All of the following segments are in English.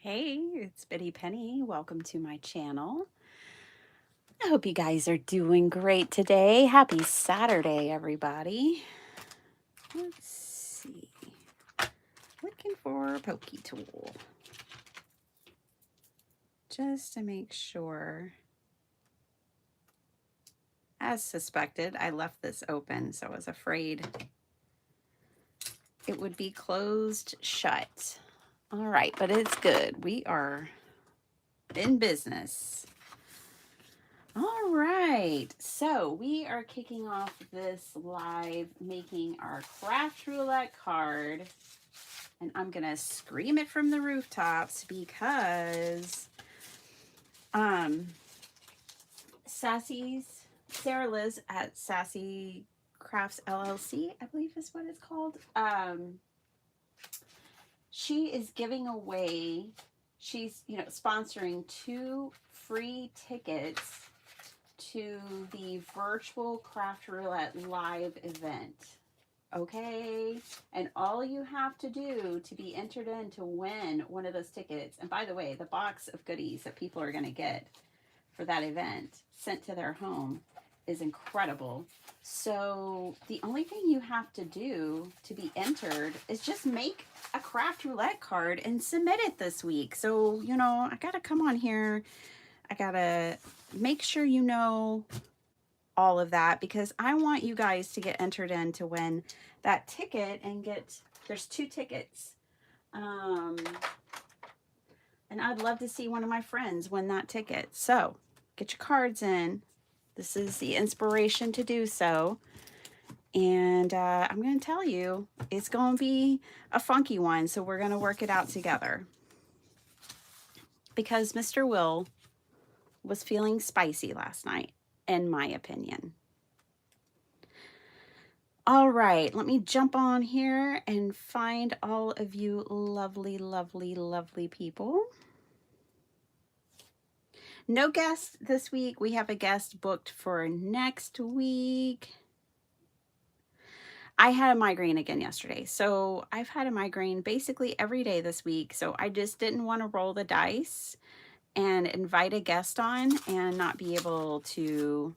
Hey, it's Bitty Penny. Welcome to my channel. I hope you guys are doing great today. Happy Saturday, everybody. Let's see. Looking for a pokey tool. Just to make sure. As suspected, I left this open, so I was afraid it would be closed shut. All right, but it's good. We are in business. All right, so we are kicking off this live making our craft roulette card, and I'm gonna scream it from the rooftops because Sarah Liz at Sassy Crafts LLC, I believe is what it's called. She is giving away, she's sponsoring 2 free tickets to the virtual craft roulette live event. Okay, and all you have to do to be entered in to win one of those tickets, and by the way, the box of goodies that people are going to get for that event sent to their home is incredible. So the only thing you have to do to be entered is just make a craft roulette card and submit it this week. So I gotta come on here, I gotta make sure all of that, because I want you guys to get entered in to win that ticket and there's 2 tickets. And I'd love to see one of my friends win that ticket. So get your cards in. This is the inspiration to do so. And I'm going to tell you, it's going to be a funky one. So we're going to work it out together. Because Mr. Will was feeling spicy last night, in my opinion. All right, let me jump on here and find all of you lovely, lovely, lovely people. No guest this week. We have a guest booked for next week. I had a migraine again yesterday. So I've had a migraine basically every day this week. So I just didn't want to roll the dice and invite a guest on and not be able to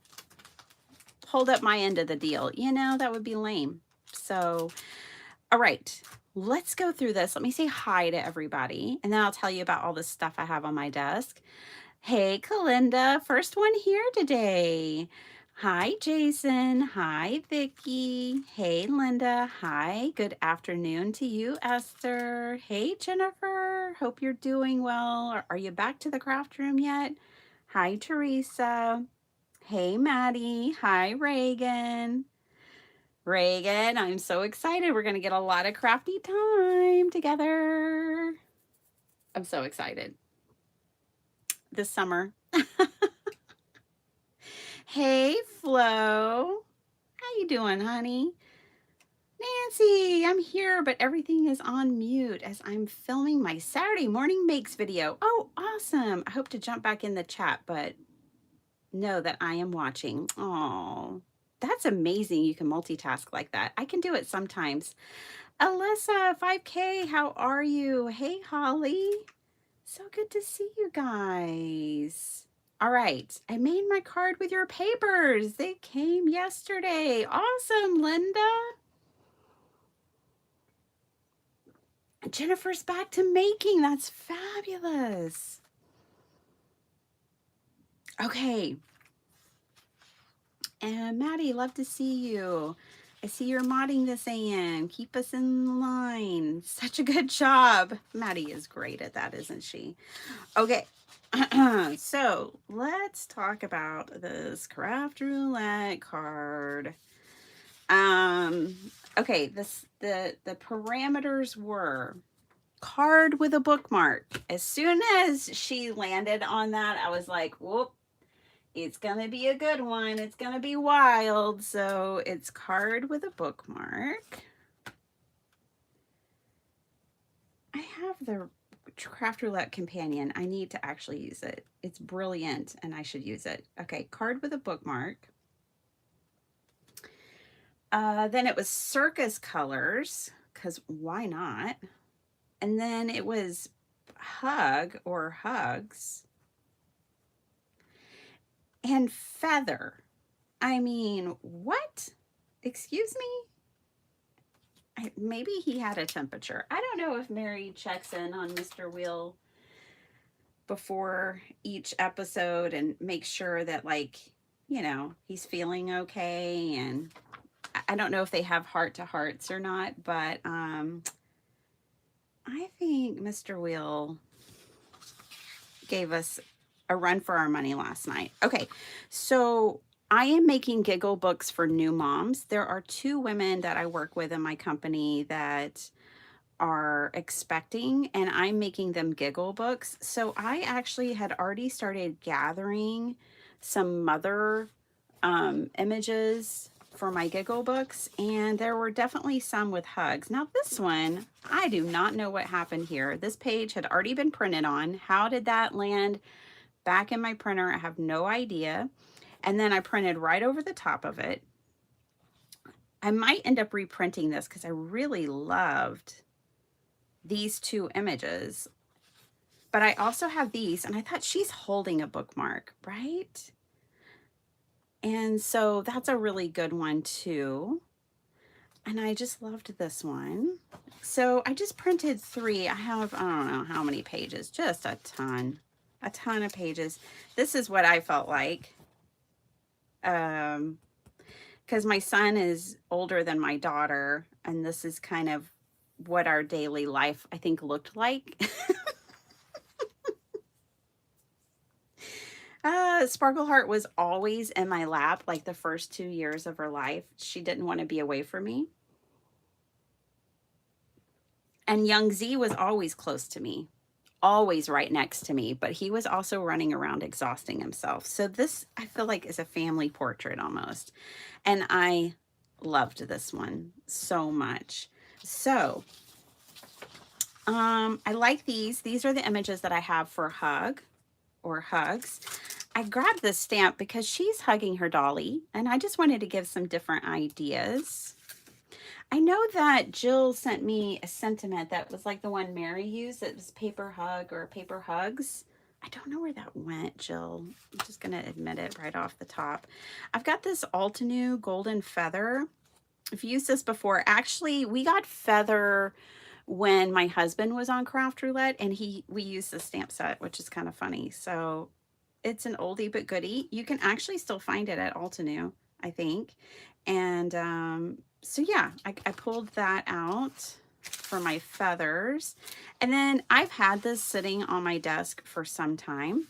hold up my end of the deal. That would be lame. So, all right, let's go through this. Let me say hi to everybody, and then I'll tell you about all the stuff I have on my desk. Hey, Kalinda, first one here today. Hi, Jason. Hi, Vicki. Hey, Linda. Hi, good afternoon to you, Esther. Hey, Jennifer. Hope you're doing well. Are you back to the craft room yet? Hi, Teresa. Hey, Maddie. Hi, Reagan. Reagan, I'm so excited. We're going to get a lot of crafty time together. I'm so excited. This summer. Hey, Flo. How you doing, honey? Nancy, I'm here, but everything is on mute as I'm filming my Saturday morning makes video. Oh, awesome. I hope to jump back in the chat, but know that I am watching. Oh, that's amazing. You can multitask like that. I can do it sometimes. Alyssa, 5K, how are you? Hey, Holly. So good to see you guys. All right, I made my card with your papers. They came yesterday. Awesome, Linda. Jennifer's back to making. That's fabulous. Okay. And Maddie, love to see you. I see you're modding this AM. Keep us in line. Such a good job. Maddie is great at that, isn't she? Okay. So let's talk about this craft roulette card. Okay, the parameters were card with a bookmark. As soon as she landed on that, I was like, whoop, it's gonna be a good one. It's gonna be wild. So it's card with a bookmark. I have the Craft Roulette Companion. I need to actually use it. It's brilliant and I should use it. Okay, card with a bookmark. Then it was circus colors, because why not? And then it was hug or hugs and feather. I mean, what? Excuse me? Maybe he had a temperature. I don't know if Mary checks in on Mr. Wheel before each episode and makes sure that, like, you know, he's feeling okay. And I don't know if they have heart to hearts or not, but I think Mr. Wheel gave us a run for our money last night. Okay, so I am making giggle books for new moms. There are 2 women that I work with in my company that are expecting, and I'm making them giggle books. So I actually had already started gathering some mother images for my giggle books, and there were definitely some with hugs. Now this one, I do not know what happened here. This page had already been printed on. How did that land back in my printer? I have no idea. And then I printed right over the top of it. I might end up reprinting this because I really loved these 2 images. But I also have these, and I thought she's holding a bookmark, right? And so that's a really good one too. And I just loved this one. So I just printed 3. I have, I don't know how many pages, just a ton of pages. This is what I felt like. Because my son is older than my daughter, and this is kind of what our daily life, I think, looked like. Sparkleheart was always in my lap, like the first 2 years of her life. She didn't want to be away from me. And young Z was always close to me, always right next to me, but he was also running around exhausting himself. So this, I feel like, is a family portrait almost. And I loved this one so much. So I like these. These are the images that I have for hug or hugs. I grabbed this stamp because she's hugging her dolly, and I just wanted to give some different ideas. I know that Jill sent me a sentiment that was like the one Mary used. It was paper hug or paper hugs. I don't know where that went, Jill. I'm just going to admit it right off the top. I've got this Altenew golden feather. I've used this before. Actually, we got feather when my husband was on Craft Roulette, and we used the stamp set, which is kind of funny. So it's an oldie but goodie. You can actually still find it at Altenew, I think. And so yeah, I pulled that out for my feathers. And then I've had this sitting on my desk for some time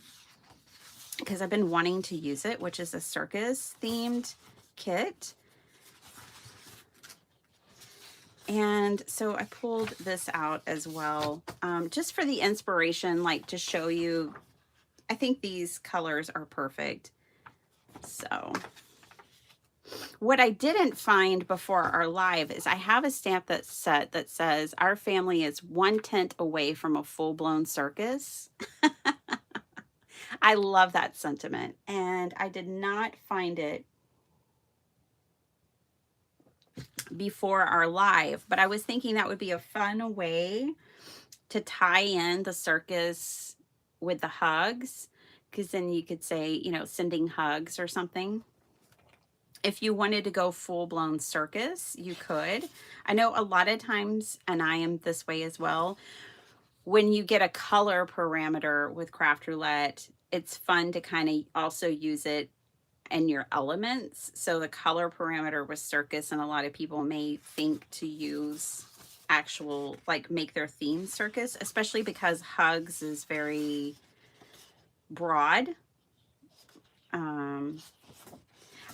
because I've been wanting to use it, which is a circus themed kit. And so I pulled this out as well, just for the inspiration, like to show you. I think these colors are perfect. So what I didn't find before our live is I have a stamp that's set that says our family is 1 tent away from a full-blown circus. I love that sentiment, and I did not find it before our live, but I was thinking that would be a fun way to tie in the circus with the hugs, because then you could say, you know, sending hugs or something. If you wanted to go full-blown circus, you could. I know a lot of times, and I am this way as well, when you get a color parameter with Craft Roulette, it's fun to kind of also use it in your elements. So the color parameter was circus, and a lot of people may think to use actual, like, make their theme circus, especially because hugs is very broad.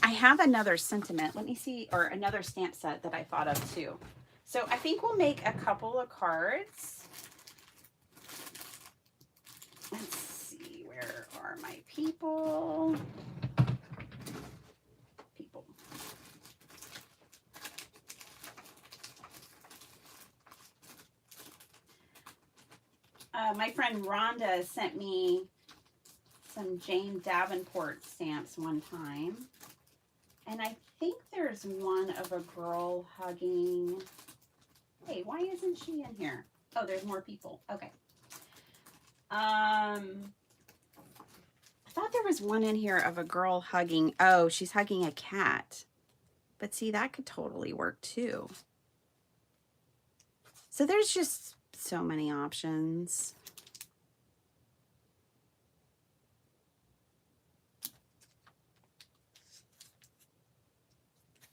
I have another sentiment. Let me see, or another stamp set that I thought of too. So I think we'll make a couple of cards. Let's see, where are my people? My friend Rhonda sent me some Jane Davenport stamps one time. And I think there's one of a girl hugging. Hey, why isn't she in here? Oh, there's more people. Okay. I thought there was one in here of a girl hugging. Oh, she's hugging a cat. But see, that could totally work too. So there's just so many options.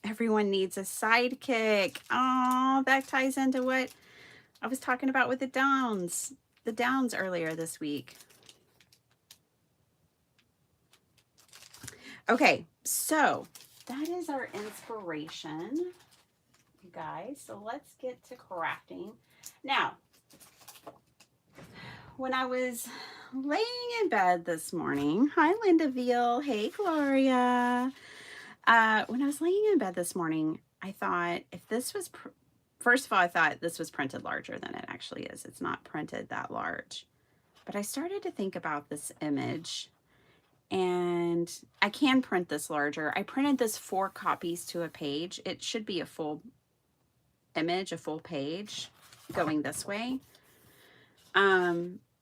Everyone needs a sidekick. Oh, that ties into what I was talking about with the Downs earlier this week. Okay, so that is our inspiration, you guys. So let's get to crafting. Now, when I was laying in bed this morning, hi Linda Veal, hey Gloria. When I was laying in bed this morning, I thought if this was, first of all, I thought this was printed larger than it actually is. It's not printed that large. But I started to think about this image, and I can print this larger. I printed this 4 copies to a page. It should be a full image, a full page going this way.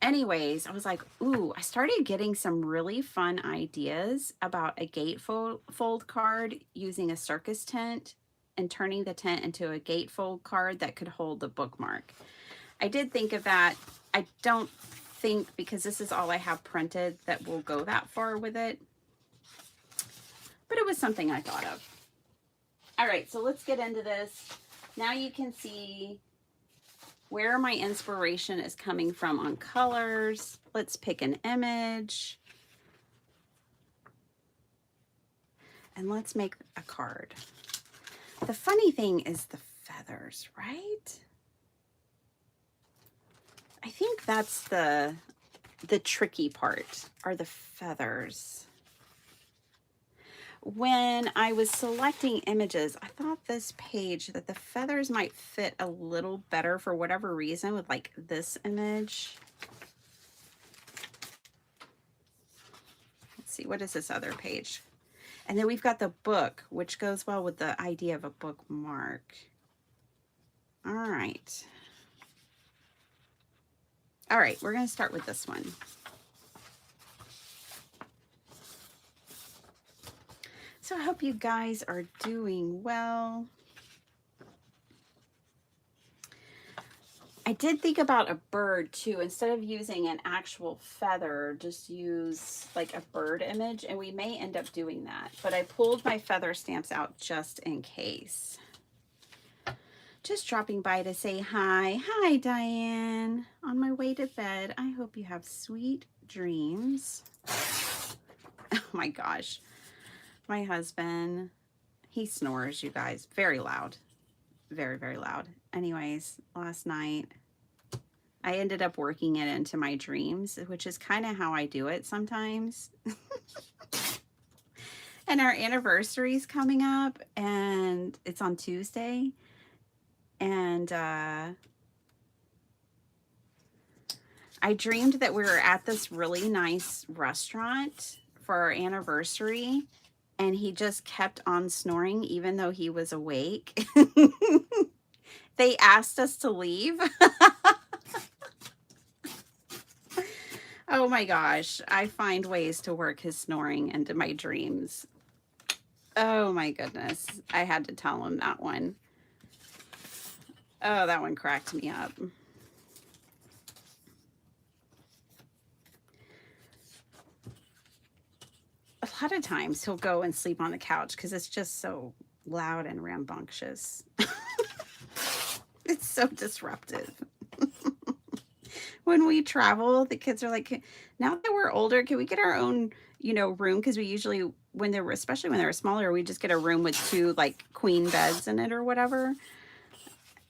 Anyways, I was like, ooh, I started getting some really fun ideas about a gatefold card using a circus tent and turning the tent into a gatefold card that could hold the bookmark. I did think of that. I don't think, because this is all I have printed, that we'll go that far with it. But it was something I thought of. All right, so let's get into this. Now you can see where my inspiration is coming from on colors. Let's pick an image. And let's make a card. The funny thing is the feathers, right? I think that's the tricky part, are the feathers. When I was selecting images, I thought this page that the feathers might fit a little better for whatever reason with like this image. Let's see, what is this other page? And then we've got the book, which goes well with the idea of a bookmark. All right. All right, we're going to start with this one. So I hope you guys are doing well. I did think about a bird too. Instead of using an actual feather, just use like a bird image, and we may end up doing that. But I pulled my feather stamps out just in case. Just dropping by to say hi. Hi, Diane. On my way to bed. I hope you have sweet dreams. Oh my gosh. My husband, he snores, you guys. Very loud. Very, very loud. Anyways, last night, I ended up working it into my dreams, which is kind of how I do it sometimes. And our anniversary's coming up, and it's on Tuesday. And I dreamed that we were at this really nice restaurant for our anniversary, and he just kept on snoring even though he was awake. They asked us to leave. Oh my gosh, I find ways to work his snoring into my dreams. Oh my goodness, I had to tell him that one. Oh, that one cracked me up. A lot of times he'll go and sleep on the couch because it's just so loud and rambunctious. It's so disruptive. When we travel, the kids are like, now that we're older, can we get our own, room? Because we usually, especially when they were smaller, we just get a room with 2 like queen beds in it or whatever.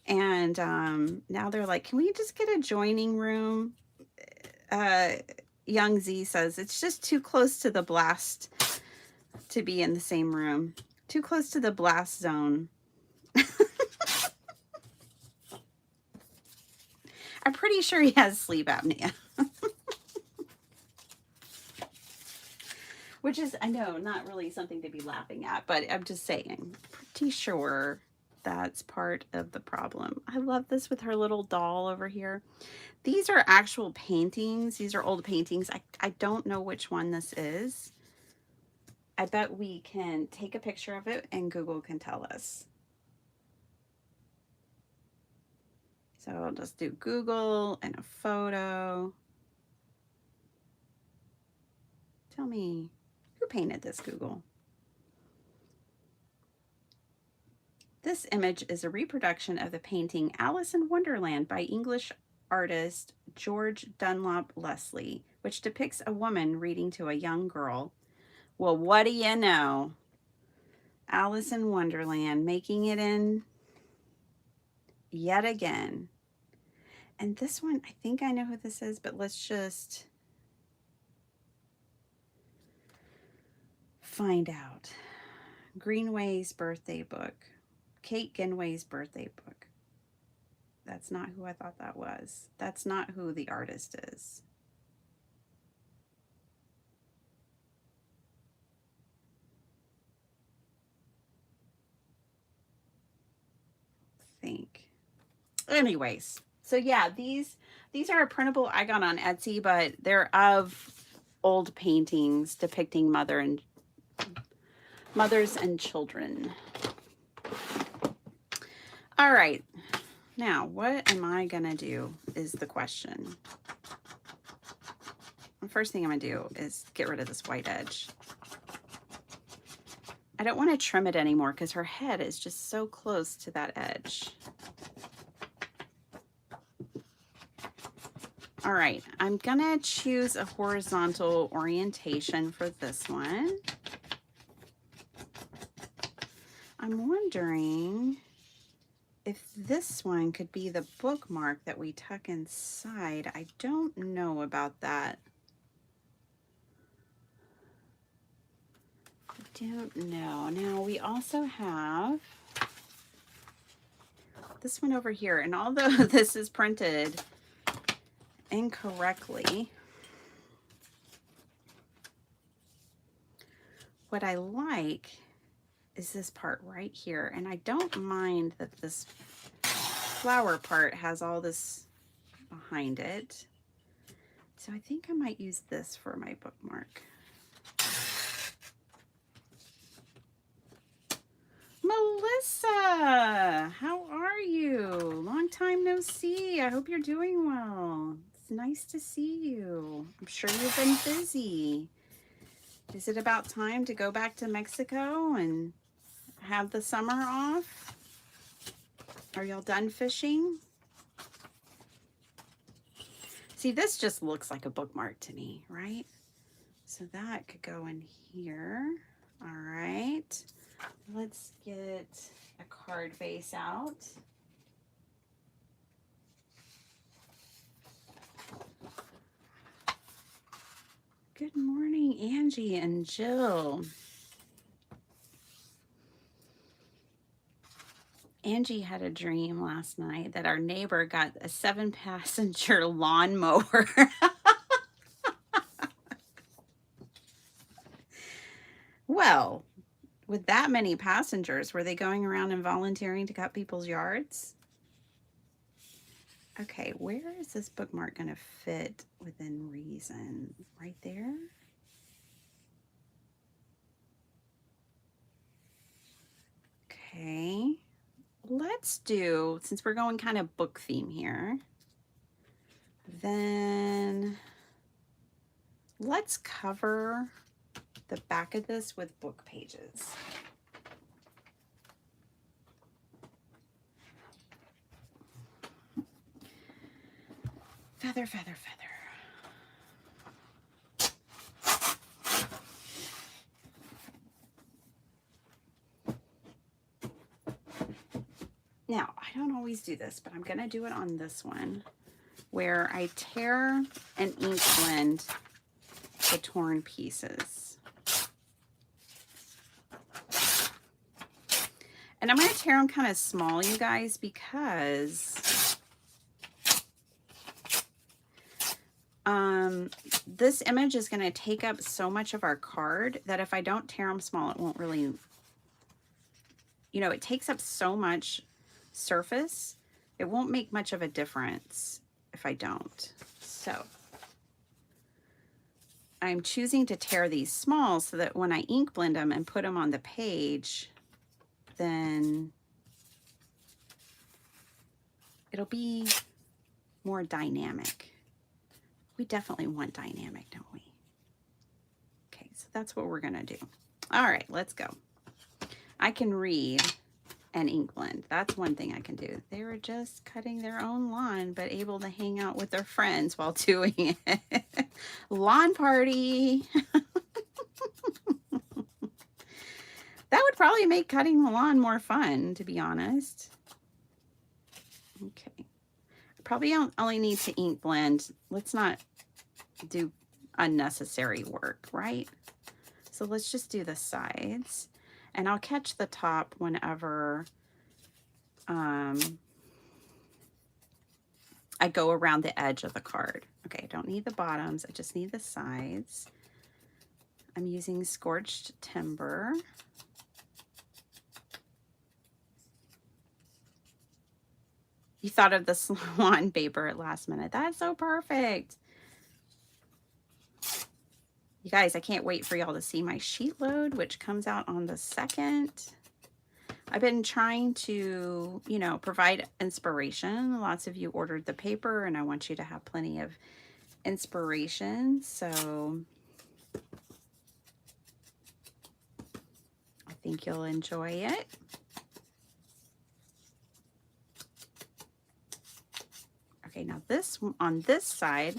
And now they're like, can we just get a joining room? Young Z says, it's just too close to the blast to be in the same room. Too close to the blast zone. I'm pretty sure he has sleep apnea. Which is, I know, not really something to be laughing at, but I'm just saying, pretty sure That's part of the problem. I love this with her little doll over here. These are actual paintings. These are old paintings. I don't know which one this is. I bet we can take a picture of it and Google can tell us. So I'll just do Google and a photo. Tell me, who painted this, Google? This image is a reproduction of the painting Alice in Wonderland by English artist George Dunlop Leslie, which depicts a woman reading to a young girl. Well, what do you know? Alice in Wonderland, making it in yet again. And this one, I think I know who this is, but let's just find out. Greenway's birthday book. Kate Genway's birthday book. That's not who I thought that was. That's not who the artist is. Think. Anyways, so yeah, these are a printable I got on Etsy, but they're of old paintings depicting mothers and children. All right, now what am I gonna do is the question. The first thing I'm gonna do is get rid of this white edge. I don't want to trim it anymore because her head is just so close to that edge. All right, I'm gonna choose a horizontal orientation for this one. I'm wondering if this one could be the bookmark that we tuck inside. I don't know about that. I don't know. Now we also have this one over here, and although this is printed incorrectly, what I like is this part right here, and I don't mind that this flower part has all this behind it. So I think I might use this for my bookmark. Melissa, how are you? Long time no see. I hope you're doing well. It's nice to see you. I'm sure you've been busy. Is it about time to go back to Mexico and have the summer off? Are y'all done fishing? See, this just looks like a bookmark to me, right? So that could go in here. All right. Let's get a card base out. Good morning, Angie and Jill. Angie had a dream last night that our neighbor got a 7-passenger lawnmower. Well, with that many passengers, were they going around and volunteering to cut people's yards? Okay, where is this bookmark going to fit within reason? Right there? Okay, let's do, since we're going kind of book theme here, then let's cover the back of this with book pages. Feather, feather, feather. Now, I don't always do this, but I'm going to do it on this one, where I tear and ink blend the torn pieces. And I'm going to tear them kind of small, you guys, because this image is going to take up so much of our card that if I don't tear them small, it won't really you know, it takes up so much surface. It won't make much of a difference if I don't. So I'm choosing to tear these small so that when I ink blend them and put them on the page, then it'll be more dynamic. We definitely want dynamic, don't we? Okay, so that's what we're gonna do. All right, let's go. I can read and ink blend. That's one thing I can do. They were just cutting their own lawn, but able to hang out with their friends while doing it. Lawn party. That would probably make cutting the lawn more fun, to be honest. Okay. I probably only need to ink blend. Let's not do unnecessary work, right? So let's just do the sides. And I'll catch the top whenever I go around the edge of the card. Okay, I don't need the bottoms. I just need the sides. I'm using scorched timber. You thought of the salon paper at last minute. That's so perfect. You guys, I can't wait for y'all to see my sheet load, which comes out on the 2nd. I've been trying to, you know, provide inspiration. Lots of you ordered the paper, and I want you to have plenty of inspiration. So I think you'll enjoy it. Okay, now this, on this side,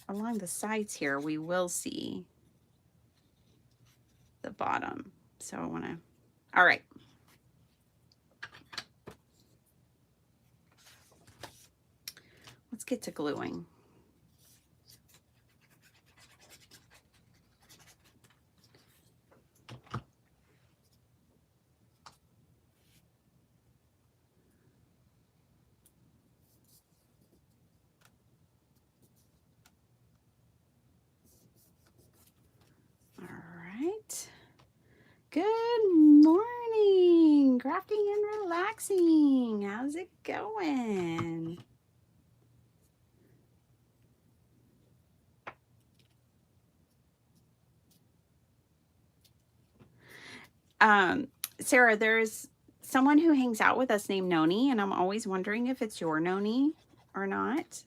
along the sides here, we will see the bottom. So I want to, all right. Let's get to gluing. Good morning, crafting and relaxing. How's it going? Sarah, there's someone who hangs out with us named Noni, and I'm always wondering if it's your Noni or not.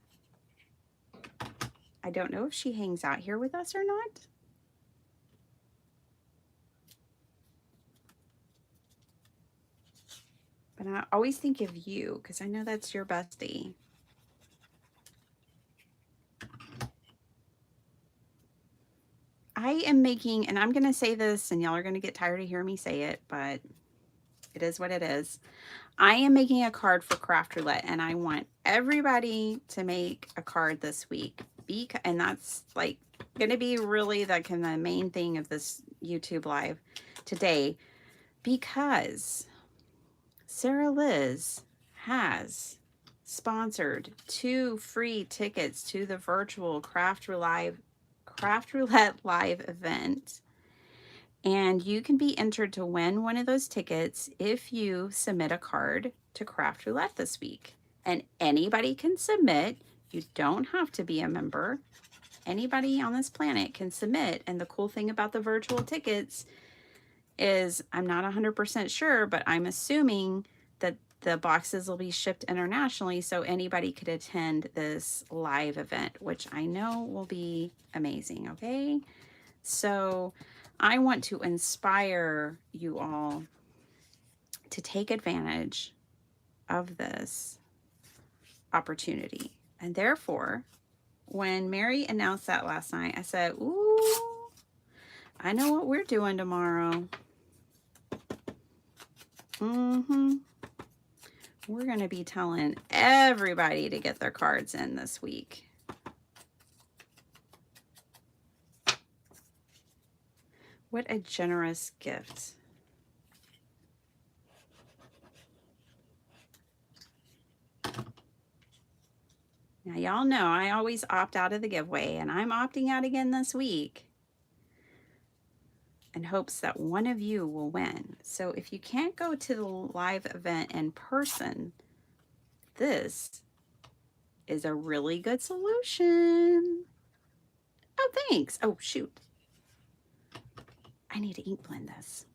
I don't know if she hangs out here with us or not. But I always think of you because I know that's your bestie. I am making, and I'm going to say this, and y'all are going to get tired of hearing me say it, but it is what it is. I am making a card for Craft Roulette, and I want everybody to make a card this week. And that's like going to be really the main thing of this YouTube live today, because Sarah Liz has sponsored 2 free tickets to the virtual Craft Roulette live event. And you can be entered to win one of those tickets if you submit a card to Craft Roulette this week. And anybody can submit. You don't have to be a member. Anybody on this planet can submit. And the cool thing about the virtual tickets is, I'm not 100% sure, but I'm assuming that the boxes will be shipped internationally, so anybody could attend this live event, which I know will be amazing, okay? So I want to inspire you all to take advantage of this opportunity. And therefore, when Mary announced that last night, I said, ooh, I know what we're doing tomorrow. We're going to be telling everybody to get their cards in this week. What a generous gift. Now, y'all know I always opt out of the giveaway, and I'm opting out again this week. And hopes that one of you will win. So if you can't go to the live event in person, this is a really good solution. Oh, thanks. Oh, shoot. I need to ink blend this.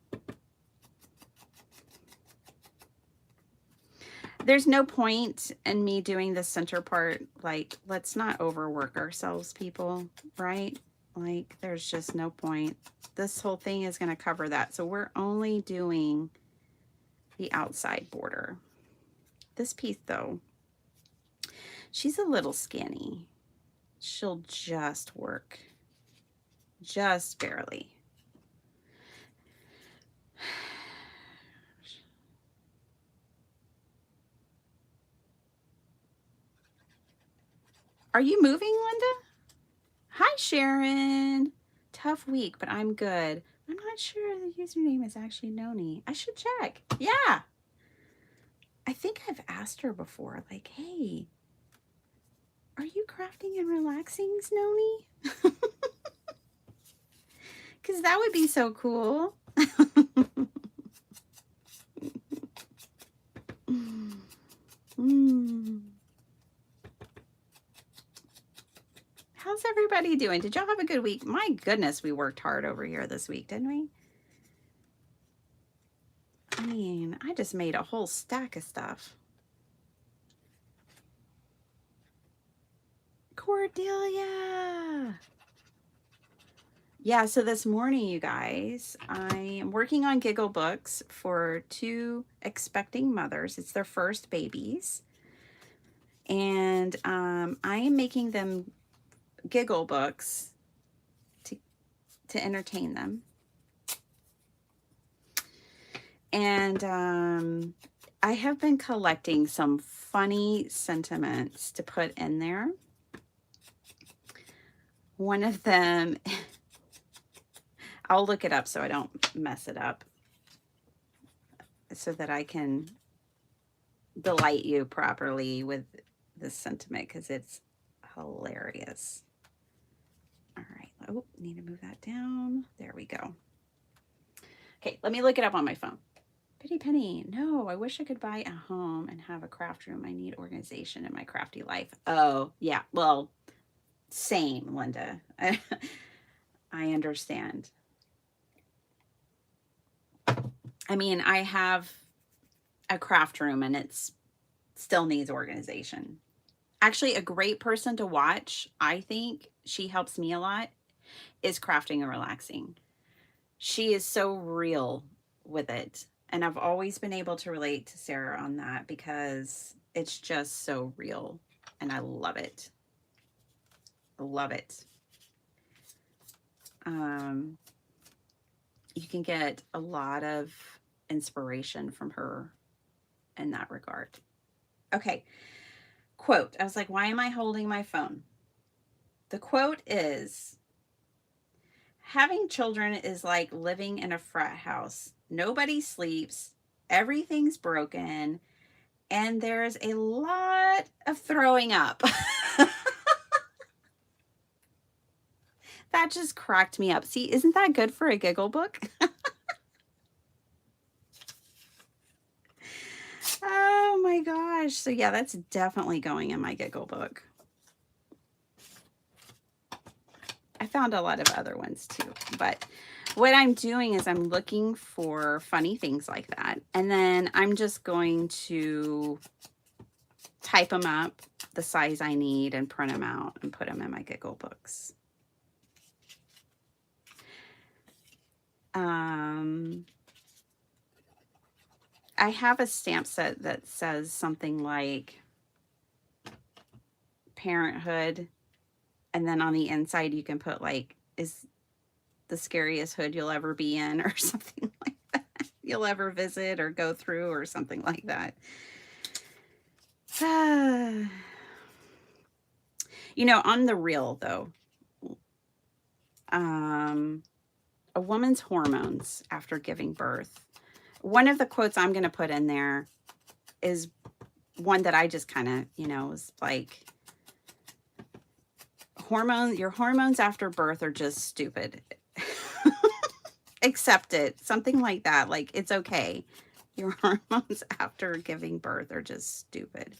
There's no point in me doing the center part. Like, let's not overwork ourselves, people, right? Like, there's just no point. This whole thing is going to cover that. So we're only doing the outside border. This piece, though, she's a little skinny. She'll just work. Just barely. Are you moving, Linda? Hi, Sharon. Tough week, but I'm good. I'm not sure the username is actually Noni. I should check. Yeah. I think I've asked her before, like, hey, are you crafting and relaxing, Noni? Because that would be so cool. How's everybody doing? Did y'all have a good week? My goodness, we worked hard over here this week, didn't we? I mean, I just made a whole stack of stuff. Cordelia! Yeah, so this morning, you guys, I am working on giggle books for 2 expecting mothers. It's their first babies. And I am making them giggle books to entertain them. And I have been collecting some funny sentiments to put in there. One of them, I'll look it up so I don't mess it up, so that I can delight you properly with this sentiment, because it's hilarious. All right. Oh, need to move that down. There we go. Okay, let me look it up on my phone. Pretty Penny, no, I wish I could buy a home and have a craft room. I need organization in my crafty life. Oh, yeah. Well, same, Linda. I understand. I mean, I have a craft room and it's still needs organization. Actually, a great person to watch, I think, she helps me a lot, is Crafting and Relaxing. She is so real with it. And I've always been able to relate to Sarah on that because it's just so real. And I love it. Love it. You can get a lot of inspiration from her in that regard. Okay. Quote. I was like, why am I holding my phone? The quote is, having children is like living in a frat house. Nobody sleeps, everything's broken, and there's a lot of throwing up. That just cracked me up. See, isn't that good for a giggle book? Oh my gosh. So yeah, that's definitely going in my giggle book. I found a lot of other ones too, but what I'm doing is I'm looking for funny things like that. And then I'm just going to type them up the size I need and print them out and put them in my giggle books. I have a stamp set that says something like parenthood. And then on the inside, you can put like, is the scariest hood you'll ever be in, or something like that. You'll ever visit or go through, or something like that. You know, on the real though, a woman's hormones after giving birth. One of the quotes I'm going to put in there is one that I just kind of, you know, is like, your hormones after birth are just stupid. accept it. Something like that. Like, it's okay. Your hormones after giving birth are just stupid,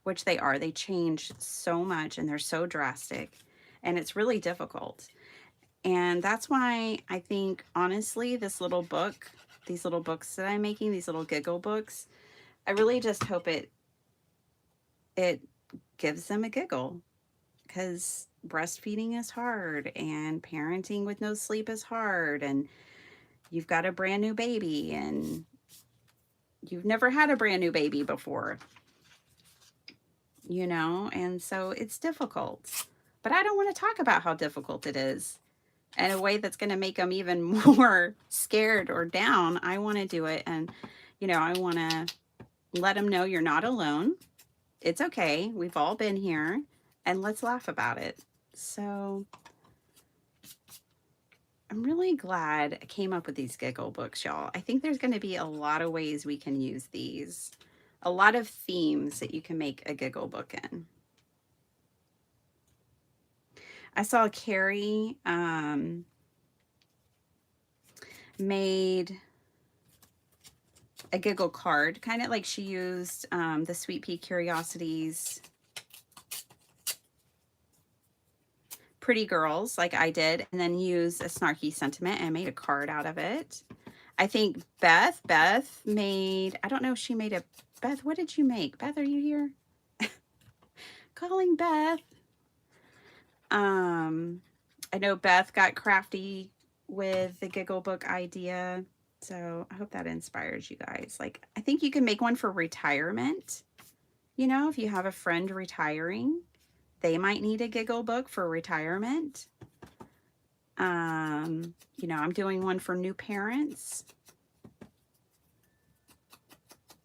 which they are. They change so much and they're so drastic, and it's really difficult. And that's why I think, honestly, this little book, these little books that I'm making, these little giggle books, I really just hope it gives them a giggle, because breastfeeding is hard and parenting with no sleep is hard, and you've got a brand new baby and you've never had a brand new baby before, you know, and so it's difficult. But I don't want to talk about how difficult it is in a way that's going to make them even more scared or down. I want to do it, and, you know, I want to let them know you're not alone. It's okay. We've all been here, and let's laugh about it. So I'm really glad I came up with these giggle books, y'all. I think there's going to be a lot of ways we can use these, a lot of themes that you can make a giggle book in. I saw Carrie made a giggle card, kind of like she used the Sweet Pea Curiosities Pretty Girls, like I did, and then use a snarky sentiment and made a card out of it. I think Beth made, I don't know if she made a, Beth, what did you make? Beth, are you here? Calling Beth. I know Beth got crafty with the giggle book idea. So I hope that inspires you guys. Like, I think you can make one for retirement. You know, if you have a friend retiring, they might need a giggle book for retirement. You know, I'm doing one for new parents.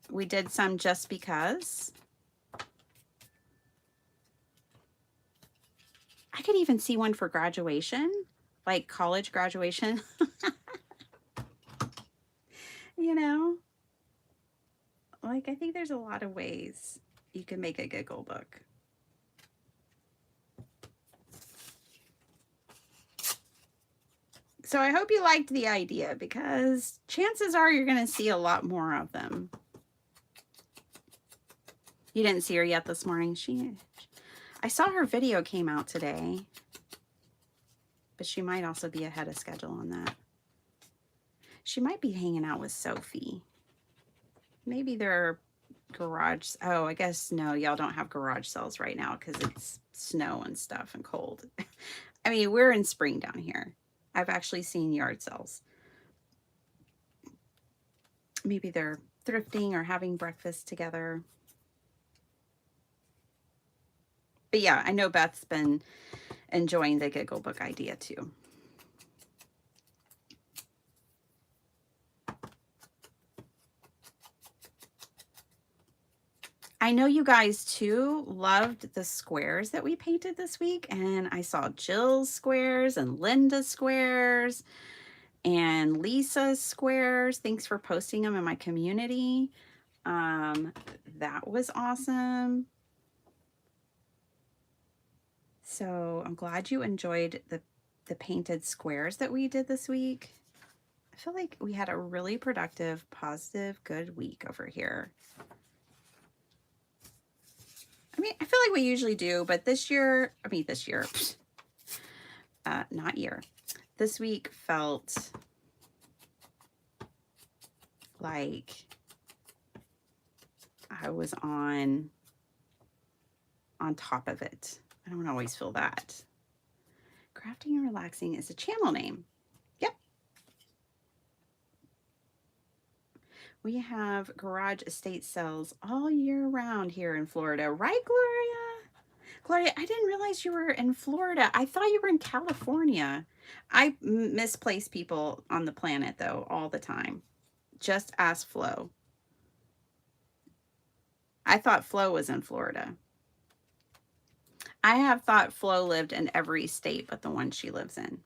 We did some just because. I could even see one for graduation, like college graduation. You know, like, I think there's a lot of ways you can make a giggle book. So I hope you liked the idea, because chances are you're going to see a lot more of them. You didn't see her yet this morning. I saw her video came out today, but she might also be ahead of schedule on that. She might be hanging out with Sophie. Maybe they're garage. Oh, I guess no, y'all don't have garage sales right now because it's snow and stuff and cold. I mean, we're in spring down here. I've actually seen yard sales. Maybe they're thrifting or having breakfast together. But yeah, I know Beth's been enjoying the giggle book idea too. I know you guys too loved the squares that we painted this week, and I saw Jill's squares and Linda's squares and Lisa's squares. Thanks for posting them in my community. That was awesome. So I'm glad you enjoyed the painted squares that we did this week. I feel like we had a really productive, positive, good week over here. I mean, I feel like we usually do, but this week felt like I was on top of it. I don't always feel that. Crafting and Relaxing is a channel name. Yep. We have garage estate sales all year round here in Florida. Right, Gloria? Gloria, I didn't realize you were in Florida. I thought you were in California. I misplace people on the planet, though, all the time. Just ask Flo. I thought Flo was in Florida. I have thought Flo lived in every state but the one she lives in.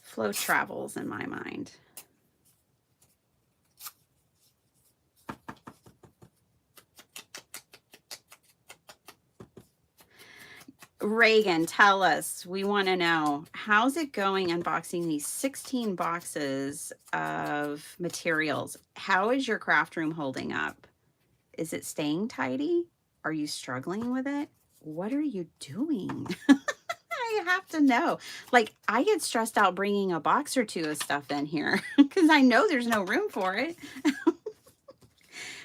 Flo travels in my mind. Reagan, tell us. We want to know, how's it going unboxing these 16 boxes of materials? How is your craft room holding up? Is it staying tidy? Are you struggling with it? What are you doing? I have to know. Like, I get stressed out bringing a box or two of stuff in here because I know there's no room for it.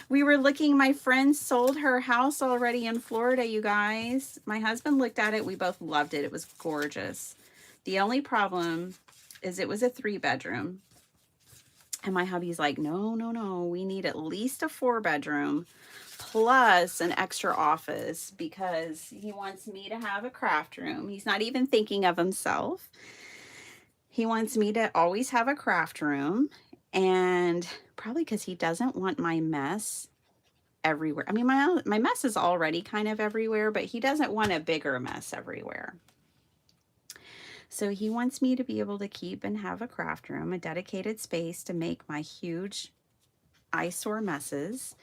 We were looking, my friend sold her house already in Florida, you guys. My husband looked at it. We both loved it. It was gorgeous. The only problem is it was a 3-bedroom. And my hubby's like, no, no, no. We need at least a 4-bedroom plus an extra office because he wants me to have a craft room. He's not even thinking of himself. He wants me to always have a craft room, and probably because he doesn't want my mess everywhere. I mean, my mess is already kind of everywhere, but he doesn't want a bigger mess everywhere. So he wants me to be able to keep and have a craft room, a dedicated space to make my huge eyesore messes.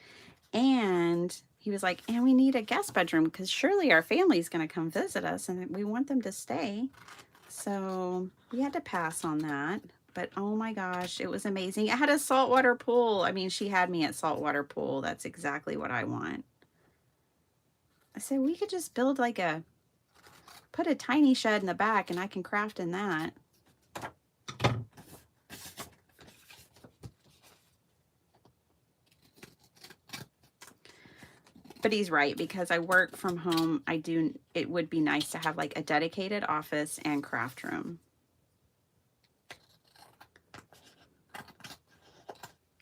And he was like, and we need a guest bedroom because surely our family's going to come visit us and we want them to stay. So we had to pass on that. But oh my gosh, it was amazing. It had a saltwater pool. I mean, she had me at saltwater pool. That's exactly what I want. I said, we could just build like put a tiny shed in the back and I can craft in that. But he's right, because I work from home. It would be nice to have like a dedicated office and craft room.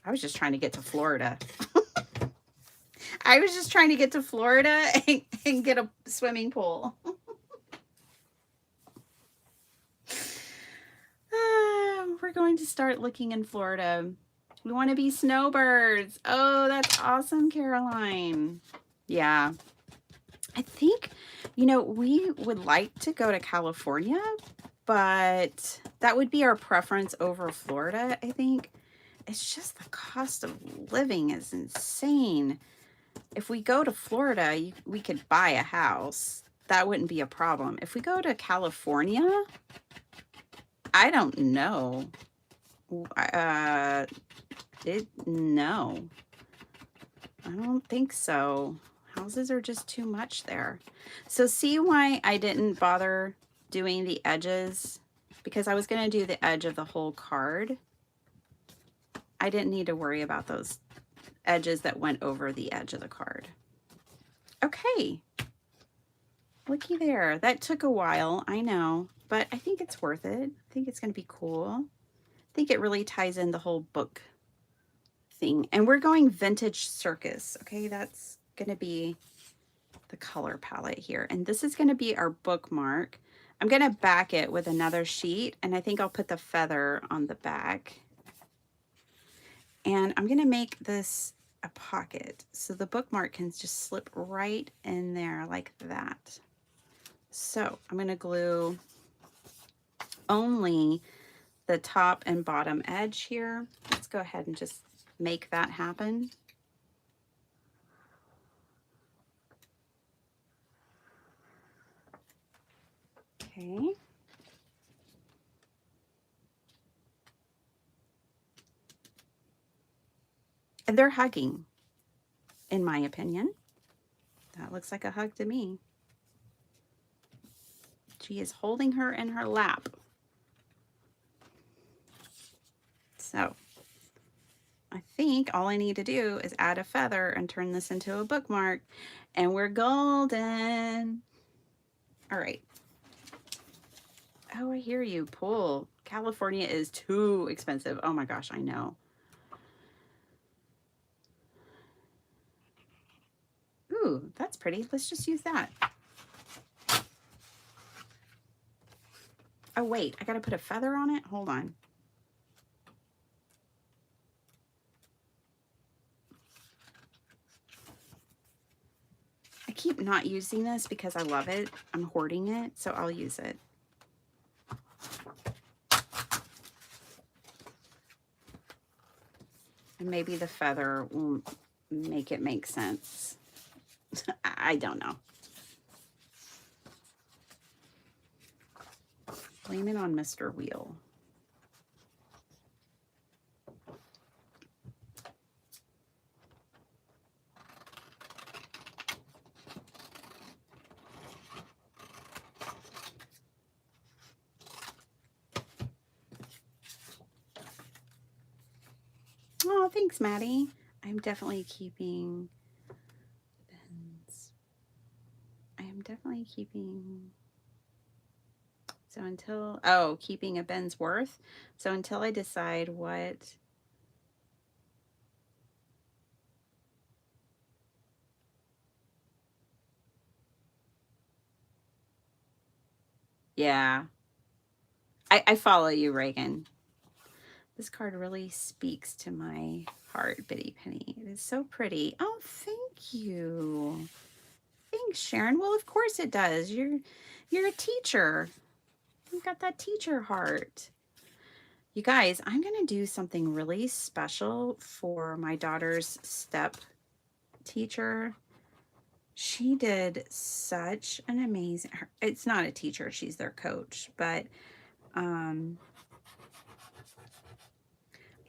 I was just trying to get to Florida. I was just trying to get to Florida and get a swimming pool. We're going to start looking in Florida. We want to be snowbirds. Oh, that's awesome, Caroline. Yeah. I think, we would like to go to California, but that would be our preference over Florida, I think. It's just the cost of living is insane. If we go to Florida, we could buy a house. That wouldn't be a problem. If we go to California, I don't know. No. I don't think so. Houses are just too much there. So see why I didn't bother doing the edges? Because I was going to do the edge of the whole card. I didn't need to worry about those edges that went over the edge of the card. Okay. Looky there. That took a while, I know, but I think it's worth it. I think it's going to be cool. I think it really ties in the whole book thing. And we're going Vintage Circus. Okay, that's going to be the color palette here. And this is going to be our bookmark. I'm going to back it with another sheet, and I think I'll put the feather on the back. And I'm going to make this a pocket so the bookmark can just slip right in there like that. So I'm going to glue only the top and bottom edge here. Let's go ahead and just make that happen. Okay. And they're hugging, in my opinion. That looks like a hug to me. She is holding her in her lap. So I think all I need to do is add a feather and turn this into a bookmark, and we're golden. All right. Oh, I hear you. Pool. California is too expensive. Oh my gosh, I know. Ooh, that's pretty. Let's just use that. Oh, wait, I gotta put a feather on it? Hold on. I keep not using this because I love it. I'm hoarding it, so I'll use it. And maybe the feather will make it make sense. I don't know. Blame it on Mr. Wheel. Oh, thanks, Maddie. I'm definitely keeping Ben's. I am definitely keeping. So until, oh, keeping a Ben's worth. So until I decide what. Yeah. I follow you, Reagan. This card really speaks to my heart, Bitty Penny. It is so pretty. Oh, thank you. Thanks, Sharon. Well, of course it does. You're a teacher. You've got that teacher heart. You guys, I'm going to do something really special for my daughter's step teacher. She did such an amazing, it's not a teacher, she's their coach, but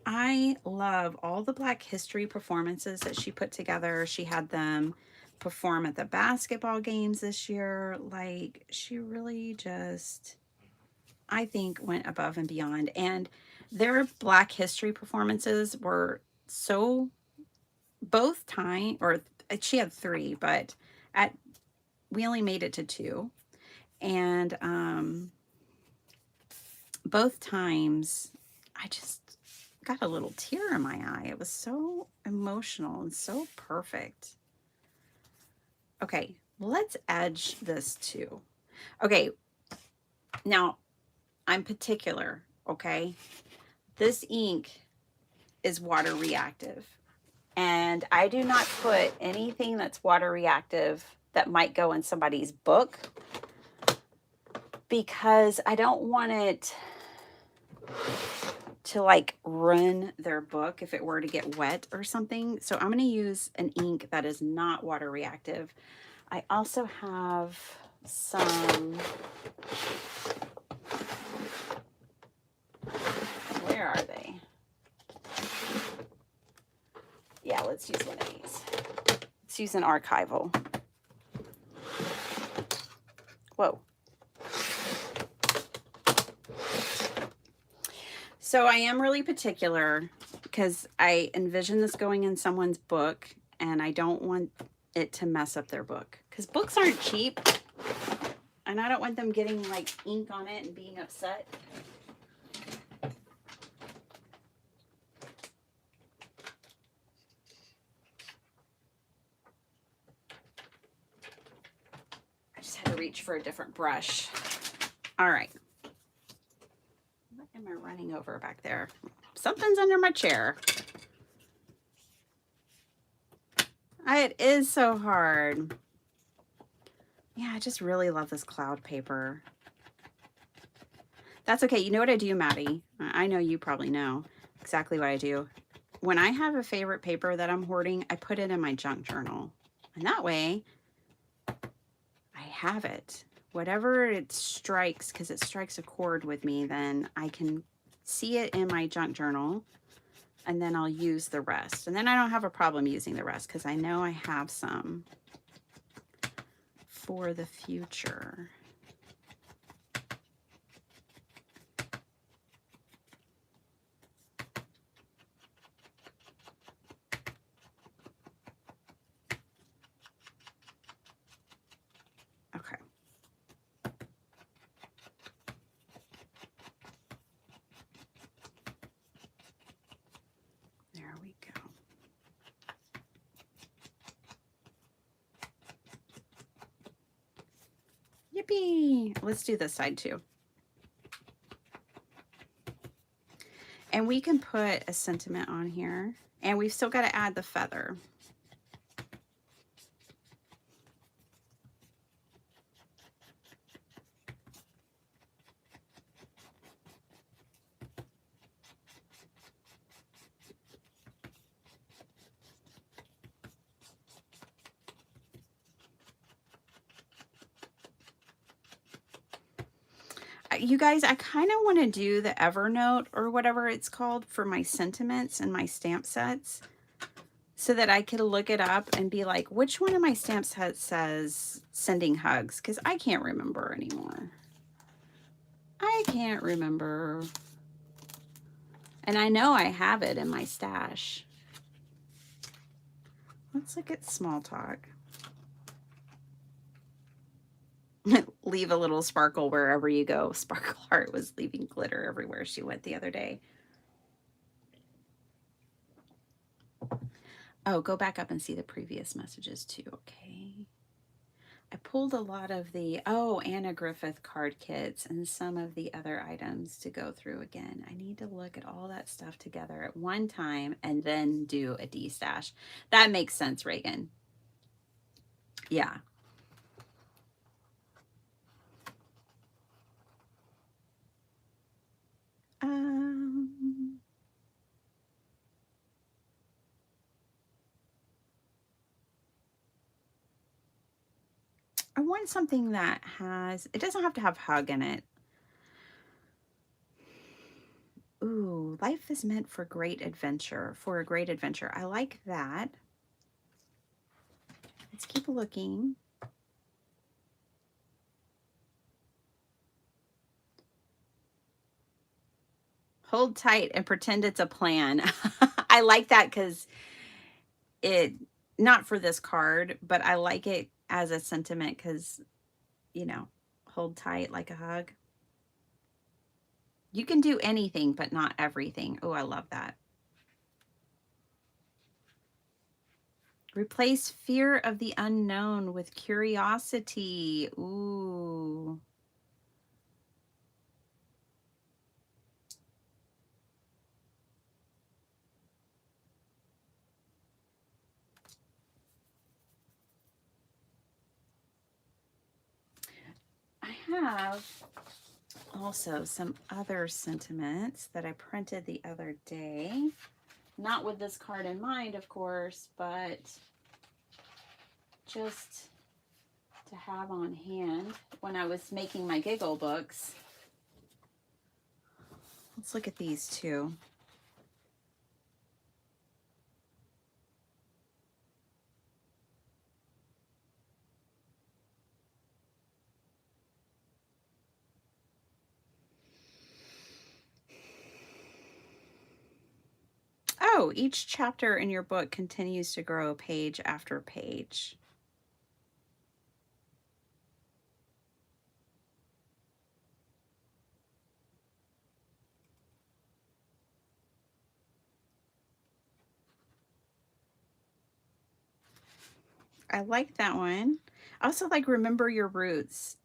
I love all the Black History performances that she put together. She had them perform at the basketball games this year. Like, she really just, I think, went above and beyond. And their Black History performances were so, both time, or she had 3, but we only made it to 2. And both times I just got a little tear in my eye. It was so emotional and so perfect. Okay, let's edge this too. Okay, now I'm particular, okay? This ink is water reactive, and I do not put anything that's water reactive that might go in somebody's book because I don't want it to like ruin their book if it were to get wet or something. So I'm going to use an ink that is not water reactive. I also have some, where are they? Yeah, let's use one of these. Let's use an archival. Whoa. So I am really particular because I envision this going in someone's book and I don't want it to mess up their book because books aren't cheap and I don't want them getting like ink on it and being upset. I just had to reach for a different brush. All right. What am I running over back there? Something's under my chair. It is so hard. Yeah, I just really love this cloud paper. That's okay. You know what I do, Maddie? I know you probably know exactly what I do. When I have a favorite paper that I'm hoarding, I put it in my junk journal. And that way, I have it. Whatever it strikes, because it strikes a chord with me, then I can see it in my junk journal. And then I'll use the rest. And then I don't have a problem using the rest because I know I have some for the future. Okay. There we go. Yippee! Let's do this side too. And we can put a sentiment on here. And we've still got to add the feather. you guys, I kind of want to do the Evernote or whatever it's called for my sentiments and my stamp sets, so that I could look it up and be like, which one of my stamp sets says sending hugs? Because I can't remember anymore. I can't remember. And I know I have it in my stash. Let's look at small talk. Leave a little sparkle wherever you go. Sparkle Heart was leaving glitter everywhere she went the other day. Oh, go back up and see the previous messages too. Okay. I pulled a lot of the, Anna Griffith card kits and some of the other items to go through again. I need to look at all that stuff together at one time and then do a D-stash. That makes sense, Reagan. Yeah. I want something that has, it doesn't have to have hug in it. Ooh, life is meant for great adventure, for a great adventure. I like that. Let's keep looking. Hold tight and pretend it's a plan. I like that because it, not for this card, but I like it as a sentiment because, you know, hold tight like a hug. You can do anything, but not everything. Oh, I love that. Replace fear of the unknown with curiosity. Ooh. I have also some other sentiments that I printed the other day. Not with this card in mind, of course, but just to have on hand when I was making my giggle books. Let's look at these two. Oh, each chapter in your book continues to grow page after page. I like that one. I also like remember your roots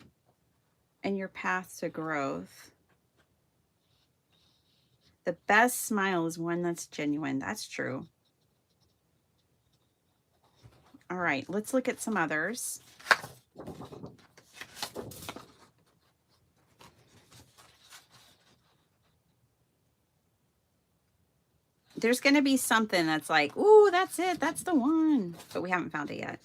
and your path to growth. The best smile is one that's genuine. That's true. All right, let's look at some others. There's going to be something that's like, ooh, that's it. That's the one. But we haven't found it yet.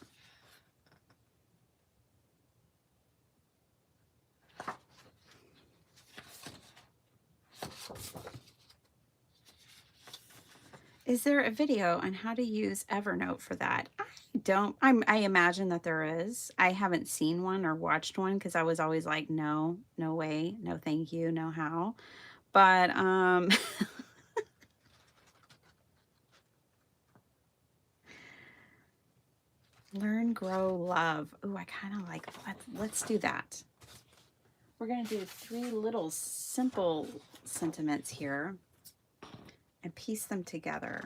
Is there a video on how to use Evernote for that? I imagine that there is. I haven't seen one or watched one because I was always like, no, no way, no thank you, no how. But learn, grow, love. Ooh, I kind of like, let's do that. We're going to do 3 little simple sentiments here and piece them together.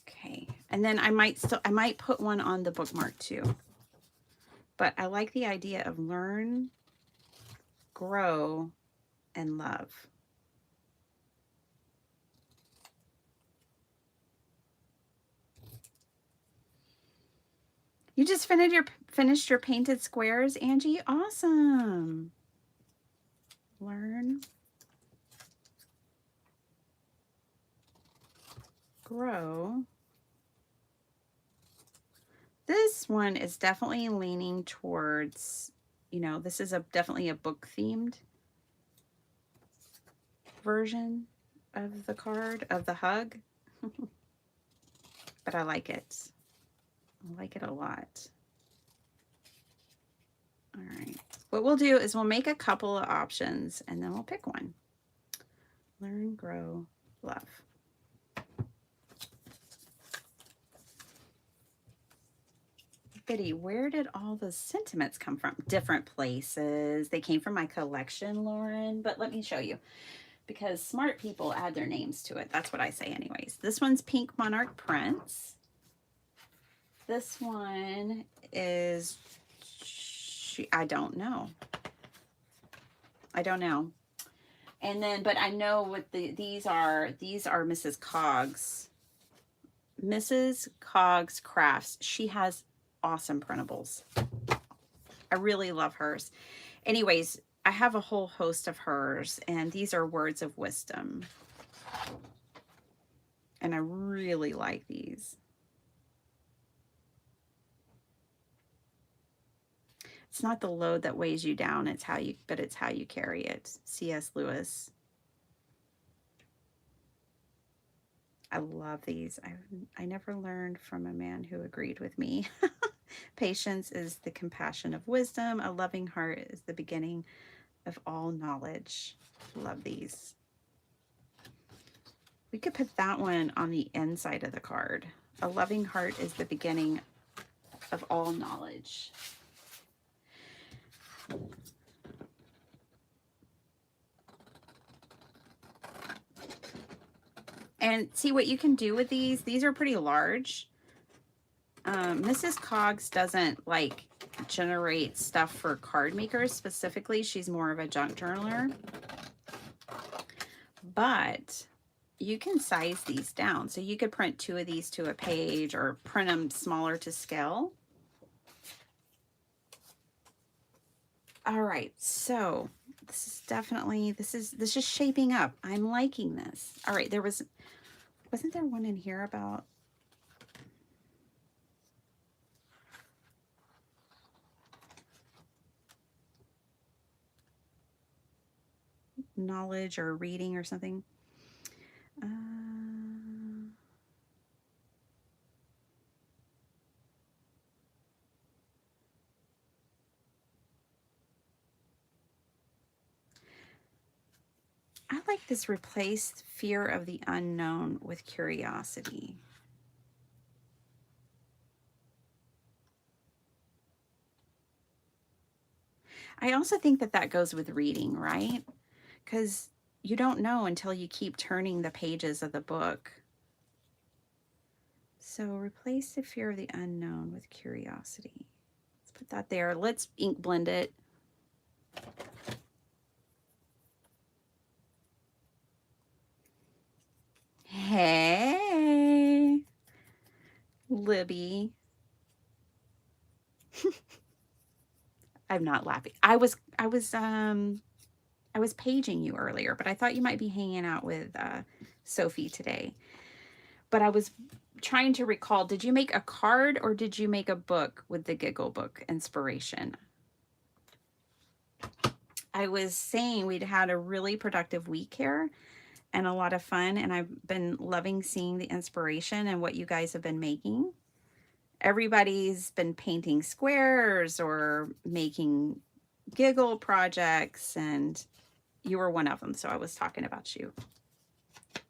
Okay, and then I might put one on the bookmark too. But I like the idea of learn, grow, and love. You just finished your painted squares, Angie? Awesome. Learn, grow, This one is definitely leaning towards, you know, this is definitely a book themed version of the card, of the hug. But I like it. I like it a lot. All right. What we'll do is we'll make a couple of options and then we'll pick one. Learn, grow, love. Biddy, where did all the sentiments come from? Different places. They came from my collection, Lauren, but let me show you. Because smart people add their names to it. That's what I say anyways. This one's Pink Monarch Prince. This one is, I don't know. I don't know. And then, but I know what these are Mrs. Coggs. Mrs. Coggs Crafts. She has awesome printables. I really love hers. Anyways, I have a whole host of hers, and these are words of wisdom. And I really like these. It's not the load that weighs you down, it's how you carry it. C.S. Lewis. I love these. I never learned from a man who agreed with me. Patience is the compassion of wisdom. A loving heart is the beginning of all knowledge. Love these. We could put that one on the inside of the card. A loving heart is the beginning of all knowledge. And see what you can do with these. These are pretty large. Mrs. Coggs doesn't like generate stuff for card makers specifically. She's more of a junk journaler. But you can size these down. So you could print 2 of these to a page or print them smaller to scale. All right, so this is definitely, this is shaping up. I'm liking this. All right, wasn't there one in here about knowledge or reading or something? I like this: replace fear of the unknown with curiosity. I also think that that goes with reading, right? Because you don't know until you keep turning the pages of the book. So replace the fear of the unknown with curiosity. Let's put that there. Let's ink blend it. Hey, Libby. I'm not laughing. I was paging you earlier, but I thought you might be hanging out with Sophie today. But I was trying to recall, did you make a card or did you make a book with the Giggle Book inspiration? I was saying we'd had a really productive week here and a lot of fun, and I've been loving seeing the inspiration and what you guys have been making. Everybody's been painting squares or making giggle projects, and you were one of them, so I was talking about you.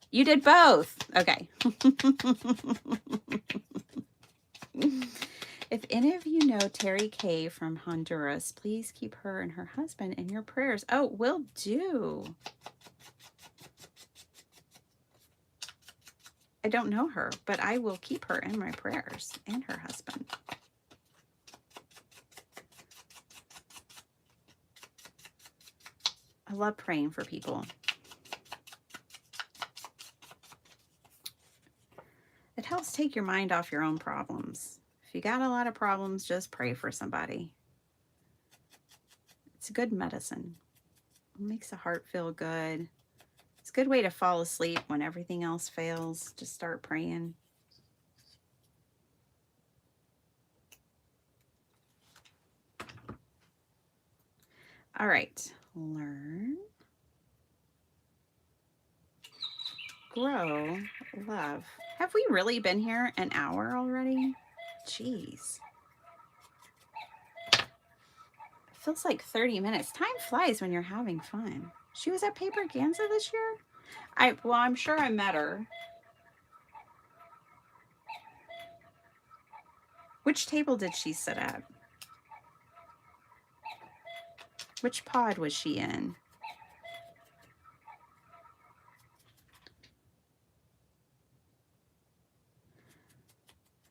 You did both. Okay. If any of you know Terry Kay from Honduras, please keep her and her husband in your prayers. Oh, will do. I don't know her, but I will keep her in my prayers, and her husband. I love praying for people. It helps take your mind off your own problems. If you got a lot of problems, just pray for somebody. It's a good medicine. It makes the heart feel good. It's a good way to fall asleep when everything else fails. Just start praying. All right. Learn, grow, love. Have we really been here an hour already? Jeez. It feels like 30 minutes. Time flies when you're having fun. She was at Paper Ganza this year? Well, I'm sure I met her. Which table did she sit at? Which pod was she in?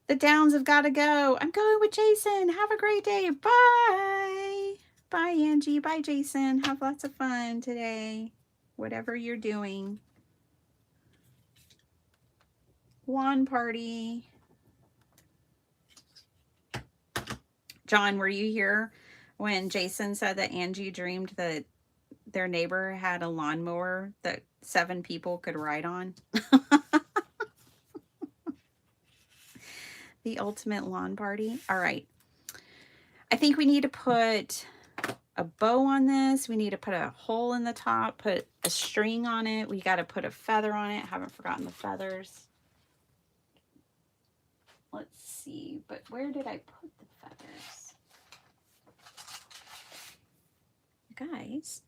The Downs have got to go. I'm going with Jason. Have a great day. Bye. Bye, Angie. Bye, Jason. Have lots of fun today. Whatever you're doing. Lawn party. John, were you here when Jason said that Angie dreamed that their neighbor had a lawnmower that 7 people could ride on? The ultimate lawn party. All right. I think we need to put a bow on this. We need to put a hole in the top, put a string on it. We got to put a feather on it. Haven't forgotten the feathers. Let's see, but where did I put the feathers? Guys,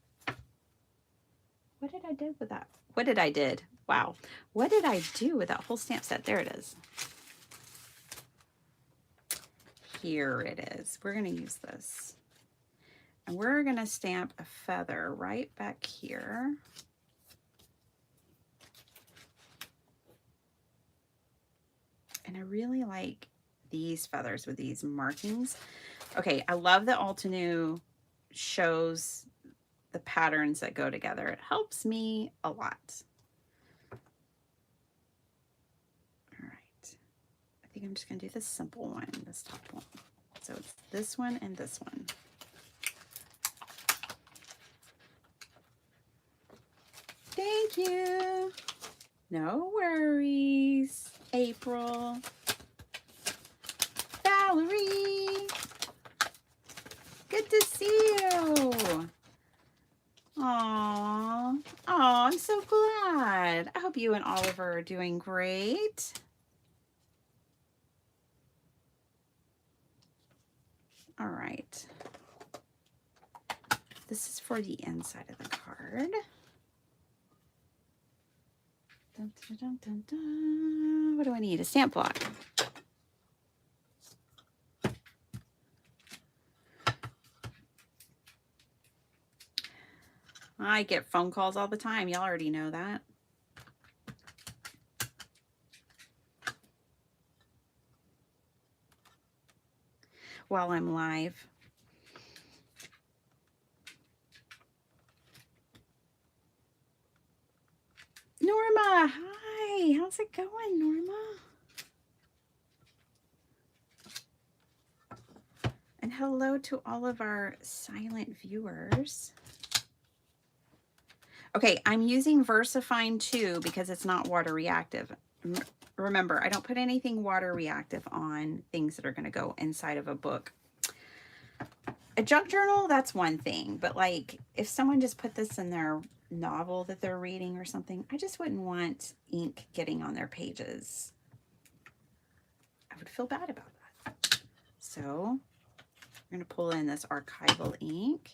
what did I do with that? What did I did? Wow. What did I do with that whole stamp set? There it is. Here it is. We're going to use this. And we're going to stamp a feather right back here. And I really like these feathers with these markings. Okay, I love that Altenew shows the patterns that go together. It helps me a lot. All right. I think I'm just going to do the simple one, this top one. So it's this one and this one. Thank you. No worries, April. Valerie, good to see you. Aw, I'm so glad. I hope you and Oliver are doing great. All right. This is for the inside of the card. Dun, dun, dun, dun, dun. What do I need? A stamp block. I get phone calls all the time. Y'all already know that. While I'm live. Norma, hi. How's it going, Norma? And hello to all of our silent viewers. Okay, I'm using VersaFine 2 because it's not water reactive. Remember, I don't put anything water reactive on things that are going to go inside of a book. A junk journal, that's one thing. But like, if someone just put this in their novel that they're reading or something, I just wouldn't want ink getting on their pages. I would feel bad about that. So I'm going to pull in this archival ink.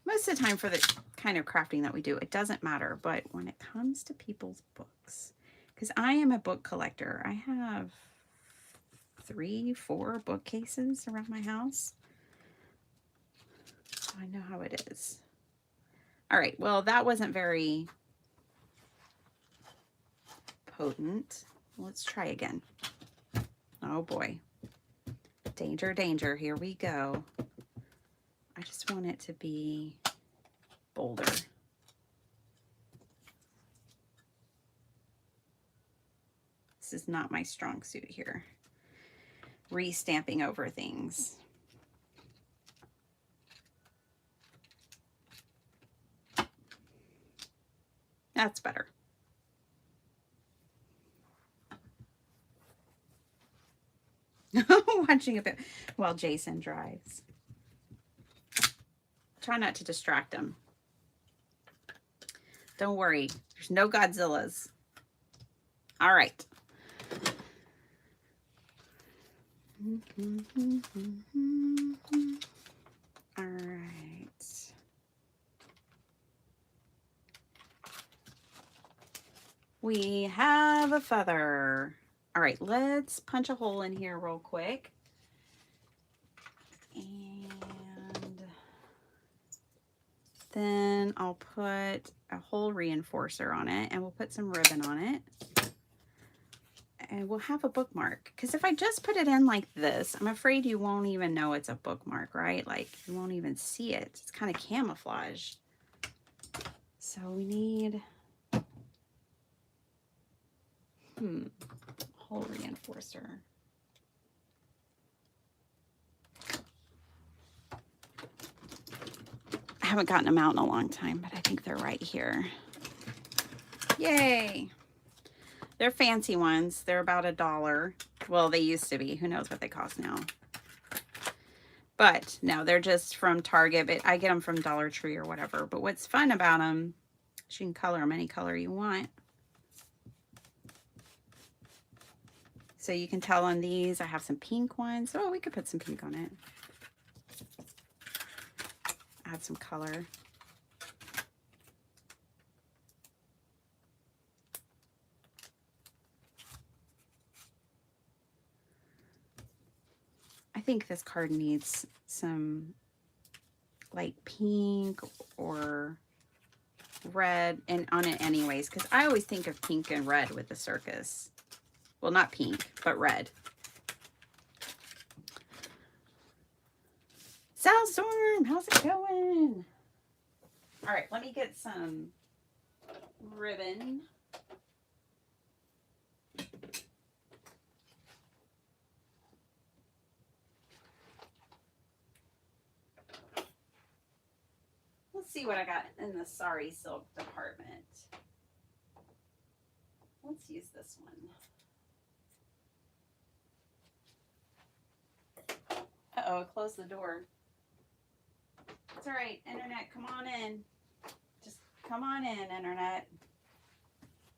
Most of the time for the kind of crafting that we do, it doesn't matter. But when it comes to people's books, because I am a book collector, I have 3-4 bookcases around my house. So I know how it is. All right, well, that wasn't very potent. Let's try again. Oh boy. Danger, danger. Here we go. I just want it to be bolder. This is not my strong suit here. Re-stamping over things. That's better. watching a bit while Jason drives. Try not to distract him. Don't worry. There's no Godzillas. All right. All right. We have a feather. All right, let's punch a hole in here real quick. And then I'll put a hole reinforcer on it, and we'll put some ribbon on it. And we'll have a bookmark. Because if I just put it in like this, I'm afraid you won't even know it's a bookmark, right? Like, you won't even see it. It's kind of camouflaged. So we need hole reinforcer. I haven't gotten them out in a long time, but I think they're right here. Yay! They're fancy ones. They're about $1. Well, they used to be. Who knows what they cost now. But no, they're just from Target, but I get them from Dollar Tree or whatever. But what's fun about them is you can color them any color you want. So you can tell on these, I have some pink ones. Oh, we could put some pink on it. Add some color. I think this card needs some like pink or red and on it anyways, because I always think of pink and red with the circus. Well, not pink, but red. Soundstorm, how's it going? All right, let me get some ribbon. Let's see what I got in the Sorry Silk department. Let's use this one. Uh-oh, I closed the door. It's all right, Internet, come on in. Just come on in, Internet.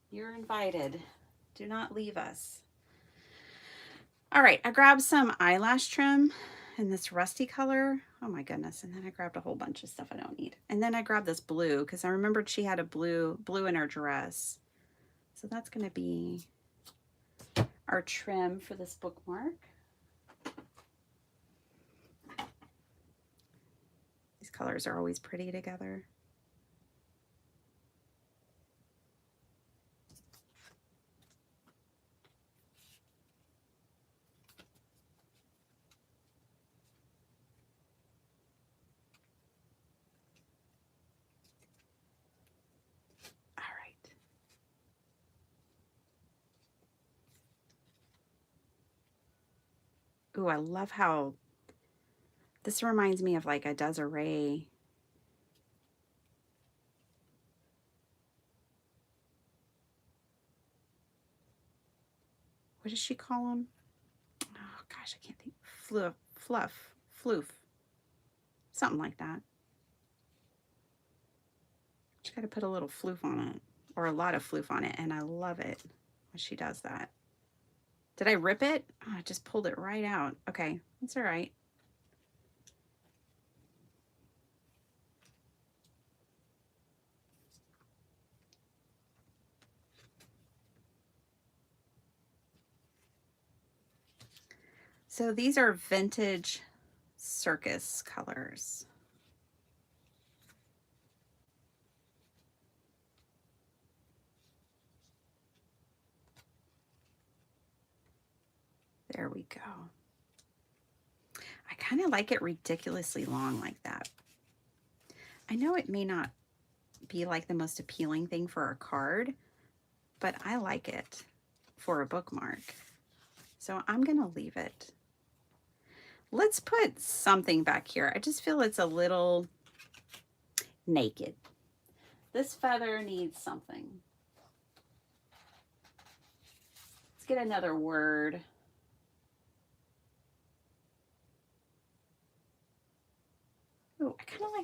You're invited. Do not leave us. All right, I grabbed some eyelash trim in this rusty color. Oh my goodness. And then I grabbed a whole bunch of stuff I don't need. And then I grabbed this blue because I remembered she had a blue in her dress. So that's going to be our trim for this bookmark. These colors are always pretty together. Ooh, I love how this reminds me of like a Desiree. What does she call them? Oh gosh, I can't think. Floof. Something like that. Just got to put a little floof on it, or a lot of floof on it, and I love it when she does that. Did I rip it? Oh, I just pulled it right out. Okay, that's all right. So these are vintage circus colors. There we go. I kind of like it ridiculously long like that. I know it may not be like the most appealing thing for a card, but I like it for a bookmark. So I'm going to leave it. Let's put something back here. I just feel it's a little naked. This feather needs something. Let's get another word.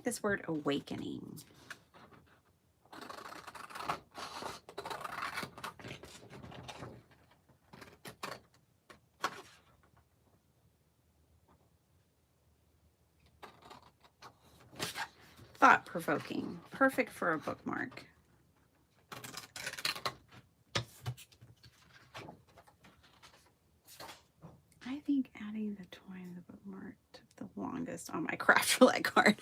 like this word awakening. Thought-provoking. Perfect for a bookmark. I think adding the toy in the bookmark took the longest on my craft roulette card.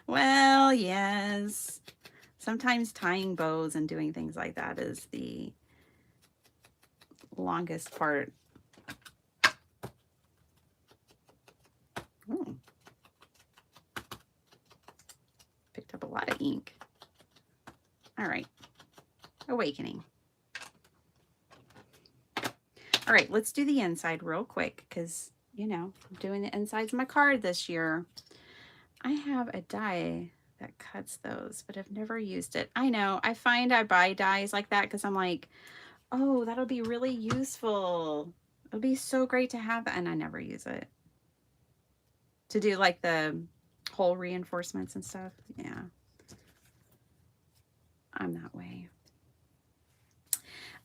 Well, yes. Sometimes tying bows and doing things like that is the longest part. Ooh. Picked up a lot of ink. All right. Awakening. All right, let's do the inside real quick because, you know, I'm doing the insides of my card this year. I have a die that cuts those, but I've never used it. I know. I find I buy dies like that because I'm like, oh, that'll be really useful. It'll be so great to have that. And I never use it. To do like the hole reinforcements and stuff. Yeah. I'm that way.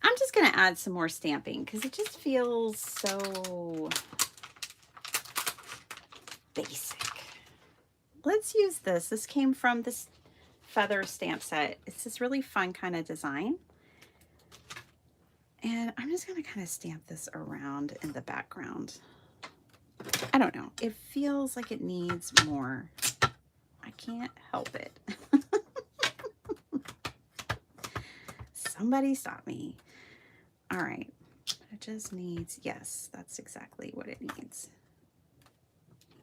I'm just going to add some more stamping because it just feels so basic. Let's use this. This came from this feather stamp set. It's this really fun kind of design. And I'm just going to kind of stamp this around in the background. I don't know. It feels like it needs more. I can't help it. Somebody stop me. All right. It just needs, yes, that's exactly what it needs.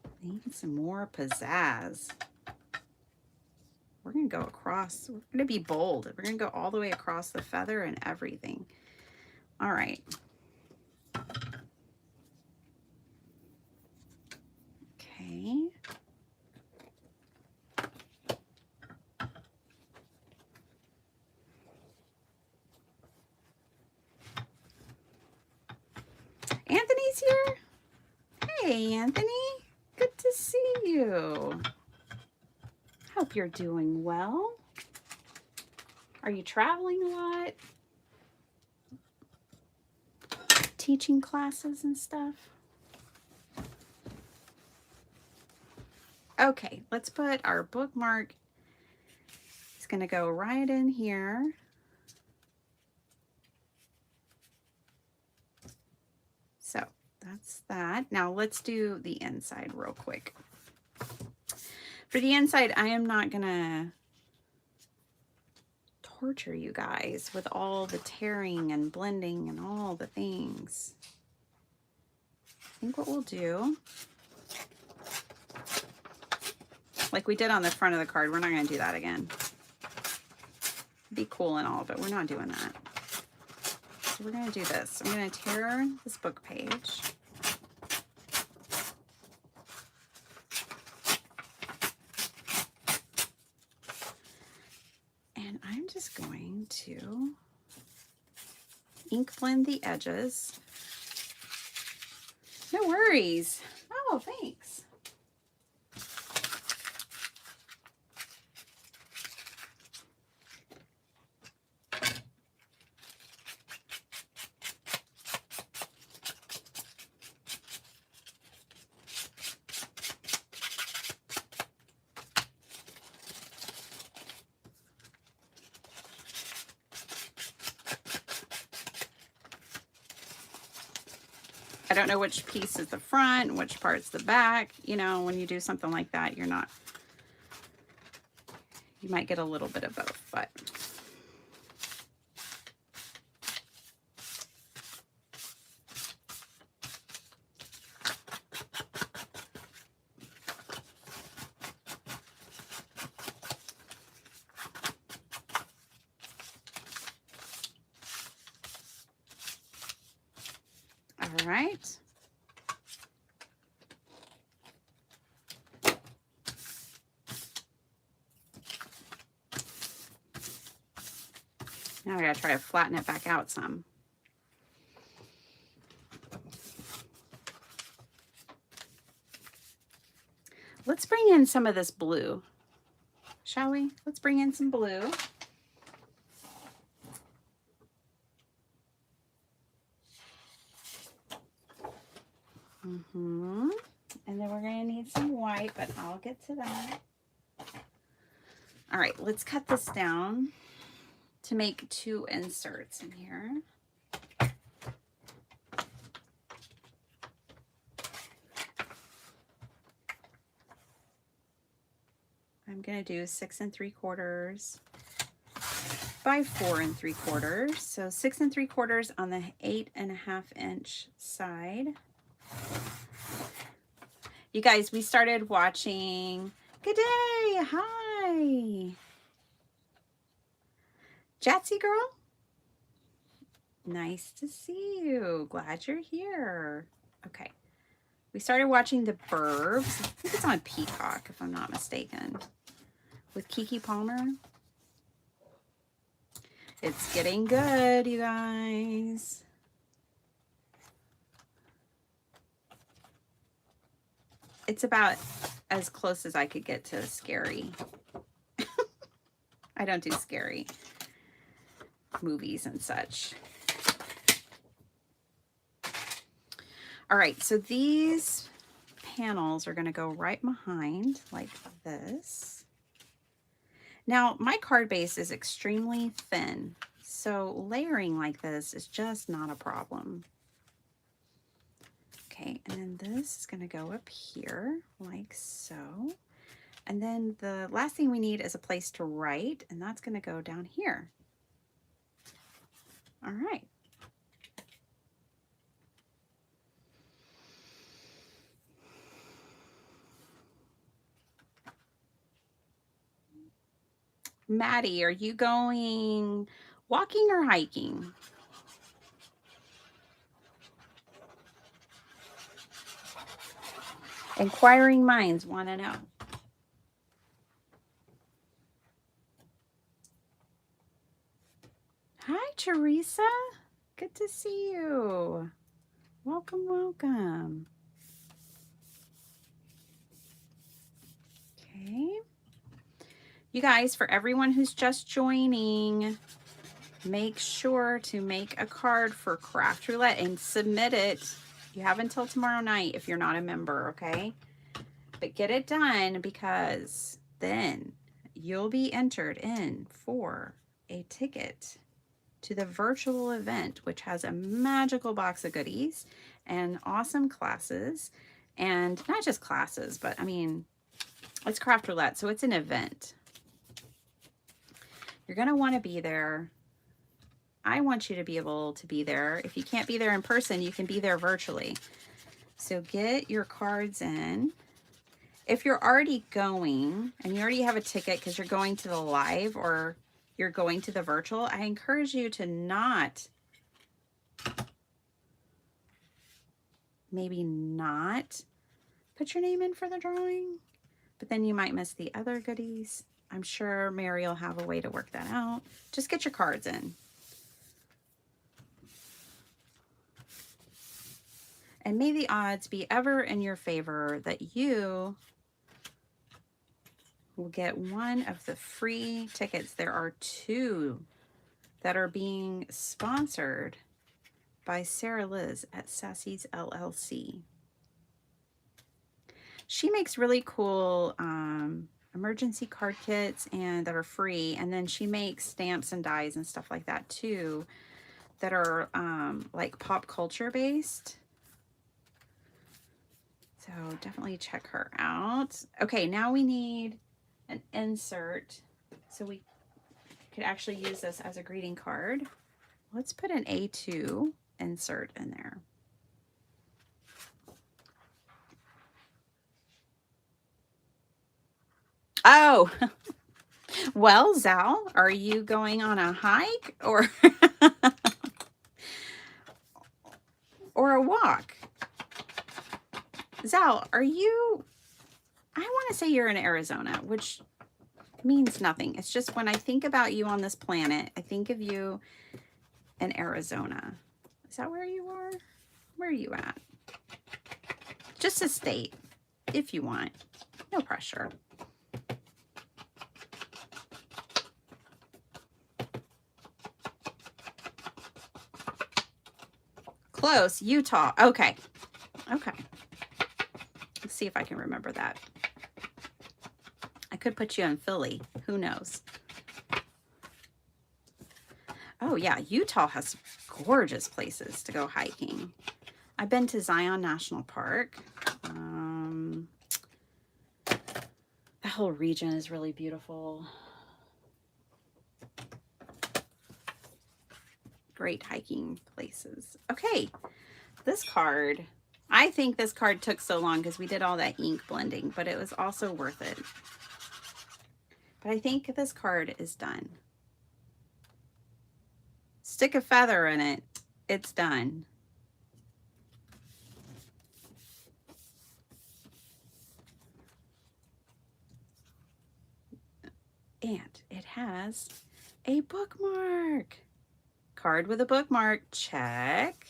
It needs some more pizzazz. We're going to go across. We're going to be bold. We're going to go all the way across the feather and everything. All right. Okay. Anthony's here. Hey, Anthony. Good to see you. Hope you're doing well. Are you traveling a lot? Teaching classes and stuff? Okay, let's put our bookmark. It's going to go right in here. So that's that. Now let's do the inside real quick. For the inside, I am not going to torture you guys with all the tearing and blending and all the things. I think what we'll do, like we did on the front of the card, we're not going to do that again. Be cool and all, but we're not doing that. So we're going to do this. I'm going to tear this book page. And I'm just going to ink blend the edges. No worries. Oh, thanks. I don't know which piece is the front and which part's the back. You know, when you do something like that, you're not, you might get a little bit of both, but. All right. Now I gotta try to flatten it back out some. Let's bring in some of this blue, shall we? Let's bring in some blue. And then we're going to need some white, but I'll get to that. All right, let's cut this down to make 2 inserts in here. I'm going to do 6 3/4 by 4 3/4. So 6 3/4 on the 8.5 inch side. You guys, we started watching. Good day. Hi. Jatsy girl. Nice to see you. Glad you're here. Okay. We started watching The Burbs. I think it's on Peacock, if I'm not mistaken. With Keke Palmer. It's getting good, you guys. It's about as close as I could get to scary. I don't do scary movies and such. All right, so these panels are going to go right behind like this. Now, my card base is extremely thin, so layering like this is just not a problem. Okay, and then this is going to go up here like so. And then the last thing we need is a place to write, and that's going to go down here. All right. Maddie, are you going walking or hiking? Inquiring minds want to know. Hi, Teresa. Good to see you. Welcome, welcome. Okay. You guys, for everyone who's just joining, make sure to make a card for Craft Roulette and submit it. You have until tomorrow night if you're not a member, okay? But get it done, because then you'll be entered in for a ticket to the virtual event, which has a magical box of goodies and awesome classes. And not just classes, but I mean, it's Craft Roulette, so it's an event. You're going to want to be there. I want you to be able to be there. If you can't be there in person, you can be there virtually. So get your cards in. If you're already going and you already have a ticket because you're going to the live or you're going to the virtual, I encourage you to maybe not put your name in for the drawing, but then you might miss the other goodies. I'm sure Mary will have a way to work that out. Just get your cards in. And may the odds be ever in your favor that you will get one of the free tickets. There are 2 that are being sponsored by Sarah Liz at Sassy's LLC. She makes really cool emergency card kits and that are free, and then she makes stamps and dies and stuff like that too that are like pop culture based. So definitely check her out. Okay, now we need an insert so we could actually use this as a greeting card. Let's put an A2 insert in there. Oh, well, Zal, are you going on a hike or or a walk? Zal, are you, I want to say you're in Arizona, which means nothing. It's just when I think about you on this planet, I think of you in Arizona. Is that where you are? Where are you at? Just a state, if you want. No pressure. Close. Utah. Okay. Okay. Let's see if I can remember that. I could put you in Philly. Who knows? Oh, yeah. Utah has gorgeous places to go hiking. I've been to Zion National Park. The whole region is really beautiful. Great hiking places. Okay, this card. I think this card took so long because we did all that ink blending, but it was also worth it. But I think this card is done. Stick a feather in it. It's done. And it has a bookmark. Card with a bookmark. Check.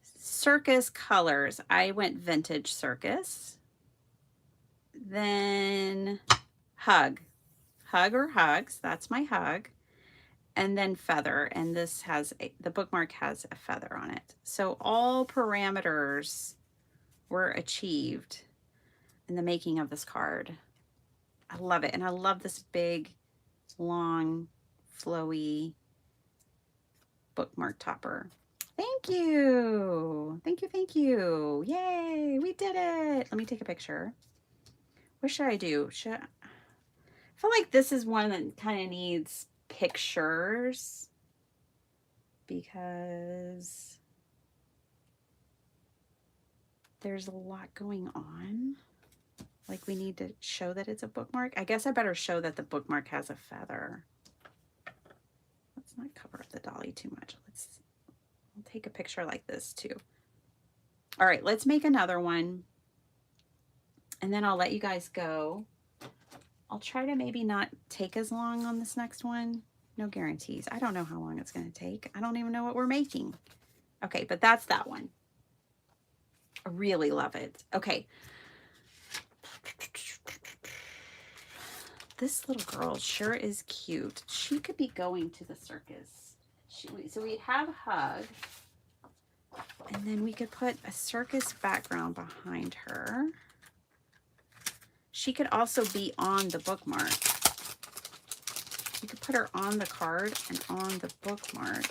Circus colors. I went vintage circus. Then hug. Hug or hugs. That's my hug. And then feather. And this has the bookmark has a feather on it. So all parameters were achieved in the making of this card. I love it. And I love this big, long, flowy bookmark topper. Thank you. Thank you. Thank you. Yay. We did it. Let me take a picture. What should I do? I feel like this is one that kind of needs pictures because there's a lot going on. Like we need to show that it's a bookmark. I guess I better show that the bookmark has a feather. Let's not cover up the dolly too much. I'll take a picture like this too. All right, let's make another one. And then I'll let you guys go. I'll try to maybe not take as long on this next one. No guarantees. I don't know how long it's going to take. I don't even know what we're making. Okay, but that's that one. I really love it. Okay. This little girl sure is cute. She could be going to the circus. So we'd have hug. And then we could put a circus background behind her. She could also be on the bookmark. You could put her on the card and on the bookmark.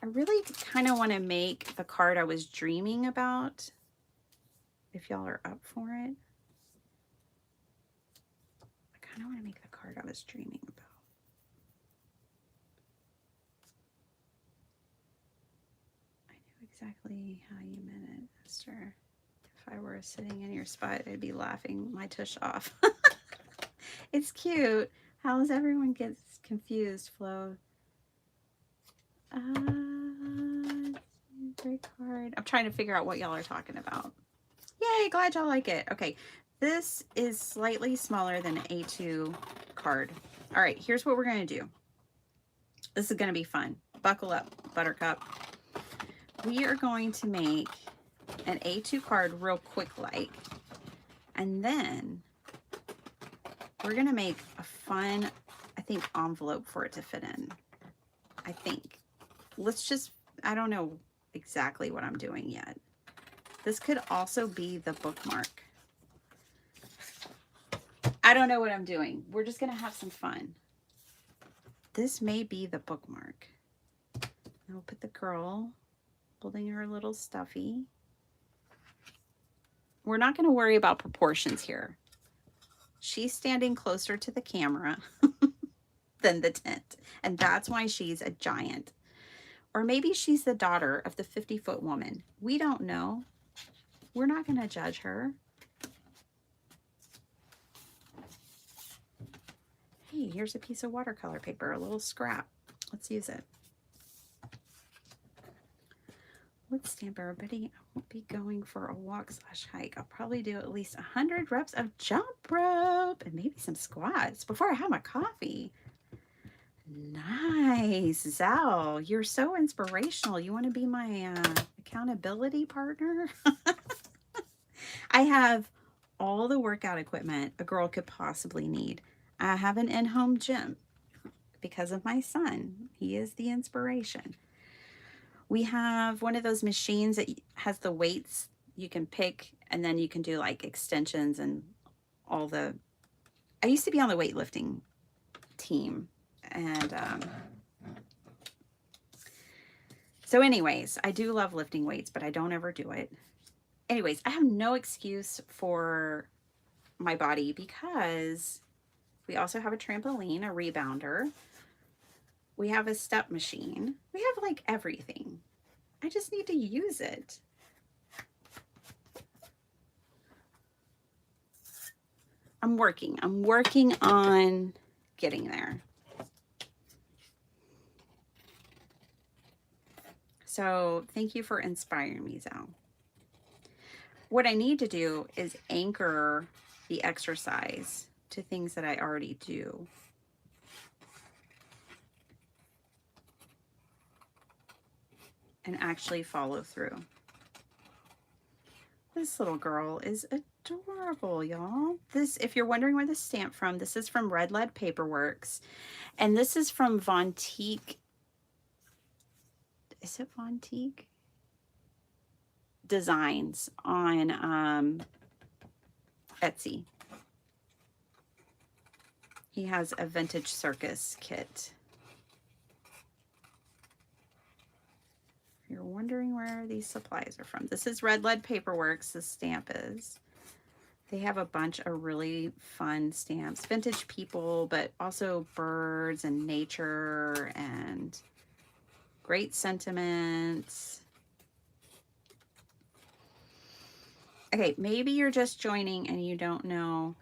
I really kind of want to make the card I was dreaming about, if y'all are up for it. I kind of want to make the card I was dreaming about. I knew exactly how you meant it, Esther. If I were sitting in your spot, I'd be laughing my tush off. It's cute. How does everyone get confused, Flo? Great card. I'm trying to figure out what y'all are talking about. Yay, glad y'all like it. Okay, this is slightly smaller than an A2 card. All right, here's what we're going to do. This is going to be fun. Buckle up, Buttercup. We are going to make an A2 card real quick like, and then we're going to make a fun, I think, envelope for it to fit in. I think. Let's just, I don't know exactly what I'm doing yet. This could also be the bookmark. I don't know what I'm doing. We're just going to have some fun. This may be the bookmark. And we'll put the girl holding her little stuffy. We're not going to worry about proportions here. She's standing closer to the camera than the tent. And that's why she's a giant. Or maybe she's the daughter of the 50-foot woman. We don't know. We're not going to judge her. Hey, here's a piece of watercolor paper, a little scrap. Let's use it. Let's stamp everybody. I won't be going for a walk/hike. I'll probably do at least 100 reps of jump rope and maybe some squats before I have my coffee. Nice, Zal. You're so inspirational. You want to be my accountability partner? I have all the workout equipment a girl could possibly need. I have an in-home gym because of my son. He is the inspiration. We have one of those machines that has the weights you can pick, and then you can do like extensions and all the. I used to be on the weightlifting team, and so anyways, I do love lifting weights, but I don't ever do it. Anyways, I have no excuse for my body because we also have a trampoline, a rebounder. We have a step machine. We have like everything. I just need to use it. I'm working on getting there. So thank you for inspiring me, Zal. What I need to do is anchor the exercise to things that I already do. And actually follow through. This little girl is adorable, y'all. This, if you're wondering where this is stamped from, this is from Red Lead Paperworks. And this is from Von Teek. Is it Von Teek? Designs on Etsy. He has a vintage circus kit. You're wondering where these supplies are from. This is Red Lead Paperworks, the stamp is. They have a bunch of really fun stamps. Vintage people, but also birds and nature and great sentiments. Okay, maybe you're just joining and you don't know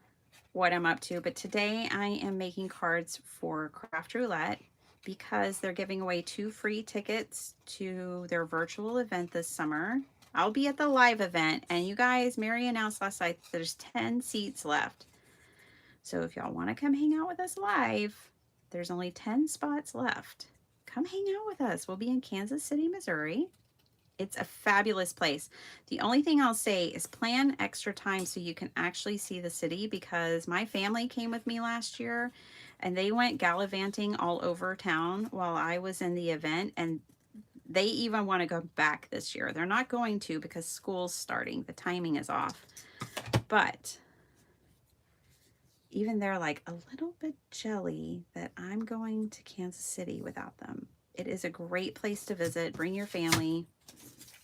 what I'm up to, but today I am making cards for Craft Roulette because they're giving away 2 free tickets to their virtual event this summer. I'll be at the live event, and you guys, Mary announced last night there's 10 seats left. So if y'all want to come hang out with us live, there's only 10 spots left. Come hang out with us. We'll be in Kansas City, Missouri. It's a fabulous place. The only thing I'll say is plan extra time so you can actually see the city, because my family came with me last year and they went gallivanting all over town while I was in the event, and they even want to go back this year. They're not going to because school's starting. The timing is off. But even they're like a little bit jelly that I'm going to Kansas City without them. It is a great place to visit. Bring your family.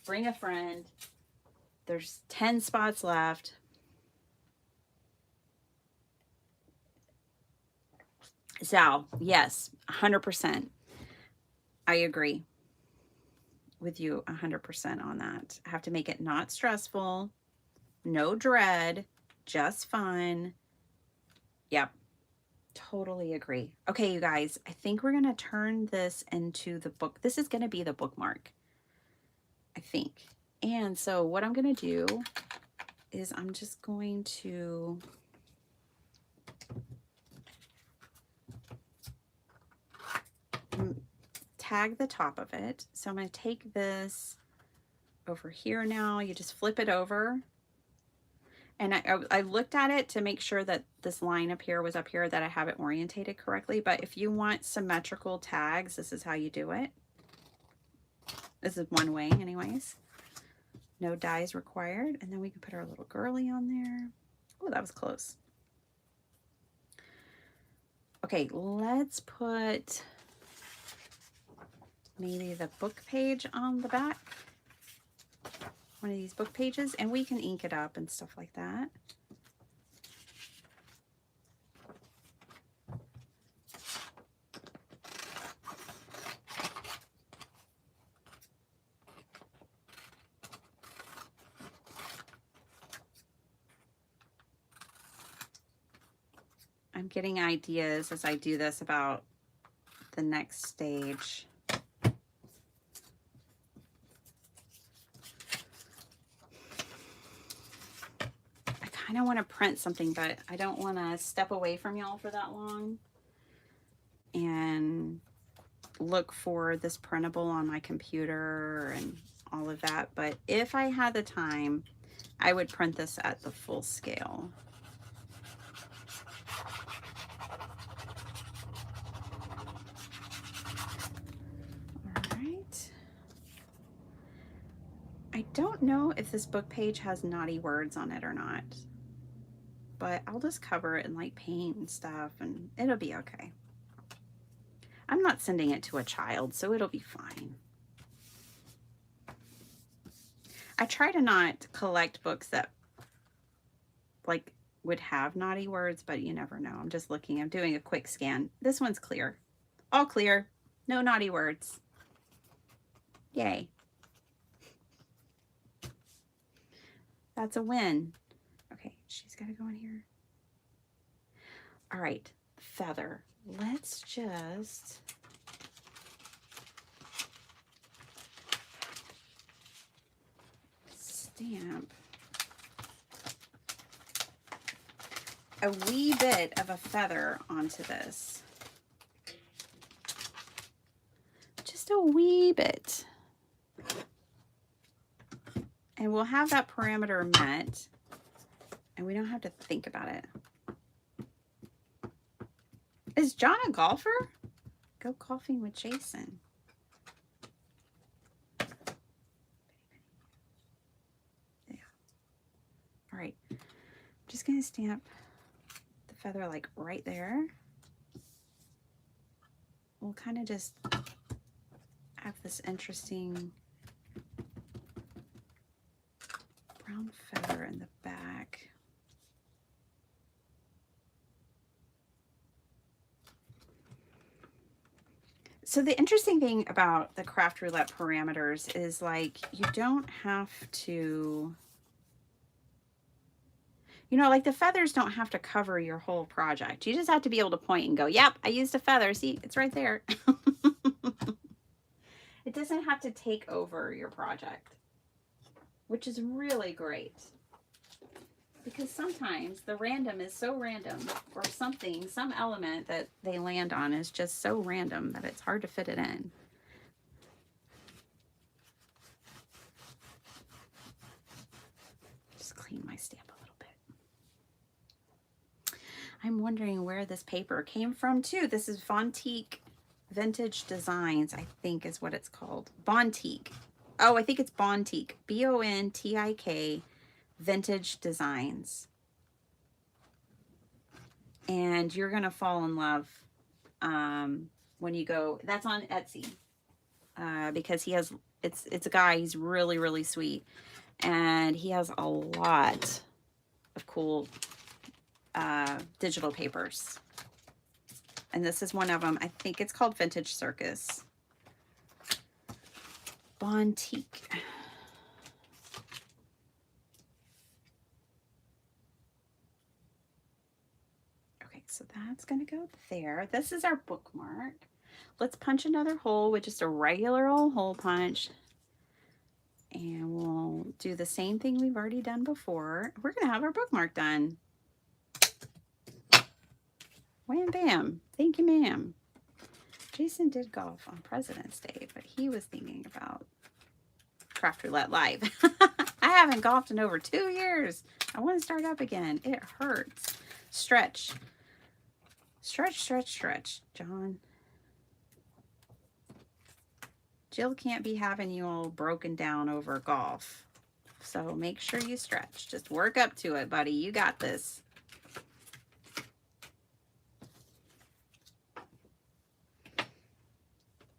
Bring a friend. There's 10 spots left. Zal, yes, 100%. I agree with you 100% on that. I have to make it not stressful, no dread, just fun. Yep, totally agree. Okay, you guys, I think we're going to turn this into the book. This is going to be the bookmark, I think. And so what I'm going to do is I'm just going to tag the top of it. So I'm going to take this over here now. You just flip it over. And I looked at it to make sure that this line up here was up here, that I have it orientated correctly. But if you want symmetrical tags, this is how you do it. This is one way anyways. No dies required. And then we can put our little girly on there. Oh, that was close. Okay, let's put maybe the book page on the back. One of these book pages, and we can ink it up and stuff like that. I'm getting ideas as I do this about the next stage. I kind of want to print something, but I don't want to step away from y'all for that long and look for this printable on my computer and all of that. But if I had the time, I would print this at the full scale. All right. I don't know if this book page has naughty words on it or not, but I'll just cover it in like paint and stuff and it'll be okay. I'm not sending it to a child, so it'll be fine. I try to not collect books that like would have naughty words, but you never know. I'm just looking, I'm doing a quick scan. This one's clear. All clear. No naughty words. Yay. That's a win. Okay, she's got to go in here. All right, feather. Let's just stamp a wee bit of a feather onto this. Just a wee bit. And we'll have that parameter met, and we don't have to think about it. Is John a golfer? Go golfing with Jason. Yeah. All right. I'm just going to stamp the feather like right there. We'll kind of just have this interesting brown feather in the back. So the interesting thing about the craft roulette parameters is like you don't have to, you know, like the feathers don't have to cover your whole project. You just have to be able to point and go, yep, I used a feather. See, it's right there. It doesn't have to take over your project, which is really great. Because sometimes the random is so random, or something, some element that they land on is just so random that it's hard to fit it in. Just clean my stamp a little bit. I'm wondering where this paper came from too. This is Bontique Vintage Designs, I think is what it's called. Bontique. Oh, I think it's Bontique. B-O-N-T-I-K. Vintage Designs. And you're gonna fall in love when you go. That's on Etsy because he has, it's a guy, he's really, really sweet, and he has a lot of cool digital papers, and this is one of them. I think it's called Vintage Circus. Bontique. So that's going to go there. This is our bookmark. Let's punch another hole with just a regular old hole punch. And we'll do the same thing we've already done before. We're going to have our bookmark done. Wham bam. Thank you, ma'am. Jason did golf on President's Day, but he was thinking about Craft Roulette Live. I haven't golfed in over 2 years. I want to start up again. It hurts. Stretch. Stretch, stretch, stretch, John. Jill can't be having you all broken down over golf. So make sure you stretch. Just work up to it, buddy. You got this.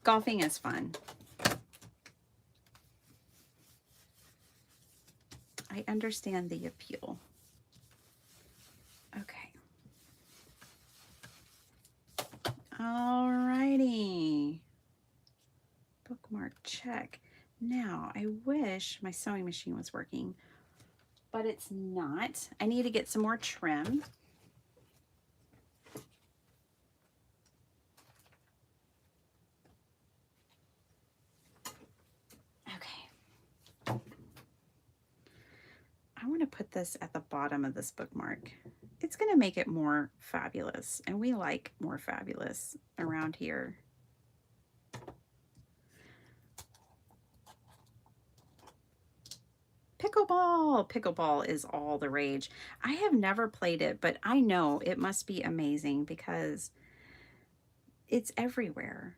Golfing is fun. I understand the appeal. Okay. Alrighty. Bookmark check. Now, I wish my sewing machine was working, but it's not. I need to get some more trim. Okay. I want to put this at the bottom of this bookmark. It's going to make it more fabulous, and we like more fabulous around here. Pickleball. Pickleball is all the rage. I have never played it, but I know it must be amazing because it's everywhere.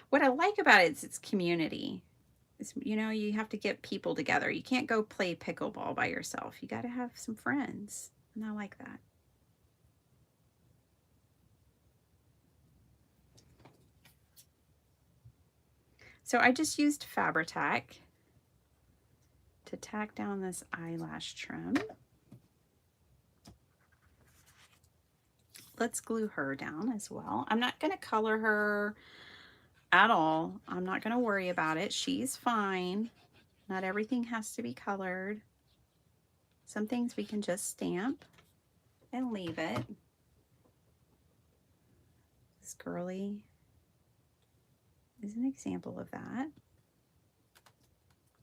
What I like about it is its community. It's, you know, you have to get people together. You can't go play pickleball by yourself. You got to have some friends. And I like that. So I just used Fabri-Tac to tack down this eyelash trim. Let's glue her down as well. I'm not going to color her at all. I'm not going to worry about it. She's fine. Not everything has to be colored. Some things we can just stamp and leave it. This girly is an example of that.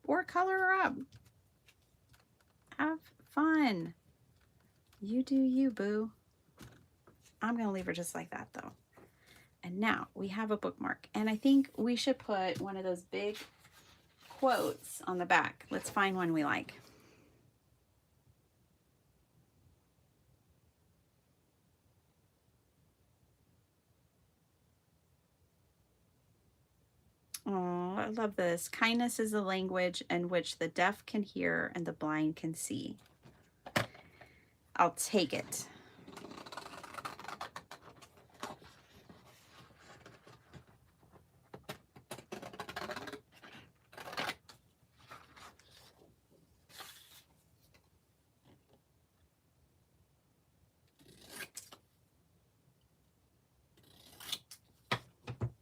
Or color her up. Have fun. You do you, boo. I'm going to leave her just like that, though. And now we have a bookmark. And I think we should put one of those big quotes on the back. Let's find one we like. Oh, I love this. Kindness is the language in which the deaf can hear and the blind can see. I'll take it.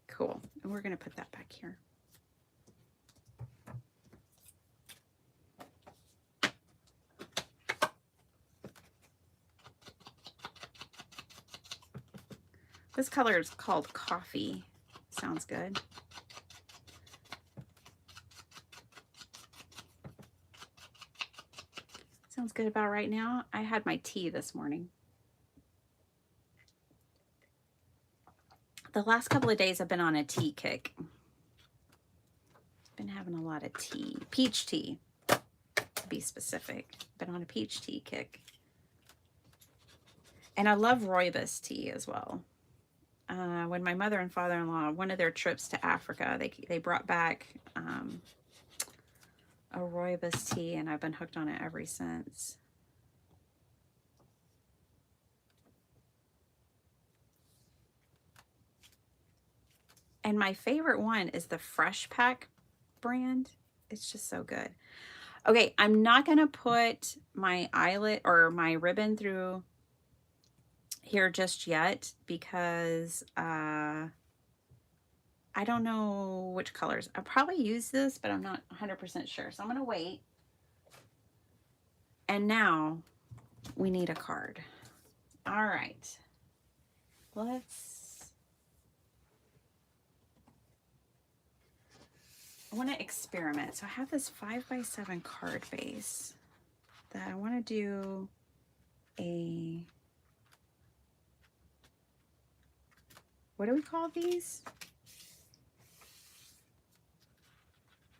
Cool. And we're going to put that back here. This color is called Coffee. Sounds good. Sounds good about right now. I had my tea this morning. The last couple of days I've been on a tea kick. Been having a lot of tea. Peach tea, to be specific. Been on a peach tea kick. And I love rooibos tea as well. When my mother and father-in-law, one of their trips to Africa, they brought back a rooibos tea, and I've been hooked on it ever since. And my favorite one is the Fresh Pack brand. It's just so good. Okay, I'm not going to put my eyelet or my ribbon through here just yet because I don't know which colors. I'll probably use this, but I'm not 100% sure. So I'm going to wait. And now we need a card. All right. I want to experiment. So I have this 5x7 card base that I want to do what do we call these?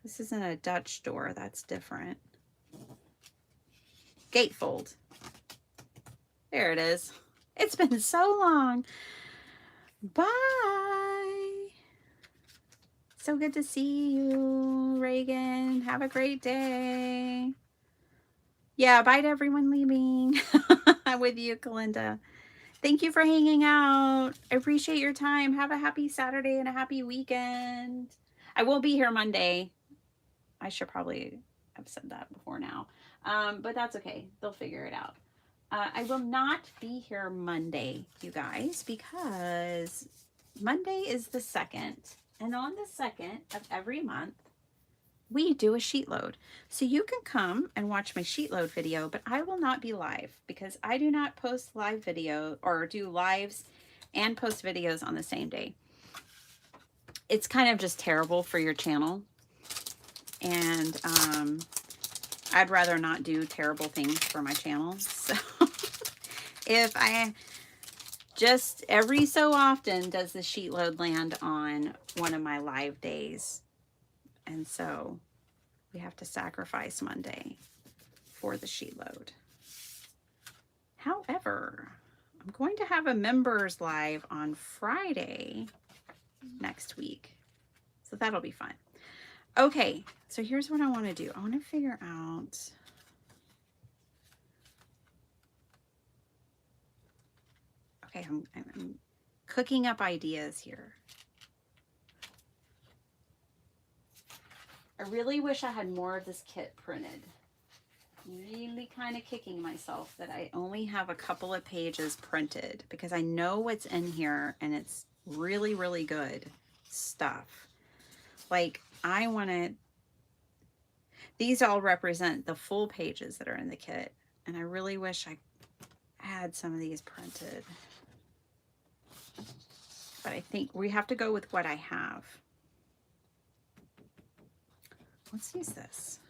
This isn't a Dutch door. That's different. Gatefold. There it is. It's been so long. Bye. So good to see you, Reagan. Have a great day. Yeah, bye to everyone leaving. I'm with you, Kalinda. Thank you for hanging out. I appreciate your time. Have a happy Saturday and a happy weekend. I won't be here Monday. I should probably have said that before now. But that's okay. They'll figure it out. I will not be here Monday, you guys, because Monday is the 2nd. And on the 2nd of every month, we do a sheet load. So you can come and watch my sheet load video, but I will not be live because I do not post live video or do lives and post videos on the same day. It's kind of just terrible for your channel. And I'd rather not do terrible things for my channel. So if Just every so often does the sheet load land on one of my live days. And so we have to sacrifice Monday for the sheet load. However, I'm going to have a members live on Friday next week. So that'll be fun. Okay, so here's what I want to do. I want to figure out... Okay, I'm cooking up ideas here. I really wish I had more of this kit printed. I'm really kind of kicking myself that I only have a couple of pages printed because I know what's in here and it's really, really good stuff. Like I want to, these all represent the full pages that are in the kit. And I really wish I had some of these printed. But I think we have to go with what I have. Let's use this.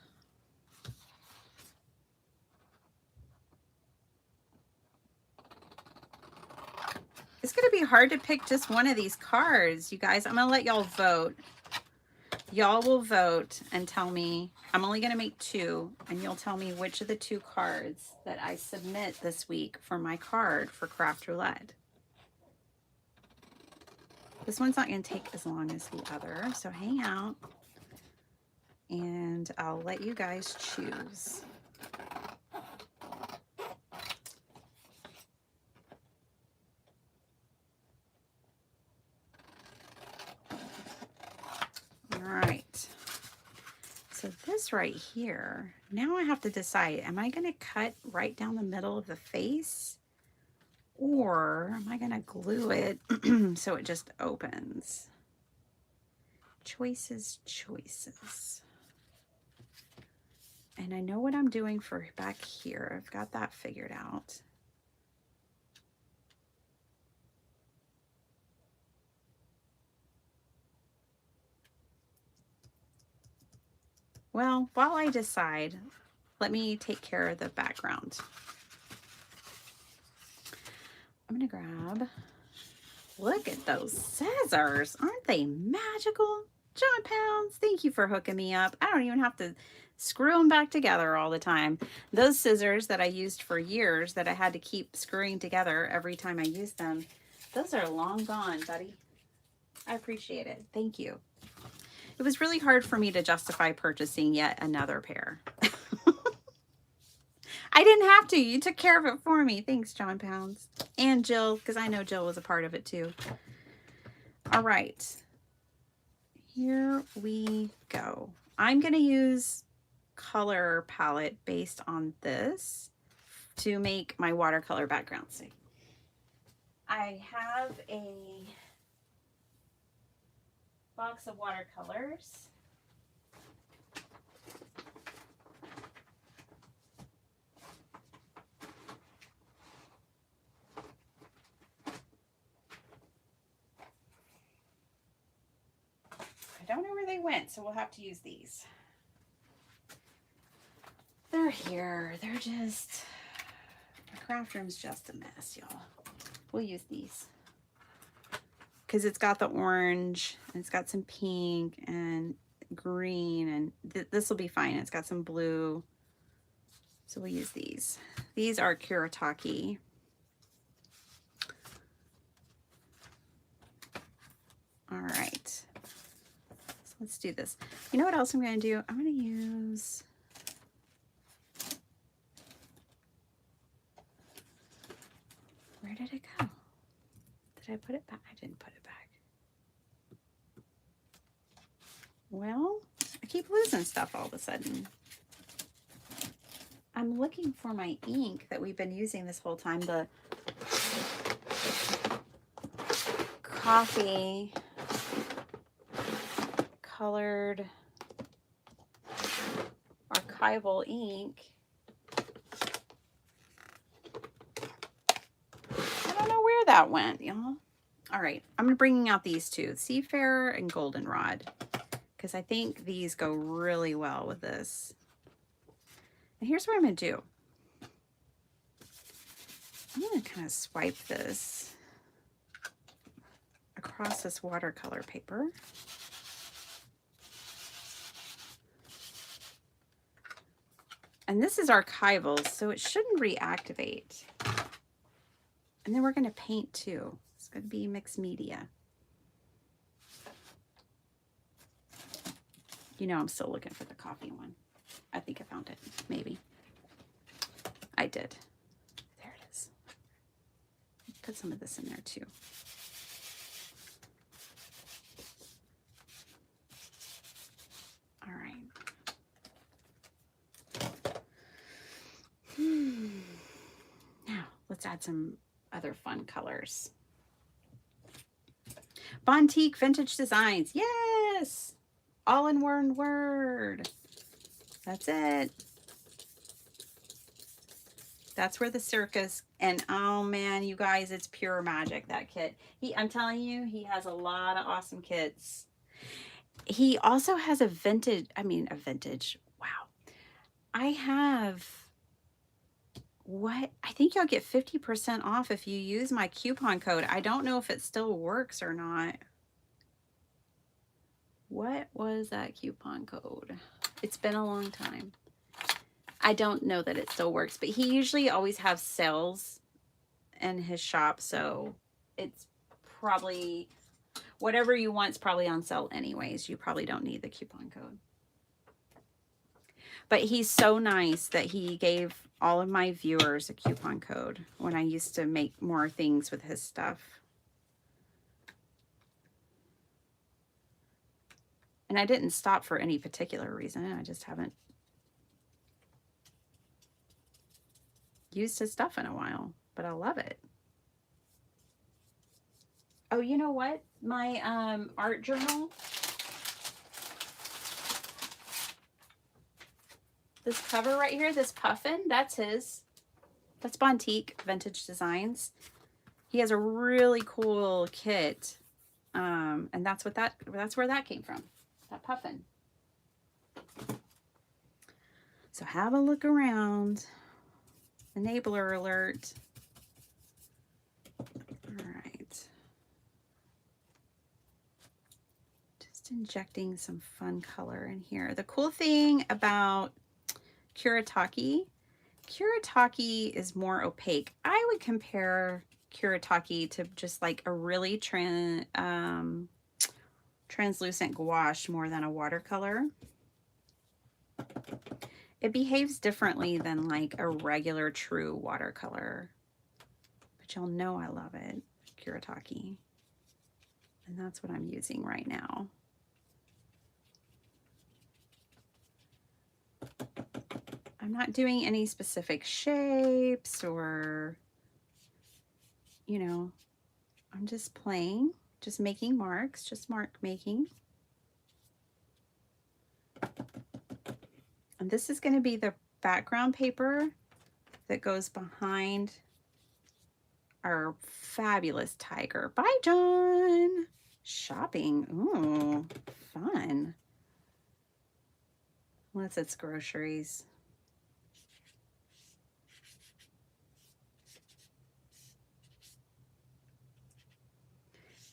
It's going to be hard to pick just one of these cards, you guys. I'm going to let y'all vote. Y'all will vote and tell me. I'm only going to make 2, and you'll tell me which of the 2 cards that I submit this week for my card for Craft Roulette. This one's not going to take as long as the other, so hang out, and I'll let you guys choose. All right. So this right here, now I have to decide, am I going to cut right down the middle of the face? Or am I going to glue it so it just opens? Choices, choices. And I know what I'm doing for back here. I've got that figured out. Well, while I decide, let me take care of the background. I'm going to grab, look at those scissors. Aren't they magical? John Pounds, thank you for hooking me up. I don't even have to screw them back together all the time. Those scissors that I used for years that I had to keep screwing together every time I used them, those are long gone, buddy. I appreciate it. Thank you. It was really hard for me to justify purchasing yet another pair. I didn't have to. You took care of it for me. Thanks, John Pounds. And Jill, because I know Jill was a part of it too. All right. Here we go. I'm going to use color palette based on this to make my watercolor background. So I have a box of watercolors. I don't know where they went, so we'll have to use these. They're here. They're just, my craft room's just a mess, y'all. We'll use these. Because it's got the orange, and it's got some pink and green, and this will be fine. It's got some blue. So we'll use these. These are Kuretake. All right. So let's do this. You know what else I'm going to do? I'm going to use... Where did it go? Did I put it back? I didn't put it back. Well, I keep losing stuff all of a sudden. I'm looking for my ink that we've been using this whole time. The coffee colored archival ink. I don't know where that went, y'all. All right, I'm bringing out these two, Seafarer and Goldenrod, because I think these go really well with this. And here's what I'm going to do. I'm going to kind of swipe this across this watercolor paper. And this is archival, so it shouldn't reactivate. And then we're going to paint too. It's going to be mixed media. You know I'm still looking for the coffee one. I think I found it. Maybe. I did. There it is. Put some of this in there too. All right. Now, let's add some other fun colors. Bontique Vintage Designs. Yes! All in one word. That's it. That's where the circus, and oh man, you guys, it's pure magic, that kit. I'm telling you, he has a lot of awesome kits. He also has a vintage, wow. I have, I think you'll get 50% off if you use my coupon code. I don't know if it still works or not. What was that coupon code? It's been a long time. I don't know that it still works, but he usually always has sales in his shop, so it's probably, whatever you want is probably on sale anyways. You probably don't need the coupon code. But he's so nice that he gave all of my viewers a coupon code when I used to make more things with his stuff. And I didn't stop for any particular reason. I just haven't used his stuff in a while, but I love it. Oh, you know what? My art journal, this cover right here, this puffin, that's his. That's Bontique Vintage Designs. He has a really cool kit, and that's where that came from. That puffin. So have a look around. Enabler alert. All right. Just injecting some fun color in here. The cool thing about Kuretake is more opaque. I would compare Kuretake to just like a really translucent gouache more than a watercolor. It behaves differently than like a regular true watercolor. But y'all know I love it, Kuretake. And that's what I'm using right now. I'm not doing any specific shapes or, you know, I'm just playing, just making marks, just mark making. And this is going to be the background paper that goes behind our fabulous tiger. Bye, John. Shopping. Ooh, fun. Unless it's groceries.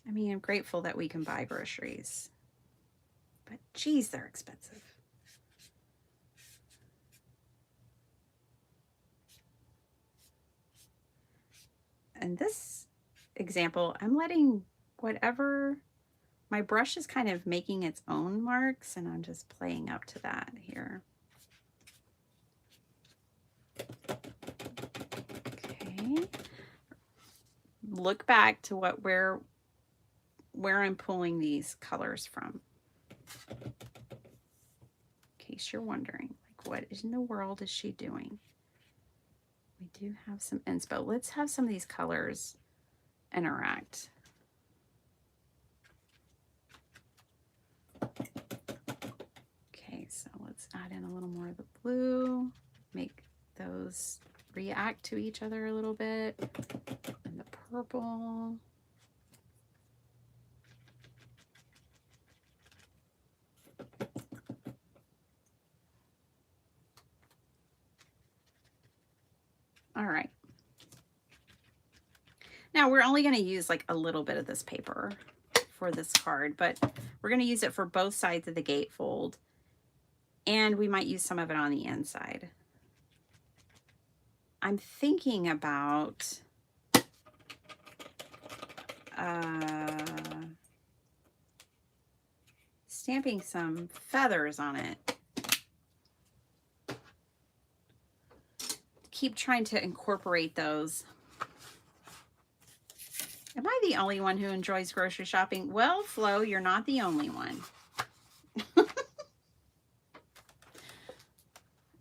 I mean, I'm grateful that we can buy groceries. But geez, they're expensive. And this example, I'm letting whatever, my brush is kind of making its own marks, and I'm just playing up to that here. Okay. Look back to where I'm pulling these colors from. In case you're wondering, like, what in the world is she doing? We do have some inspo. Let's have some of these colors interact. Okay, so let's add in a little more of the blue, make those react to each other a little bit, and the purple. All right. Now we're only going to use like a little bit of this paper. for this card, but we're going to use it for both sides of the gatefold. And we might use some of it on the inside. I'm thinking about stamping some feathers on it. Keep trying to incorporate those. Am I the only one who enjoys grocery shopping? Well, Flo, you're not the only one.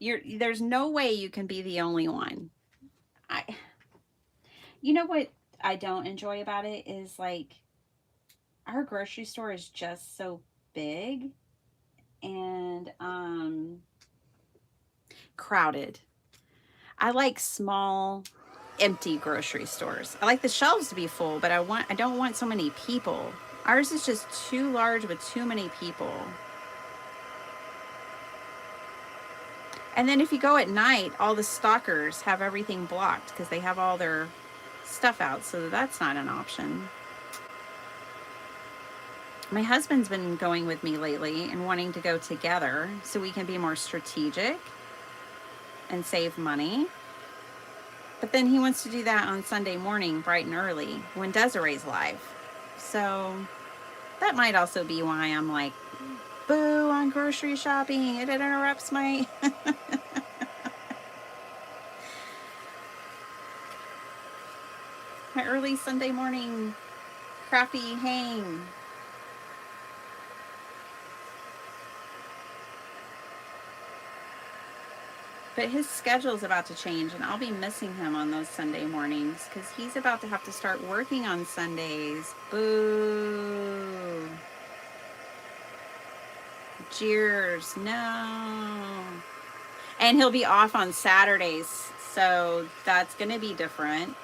There's no way you can be the only one. You know what I don't enjoy about it is, like, our grocery store is just so big and crowded. I like small, empty grocery stores. I like the shelves to be full, but I don't want so many people. Ours is just too large with too many people. And then if you go at night, all the stockers have everything blocked because they have all their stuff out, so that's not an option. My husband's been going with me lately and wanting to go together so we can be more strategic and save money. But then he wants to do that on Sunday morning, bright and early, when Desiree's live. So that might also be why I'm like, boo on grocery shopping. It interrupts my... my early Sunday morning crafty hang. But his schedule is about to change, and I'll be missing him on those Sunday mornings because he's about to have to start working on Sundays. Boo. Jeers. No. And he'll be off on Saturdays, so that's going to be different.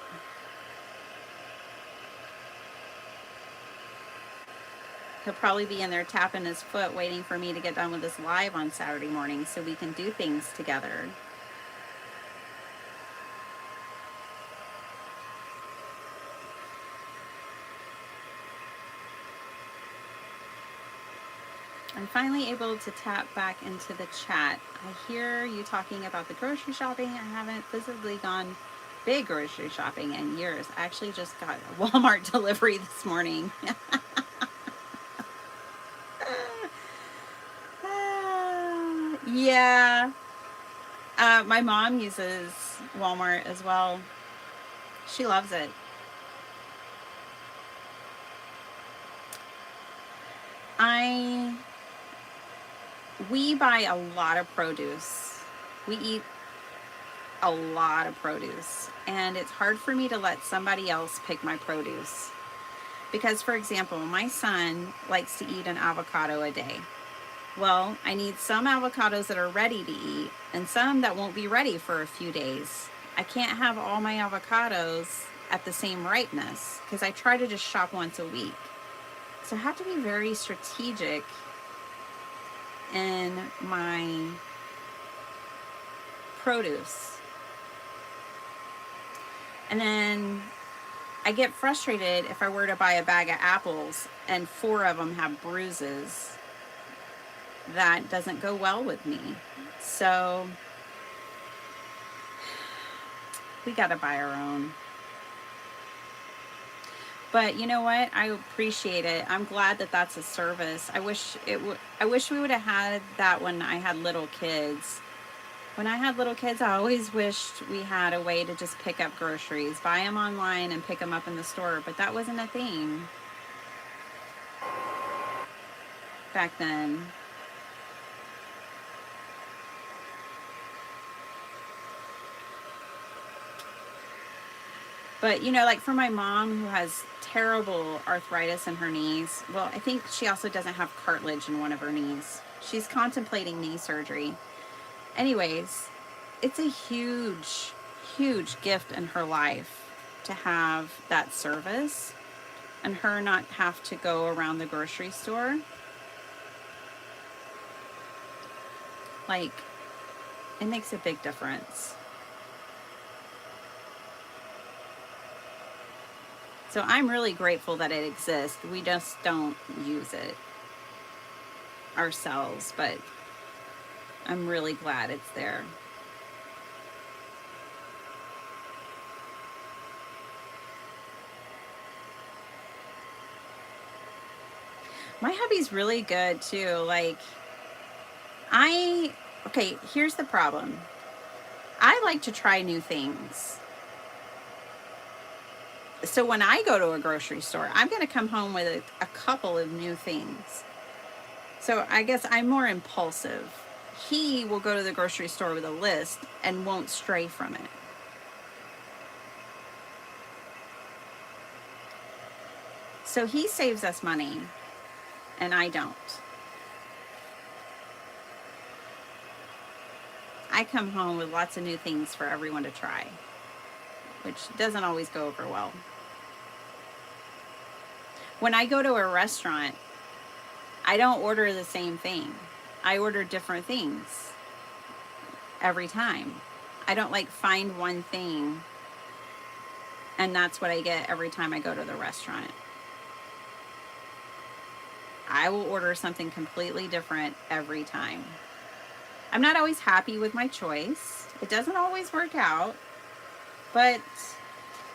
He'll probably be in there tapping his foot waiting for me to get done with this live on Saturday morning so we can do things together. I'm finally able to tap back into the chat. I hear you talking about the grocery shopping. I haven't physically gone big grocery shopping in years. I actually just got a Walmart delivery this morning. Yeah. My mom uses Walmart as well. She loves it. We buy a lot of produce. We eat a lot of produce. And it's hard for me to let somebody else pick my produce. Because, for example, my son likes to eat an avocado a day. Well, I need some avocados that are ready to eat and some that won't be ready for a few days. I can't have all my avocados at the same ripeness because I try to just shop once a week. So I have to be very strategic in my produce. And then I get frustrated if I were to buy a bag of apples and 4 of them have bruises. That doesn't go well with me. So we got to buy our own. But you know what? I appreciate it. I'm glad that that's a service. I wish we would have had that when I had little kids. When I had little kids, I always wished we had a way to just pick up groceries, buy them online and pick them up in the store, but that wasn't a thing back then. But, you know, like for my mom who has terrible arthritis in her knees, well, I think she also doesn't have cartilage in one of her knees. She's contemplating knee surgery. Anyways, it's a huge, huge gift in her life to have that service and her not have to go around the grocery store. Like, it makes a big difference. So I'm really grateful that it exists. We just don't use it ourselves, but I'm really glad it's there. My hubby's really good too. Like, okay, here's the problem. I like to try new things. So when I go to a grocery store, I'm going to come home with a couple of new things. So I guess I'm more impulsive. He will go to the grocery store with a list and won't stray from it. So he saves us money, and I don't. I come home with lots of new things for everyone to try, which doesn't always go over well. When I go to a restaurant, I don't order the same thing. I order different things every time. I don't like find one thing and that's what I get every time I go to the restaurant. I will order something completely different every time. I'm not always happy with my choice. It doesn't always work out, but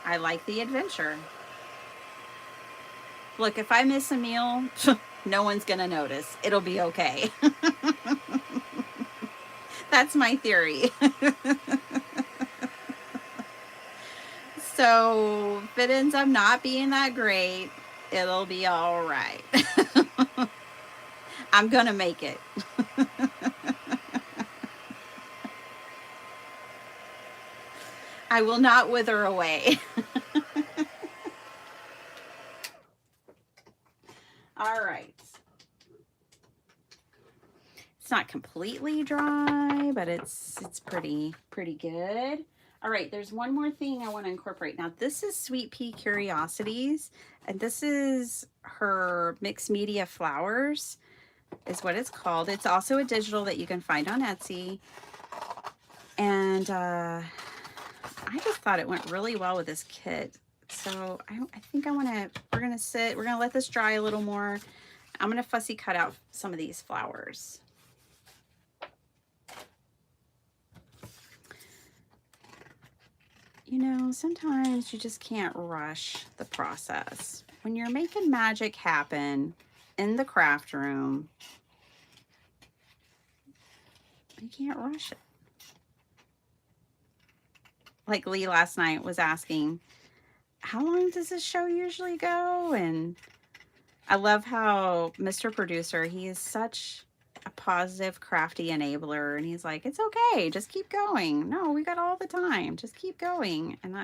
I like the adventure. Look, if I miss a meal, no one's going to notice. It'll be okay. That's my theory. So if it ends up not being that great, it'll be all right. I'm going to make it. I will not wither away. All right. It's not completely dry, but it's pretty good. All right, there's one more thing I want to incorporate. Now, this is Sweet Pea Curiosities, and this is her mixed media flowers is what it's called. It's also a digital that you can find on Etsy. And I just thought it went really well with this kit. So I think we're going to let this dry a little more. I'm going to fussy cut out some of these flowers. You know, sometimes you just can't rush the process. When you're making magic happen in the craft room, you can't rush it. Like Lee last night was asking, how long does this show usually go? And I love how Mr. Producer, he is such a positive, crafty enabler. And he's like, it's okay. Just keep going. No, we got all the time. Just keep going. And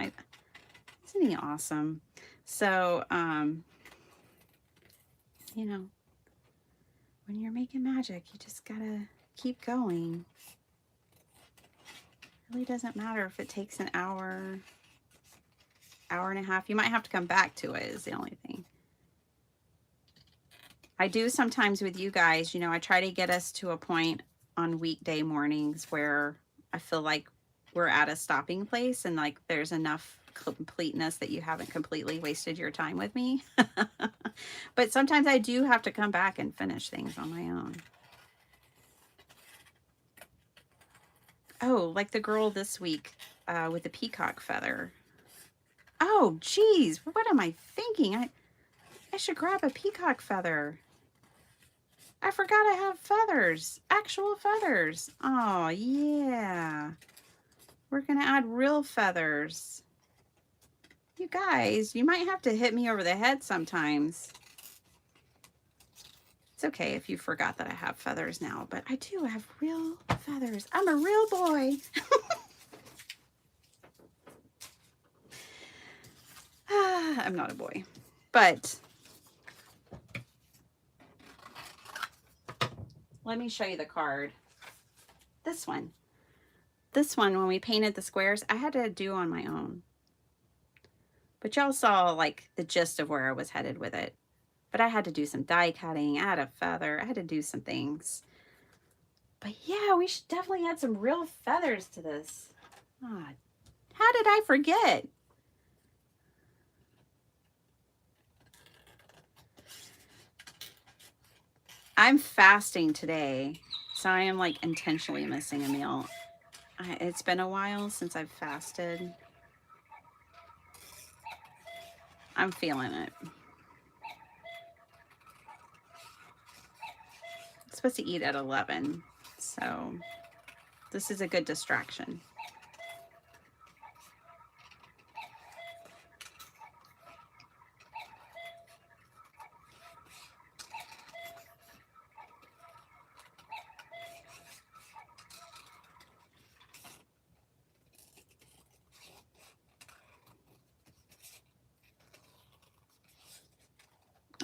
isn't he awesome? So, you know, when you're making magic, you just gotta keep going. It really doesn't matter if it takes an hour and a half. You might have to come back to it is the only thing. I do sometimes with you guys, you know, I try to get us to a point on weekday mornings where I feel like we're at a stopping place and like there's enough completeness that you haven't completely wasted your time with me. But sometimes I do have to come back and finish things on my own. Oh, like the girl this week with the peacock feather. Oh, geez, what am I thinking? I should grab a peacock feather. I forgot I have feathers, actual feathers. Oh, yeah. We're going to add real feathers. You guys, you might have to hit me over the head sometimes. It's okay if you forgot that I have feathers now, but I do have real feathers. I'm a real boy. I'm not a boy, but let me show you the card. This one, when we painted the squares, I had to do on my own. But y'all saw like the gist of where I was headed with it. But I had to do some die cutting, add a feather, I had to do some things. But yeah, we should definitely add some real feathers to this. Ah, how did I forget? I'm fasting today, so I am like intentionally missing a meal. It's been a while since I've fasted. I'm feeling it. I'm supposed to eat at 11, so this is a good distraction.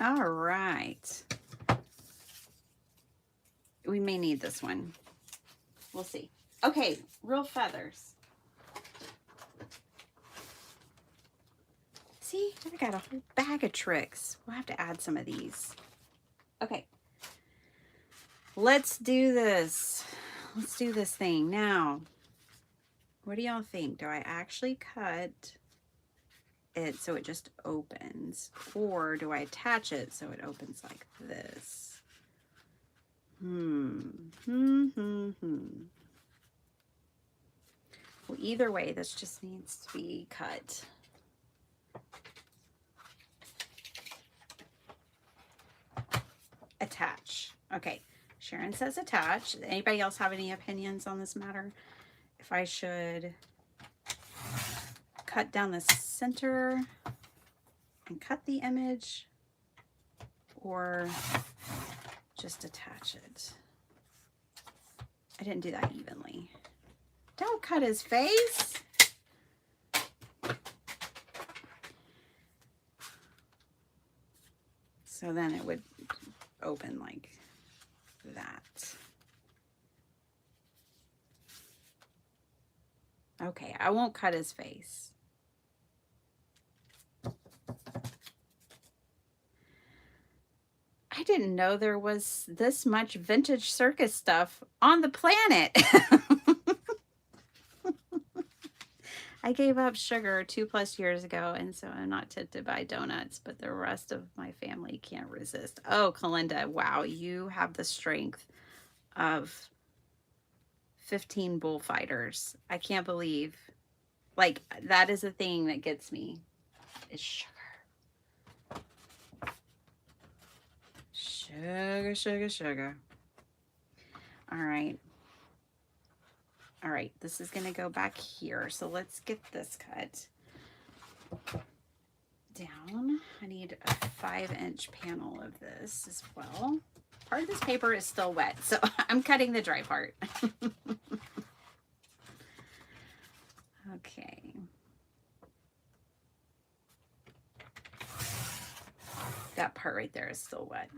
All right. We may need this one. We'll see. Okay, real feathers. See, I got a whole bag of tricks. We'll have to add some of these. Okay. Let's do this. Let's do this thing. Now, what do y'all think? Do I actually cut it so it just opens? Or do I attach it so it opens like this? Well, either way, this just needs to be cut. Attach. Okay, Sharon says attach. Anybody else have any opinions on this matter? If I should cut down the center and cut the image, or just attach it. I didn't do that evenly. Don't cut his face. So then it would open like that. Okay, I won't cut his face. I didn't know there was this much vintage circus stuff on the planet. I gave up sugar 2+ years ago, and so I'm not tempted by donuts, but the rest of my family can't resist. Oh, Kalinda, wow, you have the strength of 15 bullfighters. I can't believe. Like, that is the thing that gets me, is sugar. Sugar, sugar, sugar. All right. All right, this is going to go back here. So let's get this cut down. I need a 5-inch panel of this as well. Part of this paper is still wet, so I'm cutting the dry part. Okay. That part right there is still wet.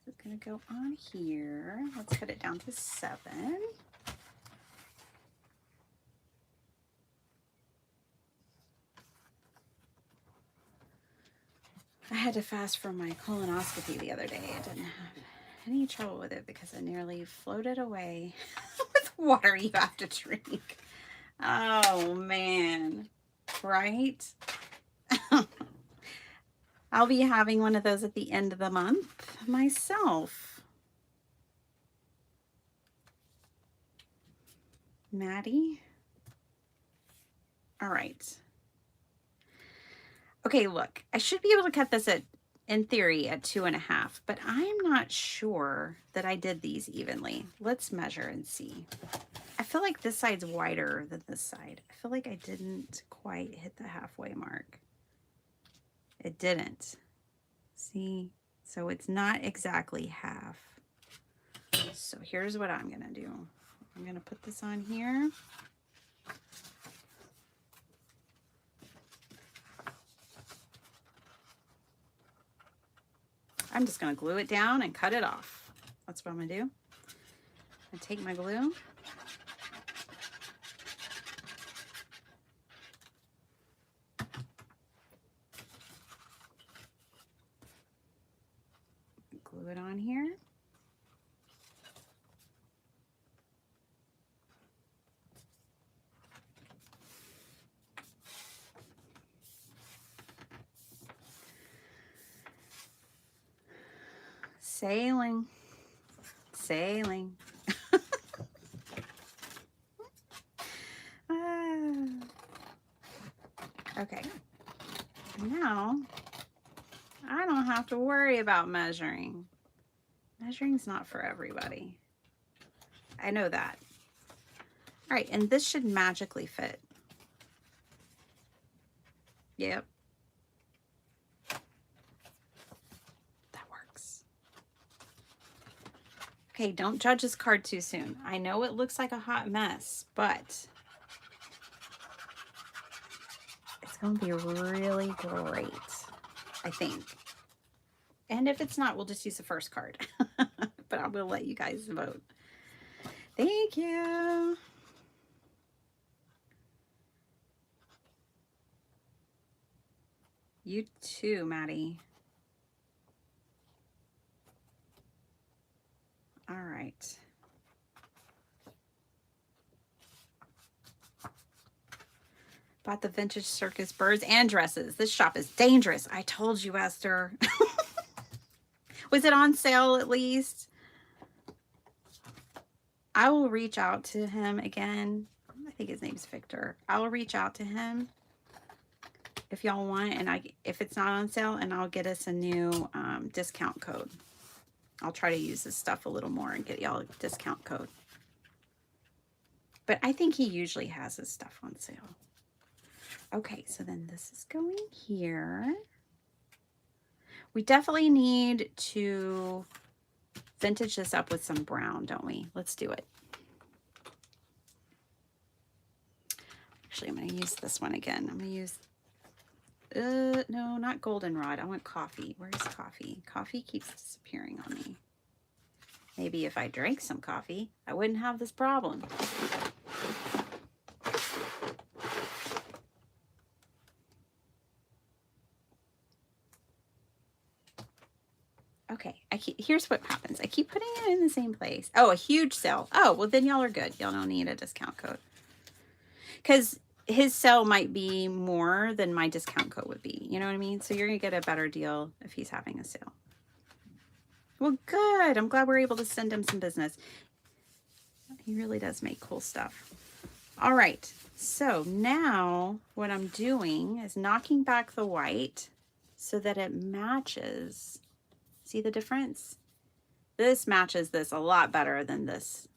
This is going to go on here. Let's cut it down to 7. I had to fast from my colonoscopy the other day. I didn't have any trouble with it because I nearly floated away with water you have to drink. Oh, man. Right? I'll be having one of those at the end of the month myself. Maddie? All right. Okay, look, I should be able to cut this in theory at 2.5, but I'm not sure that I did these evenly. Let's measure and see. I feel like this side's wider than this side. I feel like I didn't quite hit the halfway mark. It didn't. See? So it's not exactly half. So here's what I'm gonna do. I'm gonna put this on here. I'm just going to glue it down and cut it off. That's what I'm going to do. I take my glue. Glue it on here. Sailing. Sailing. Okay. Now, I don't have to worry about measuring. Measuring's not for everybody. I know that. All right, and this should magically fit. Yep. That works. Okay, don't judge this card too soon. I know it looks like a hot mess, but it's going to be really great, I think. And if it's not, we'll just use the first card. But I will let you guys vote. Thank you. You too, Maddie. All right. Bought the vintage circus birds and dresses. This shop is dangerous. I told you, Esther. Was it on sale at least? I will reach out to him again. I think his name's Victor. I will reach out to him if y'all want, and if it's not on sale, and I'll get us a new discount code. I'll try to use this stuff a little more and get y'all a discount code. But I think he usually has his stuff on sale. Okay, so then this is going here. We definitely need to vintage this up with some brown, don't we? Let's do it. Actually, I'm going to use this one again. I'm going to use, no, not goldenrod. I want coffee. Where's coffee? Coffee keeps disappearing on me. Maybe if I drank some coffee, I wouldn't have this problem. Okay, here's what happens. I keep putting it in the same place. Oh, a huge sale. Oh, well then y'all are good. Y'all don't need a discount code. Because his sale might be more than my discount code would be. You know what I mean? So you're going to get a better deal if he's having a sale. Well, good. I'm glad we're able to send him some business. He really does make cool stuff. All right. So now what I'm doing is knocking back the white so that it matches. See the difference? This matches this a lot better than this.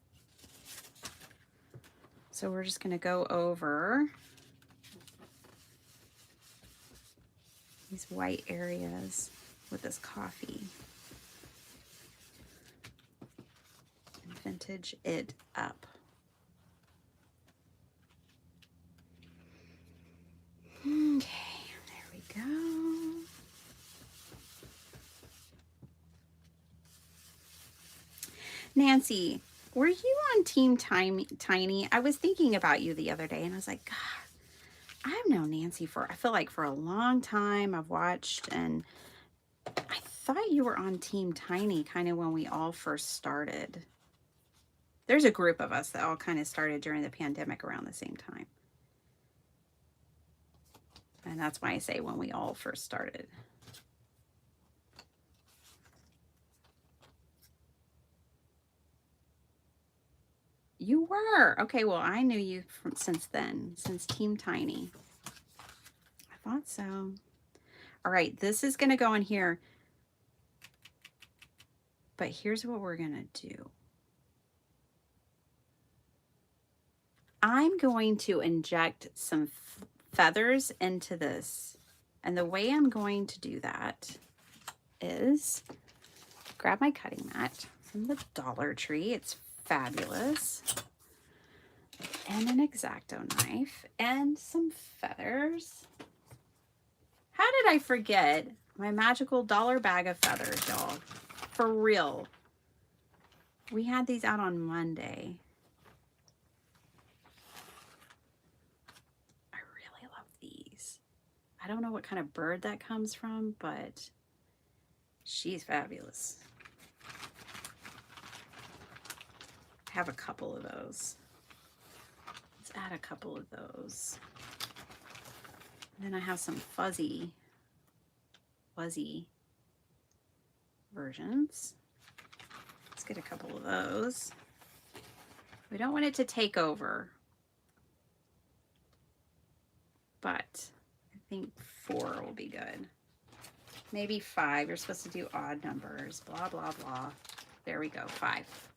So we're just going to go over these white areas with this coffee and vintage it up. Okay, there we go. Nancy, were you on Team Tiny? I was thinking about you the other day, and I was like, God, I've known Nancy I feel like for a long time. I've watched, and I thought you were on Team Tiny kind of when we all first started. There's a group of us that all kind of started during the pandemic around the same time. And that's why I say when we all first started. You were. Okay, well, I knew you since then, since Team Tiny. I thought so. All right, this is going to go in here. But here's what we're going to do. I'm going to inject some feathers into this. And the way I'm going to do that is grab my cutting mat from the Dollar Tree. It's fabulous. And an X-Acto knife and some feathers. How did I forget my magical dollar bag of feathers, y'all? For real. We had these out on Monday. I really love these. I don't know what kind of bird that comes from, but she's fabulous. I have a couple of those. Let's add a couple of those. And then I have some fuzzy versions. Let's get a couple of those. We don't want it to take over, but I think 4 will be good. Maybe 5. You're supposed to do odd numbers. Blah, blah, blah. There we go. 5.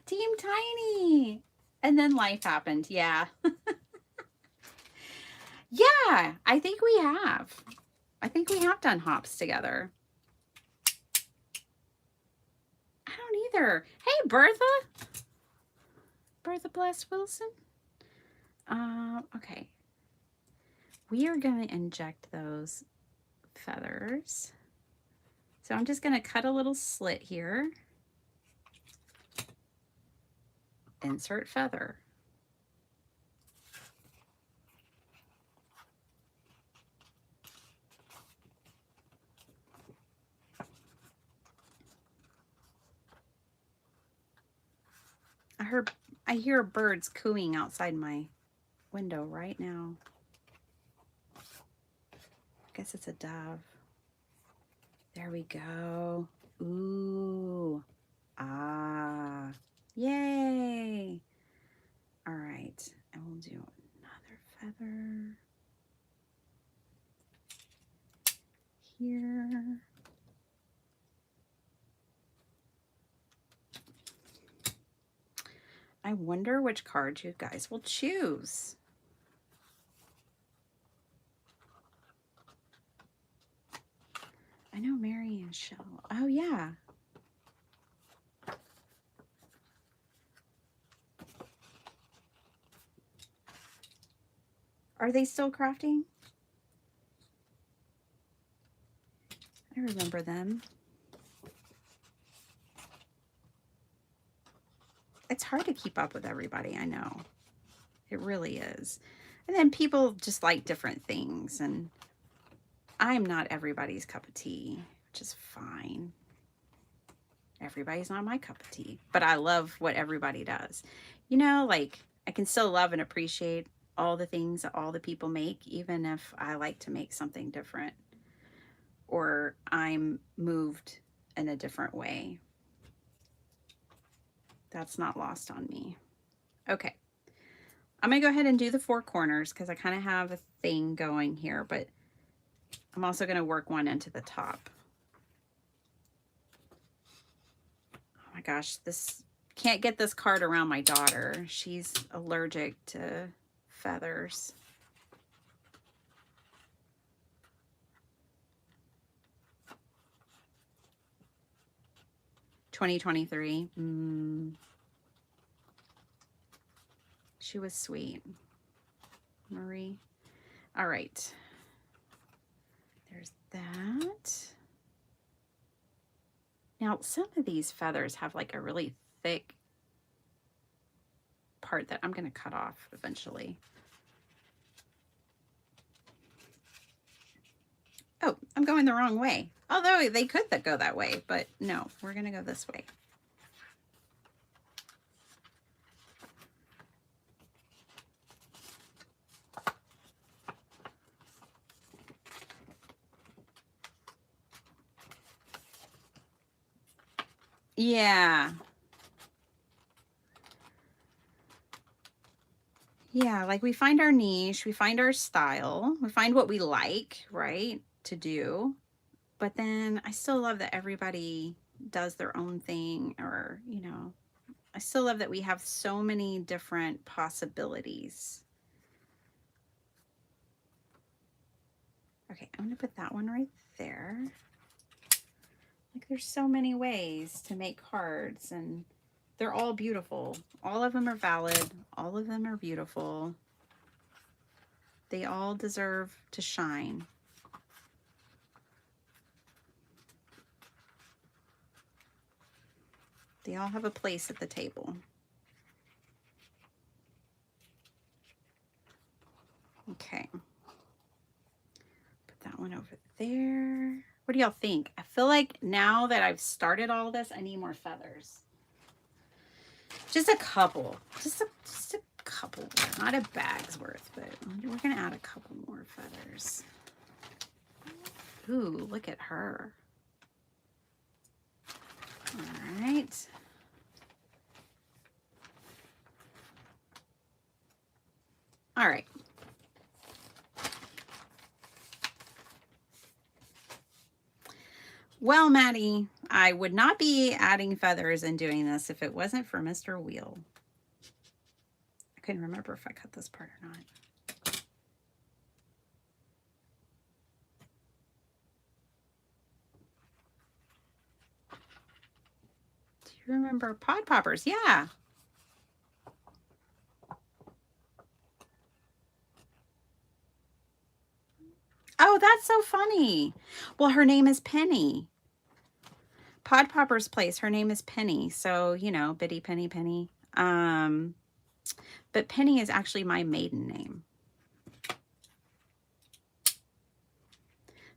Team Tiny. And then life happened. Yeah. Yeah, I think we have. I think we have done hops together. I don't either. Hey, Bertha. Bertha Bless Wilson. Okay. We are going to inject those feathers. So I'm just going to cut a little slit here. Insert feather. I hear birds cooing outside my window right now. I guess it's a dove. There we go. Ooh. Ah. Yay. All right. And we'll do another feather here. I wonder which card you guys will choose. I know Mary and Shell. Oh, yeah. Are they still crafting? I remember them. It's hard to keep up with everybody, I know. It really is. And then people just like different things, and I'm not everybody's cup of tea, which is fine. Everybody's not my cup of tea, but I love what everybody does. You know, like, I can still love and appreciate all the things that all the people make, even if I like to make something different or I'm moved in a different way. That's not lost on me. Okay. I'm going to go ahead and do the 4 corners because I kind of have a thing going here, but I'm also going to work one into the top. Oh my gosh, this can't get this card around my daughter. She's allergic to feathers. $20.23. She was sweet. Marie. All right. There's that. Now, some of these feathers have like a really thick part that I'm going to cut off eventually. Oh, I'm going the wrong way. Although they could go that way, but no, we're going to go this way. Yeah. Yeah, like we find our niche, we find our style, we find what we like, right, to do. But then I still love that everybody does their own thing, or, you know, I still love that we have so many different possibilities. Okay, I'm going to put that one right there. Like, there's so many ways to make cards, and they're all beautiful. All of them are valid. All of them are beautiful. They all deserve to shine. They all have a place at the table. Okay. Put that one over there. What do y'all think? I feel like now that I've started all this, I need more feathers. Just a couple. Just a couple. Not a bag's worth, but we're going to add a couple more feathers. Ooh, look at her. All right. All right. Well, Maddie, I would not be adding feathers and doing this if it wasn't for Mr. Wheel. I couldn't remember if I cut this part or not. Do you remember Pod Poppers? Yeah. Oh, that's so funny. Well, her name is Penny. Pod Popper's place, her name is Penny. So, you know, Bitty Penny Penny. But Penny is actually my maiden name.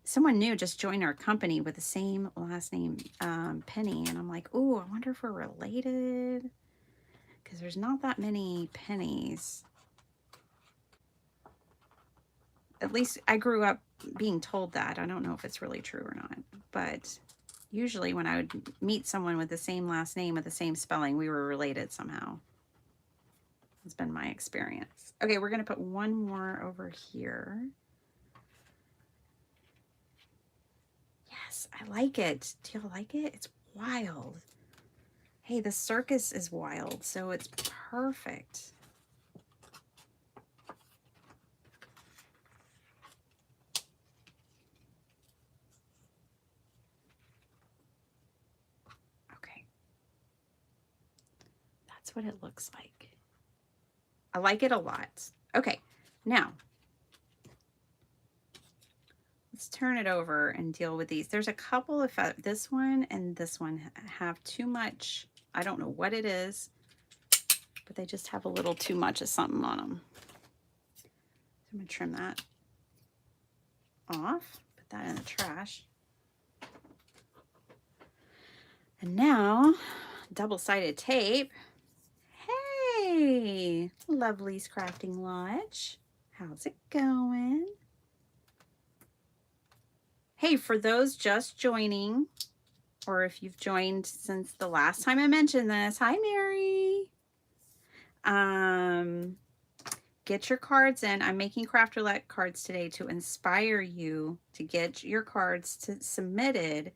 Someone new just joined our company with the same last name, Penny. And I'm like, ooh, I wonder if we're related. Because there's not that many Pennies. At least I grew up being told that. I don't know if it's really true or not. But usually when I would meet someone with the same last name with the same spelling, we were related somehow. It's been my experience. Okay, we're going to put one more over here. Yes, I like it. Do you like it? It's wild. Hey, the circus is wild, so it's perfect. Okay. That's what it looks like. I like it a lot. Okay, now let's turn it over and deal with these. There's a couple of, this one and this one have too much. I don't know what it is, but they just have a little too much of something on them. So I'm gonna trim that off, put that in the trash. And now, double-sided tape. Hey, Lovely's Crafting Lodge. How's it going? Hey, for those just joining, or if you've joined since the last time I mentioned this, hi, Mary. Get your cards in. I'm making Craft Roulette cards today to inspire you to get your cards submitted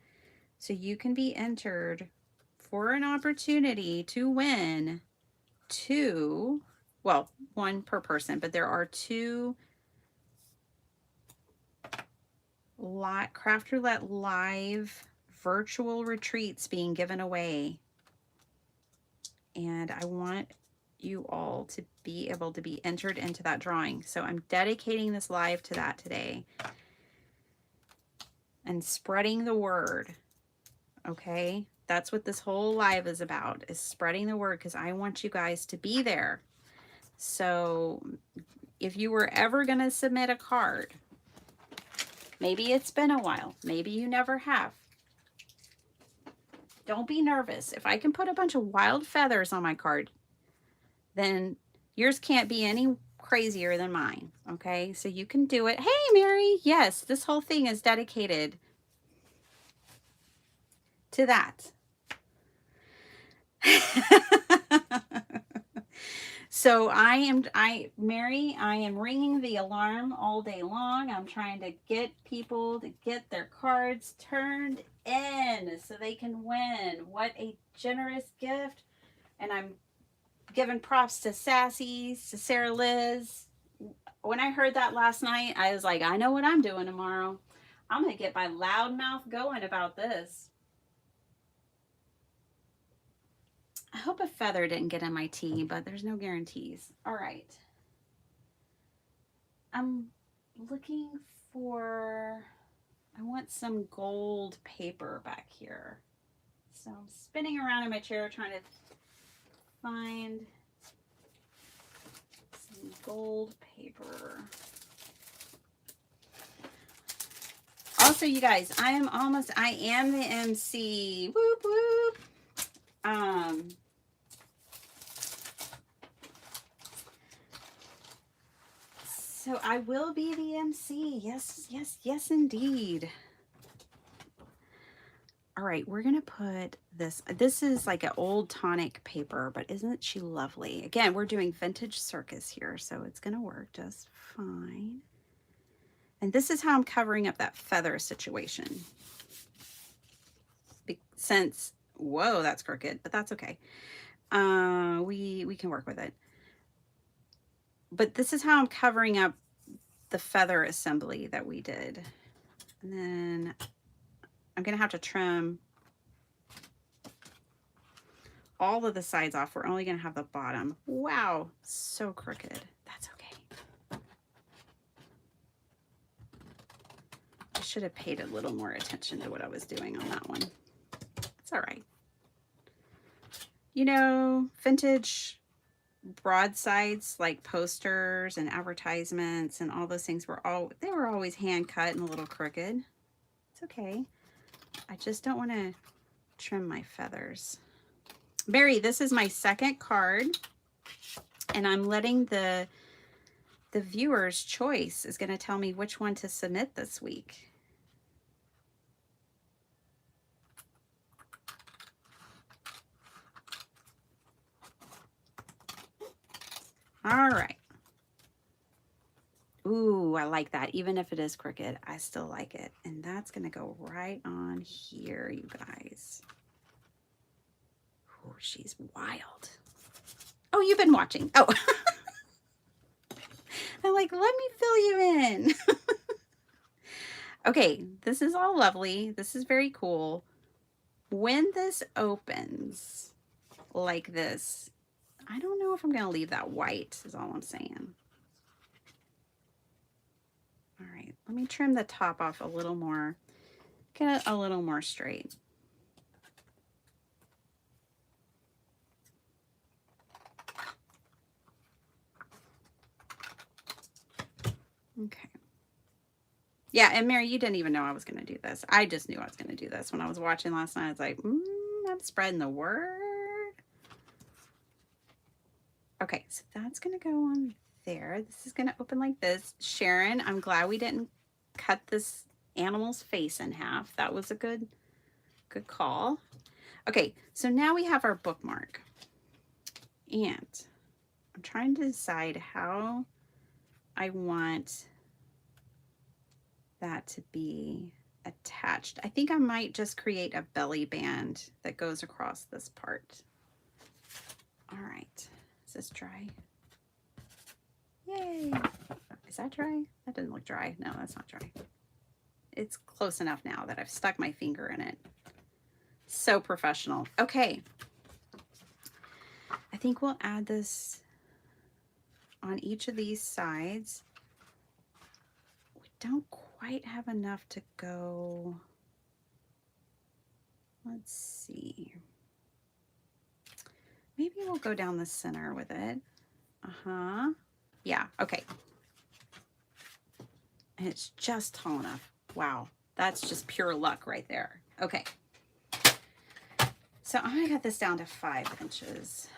so you can be entered for an opportunity to win two, well, one per person, but there are two Craft Roulette live virtual retreats being given away. And I want you all to be able to be entered into that drawing. So I'm dedicating this live to that today and spreading the word. Okay, that's what this whole live is about, is spreading the word, because I want you guys to be there. So if you were ever going to submit a card, maybe it's been a while, maybe you never have, don't be nervous. If I can put a bunch of wild feathers on my card, then yours can't be any crazier than mine. Okay, so you can do it. Hey, Mary, yes, this whole thing is dedicated to that. So Mary, I am ringing the alarm all day long. I'm trying to get people to get their cards turned in so they can win. What a generous gift. And I'm giving props to Sassy, to Sarah Liz. When I heard that last night, I was like, I know what I'm doing tomorrow. I'm going to get my loud mouth going about this. I hope a feather didn't get in my tea, but there's no guarantees. All right. I'm looking for, I want some gold paper back here. So I'm spinning around in my chair trying to find some gold paper. Also, you guys, I am the MC. Whoop, whoop. So I will be the MC. Yes, yes, yes, indeed. All right, we're gonna put this. This is like an old tonic paper, but isn't she lovely? Again, we're doing vintage circus here, so it's gonna work just fine. And this is how I'm covering up that feather situation. Since, whoa, that's crooked, but that's okay. We can work with it. But this is how I'm covering up the feather assembly that we did. And then I'm gonna have to trim all of the sides off. We're only gonna have the bottom. Wow, so crooked. That's okay. I should have paid a little more attention to what I was doing on that one. It's all right. You know, vintage broadsides like posters and advertisements and all those things were always hand cut and a little crooked. It's okay. I just don't want to trim my feathers. Mary, this is my second card, and I'm letting the viewer's choice is going to tell me which one to submit this week. All right. Ooh, I like that. Even if it is crooked, I still like it. And that's going to go right on here, you guys. Oh, she's wild. Oh, you've been watching. Oh. I'm like, let me fill you in. Okay, this is all lovely. This is very cool. When this opens like this, I don't know if I'm going to leave that white, is all I'm saying. All right, let me trim the top off a little more. Get it a little more straight. Okay. Yeah, and Mary, you didn't even know I was going to do this. I just knew I was going to do this. When I was watching last night, I was like, I'm spreading the word. Okay, so that's going to go on there. This is going to open like this. Sharon, I'm glad we didn't cut this animal's face in half. That was a good call. Okay, so now we have our bookmark. And I'm trying to decide how I want that to be attached. I think I might just create a belly band that goes across this part. All right, is this dry? Yay. Is that dry? That doesn't look dry. No, that's not dry. It's close enough now that I've stuck my finger in it. So professional. Okay. I think we'll add this on each of these sides. We don't quite have enough to go. Let's see. Maybe we'll go down the center with it. Yeah, okay. And it's just tall enough. Wow, that's just pure luck right there. Okay. So I got this down to 5 inches.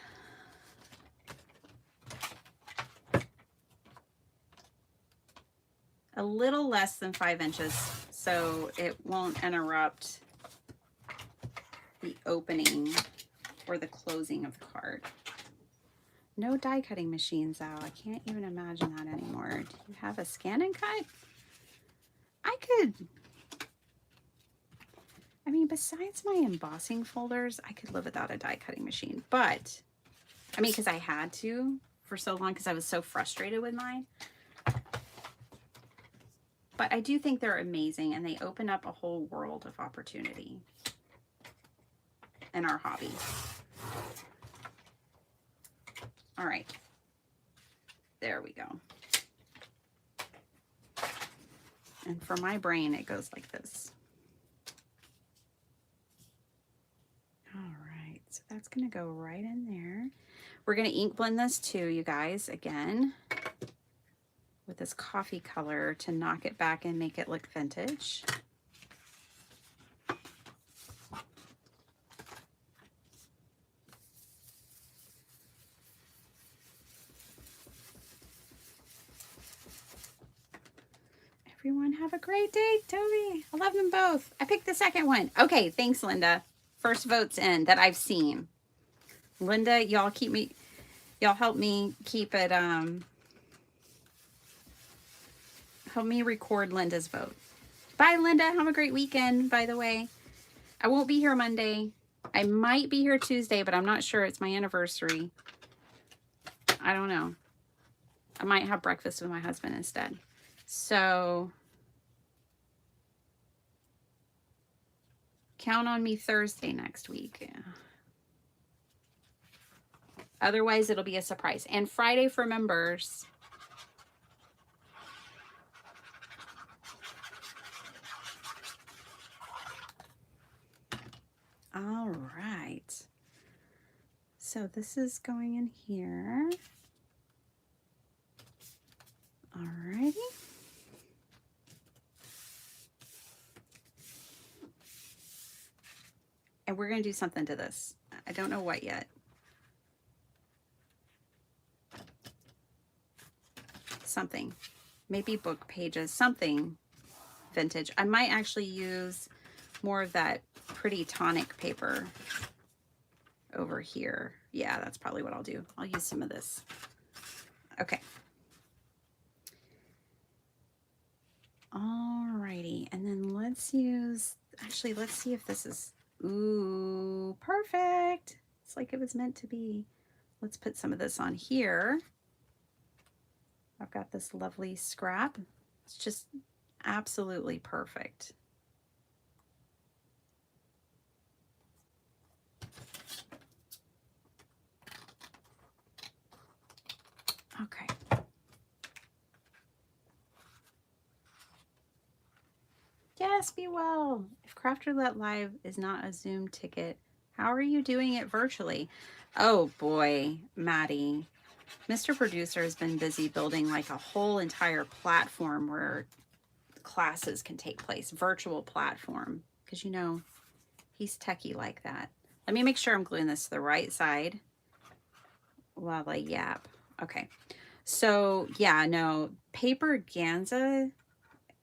A little less than 5 inches, so it won't interrupt the opening or the closing of the card. No die cutting machines out. I can't even imagine that anymore. Do you have a scan and cut? I could, I mean, besides my embossing folders, I could live without a die cutting machine. But, I mean, because I had to for so long because I was so frustrated with mine. But I do think they're amazing, and they open up a whole world of opportunity in our hobby. All right. There we go. And for my brain, it goes like this. All right. So that's going to go right in there. We're going to ink blend this too, you guys, again, with this coffee color to knock it back and make it look vintage. Everyone have a great day, Toby. I love them both. I picked the second one. Okay, thanks, Linda. First votes in that I've seen. Linda, y'all help me keep it, help me record Linda's vote. Bye, Linda. Have a great weekend, by the way. I won't be here Monday. I might be here Tuesday, but I'm not sure. It's my anniversary. I don't know. I might have breakfast with my husband instead. So count on me Thursday next week. Yeah. Otherwise, it'll be a surprise. And Friday for members. All right. So this is going in here. All righty. And we're going to do something to this. I don't know what yet. Something. Maybe book pages. Something vintage. I might actually use more of that pretty tonic paper over here. Yeah, that's probably what I'll do. I'll use some of this. Okay. Alrighty, and then let's use, actually, let's see if this is, ooh, perfect. It's like it was meant to be. Let's put some of this on here. I've got this lovely scrap. It's just absolutely perfect. Okay. Yes, be well. If Craft Roulette Live is not a Zoom ticket, how are you doing it virtually? Oh boy, Maddie. Mr. Producer has been busy building like a whole entire platform where classes can take place, virtual platform, because you know, he's techie like that. Let me make sure I'm gluing this to the right side while I yap. Okay. So yeah, no, Paper Ganza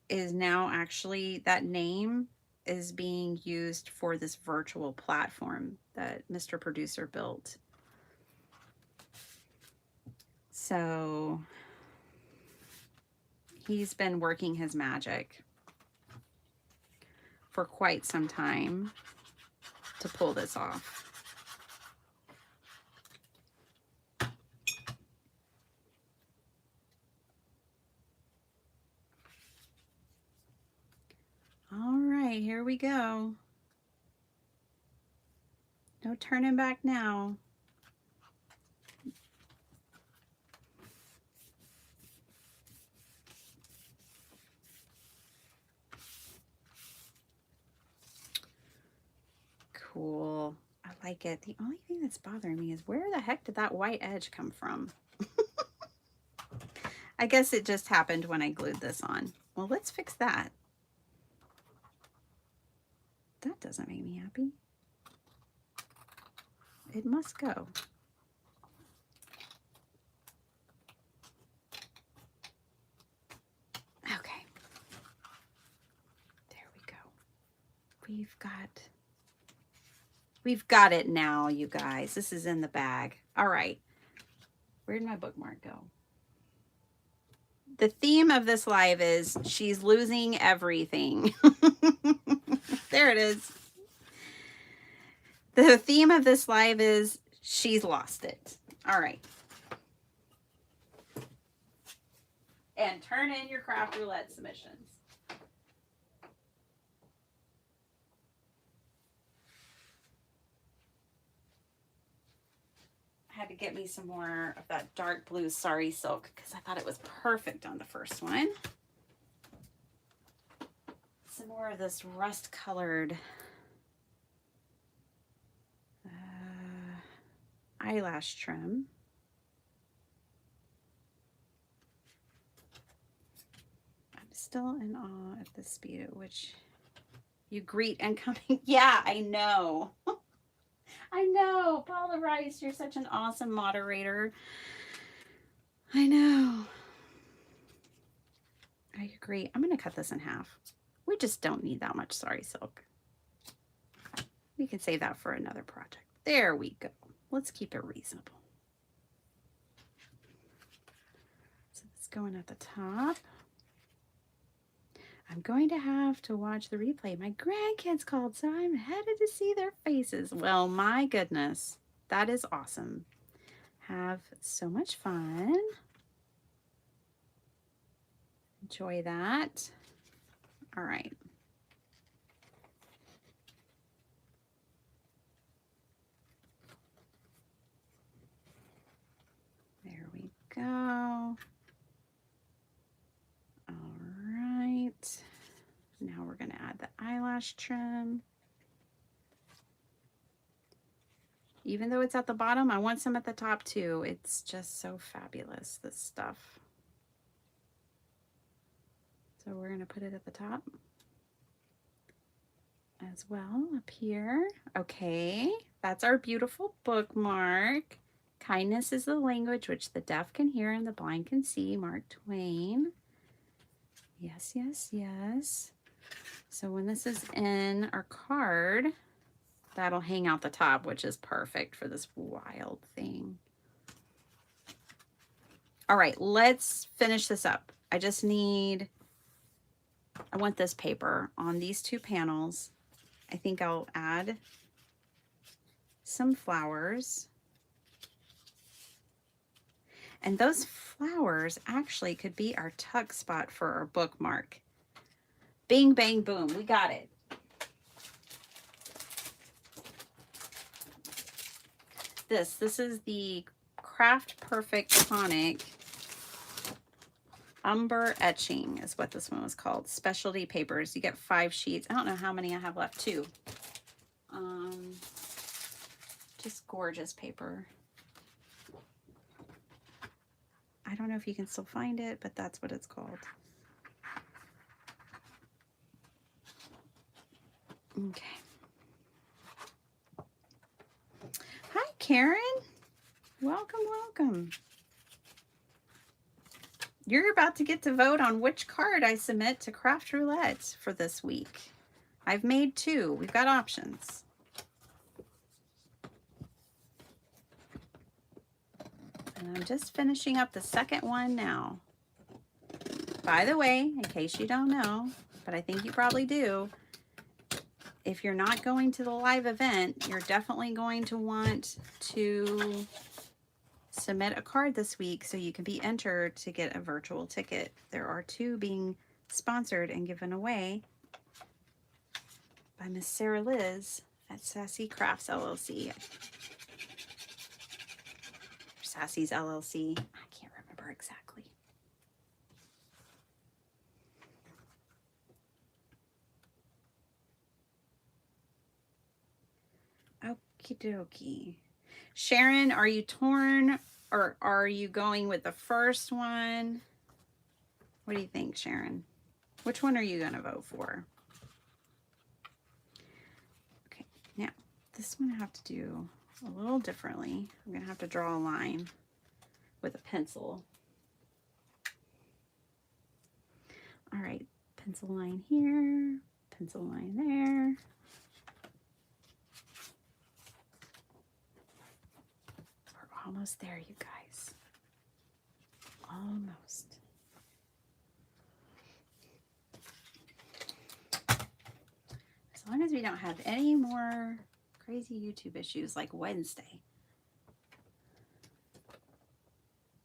is now actually, that name is being used for this virtual platform that Mr. Producer built. So he's been working his magic for quite some time to pull this off. All right, here we go. No turning back now. Cool. I like it. The only thing that's bothering me is where the heck did that white edge come from? I guess it just happened when I glued this on. Well, let's fix that. That doesn't make me happy. It must go. Okay. There we go. We've got it now, you guys. This is in the bag. All right. Where did my bookmark go? The theme of this live is she's losing everything. There it is. The theme of this live is she's lost it. All right. And turn in your Craft Roulette submissions. I had to get me some more of that dark blue sari silk because I thought it was perfect on the first one. Some more of this rust colored eyelash trim. I'm still in awe at the speed at which you greet incoming. Yeah, I know. I know. Paula Rice, you're such an awesome moderator. I know. I agree. I'm going to cut this in half. We just don't need that much sari silk. We can save that for another project. There we go. Let's keep it reasonable. So it's going at the top. I'm going to have to watch the replay. My grandkids called, so I'm headed to see their faces. Well, my goodness, that is awesome. Have so much fun. Enjoy that. All right. There we go. All right. Now we're going to add the eyelash trim. Even though it's at the bottom, I want some at the top too. It's just so fabulous, this stuff. So we're going to put it at the top as well, up here. Okay, that's our beautiful bookmark. Kindness is the language which the deaf can hear and the blind can see. Mark Twain. Yes, yes, yes. So when this is in our card, that'll hang out the top, which is perfect for this wild thing. All right, let's finish this up. I want this paper on these two panels. I think I'll add some flowers. And those flowers actually could be our tuck spot for our bookmark. Bing, bang, boom, we got it. This is the Craft Perfect Tonic Umber Etching is what this one was called. Specialty papers. You get 5 sheets. I don't know how many I have left. 2. Just gorgeous paper. I don't know if you can still find it, but that's what it's called. Okay. Hi, Karen. Welcome, welcome. You're about to get to vote on which card I submit to Craft Roulette for this week. I've made 2. We've got options. And I'm just finishing up the second one now. By the way, in case you don't know, but I think you probably do, if you're not going to the live event, you're definitely going to want to submit a card this week so you can be entered to get a virtual ticket. There are 2 being sponsored and given away by Miss Sarah Liz at Sassy Crafts LLC. Sassy's LLC. I can't remember exactly. Okie dokie. Sharon, are you torn or are you going with the first one? What do you think, Sharon? Which one are you going to vote for? Okay, now this one I have to do a little differently. I'm going to have to draw a line with a pencil. All right, pencil line here, pencil line there. We're almost there, you guys. Almost. As long as we don't have any more crazy YouTube issues like Wednesday.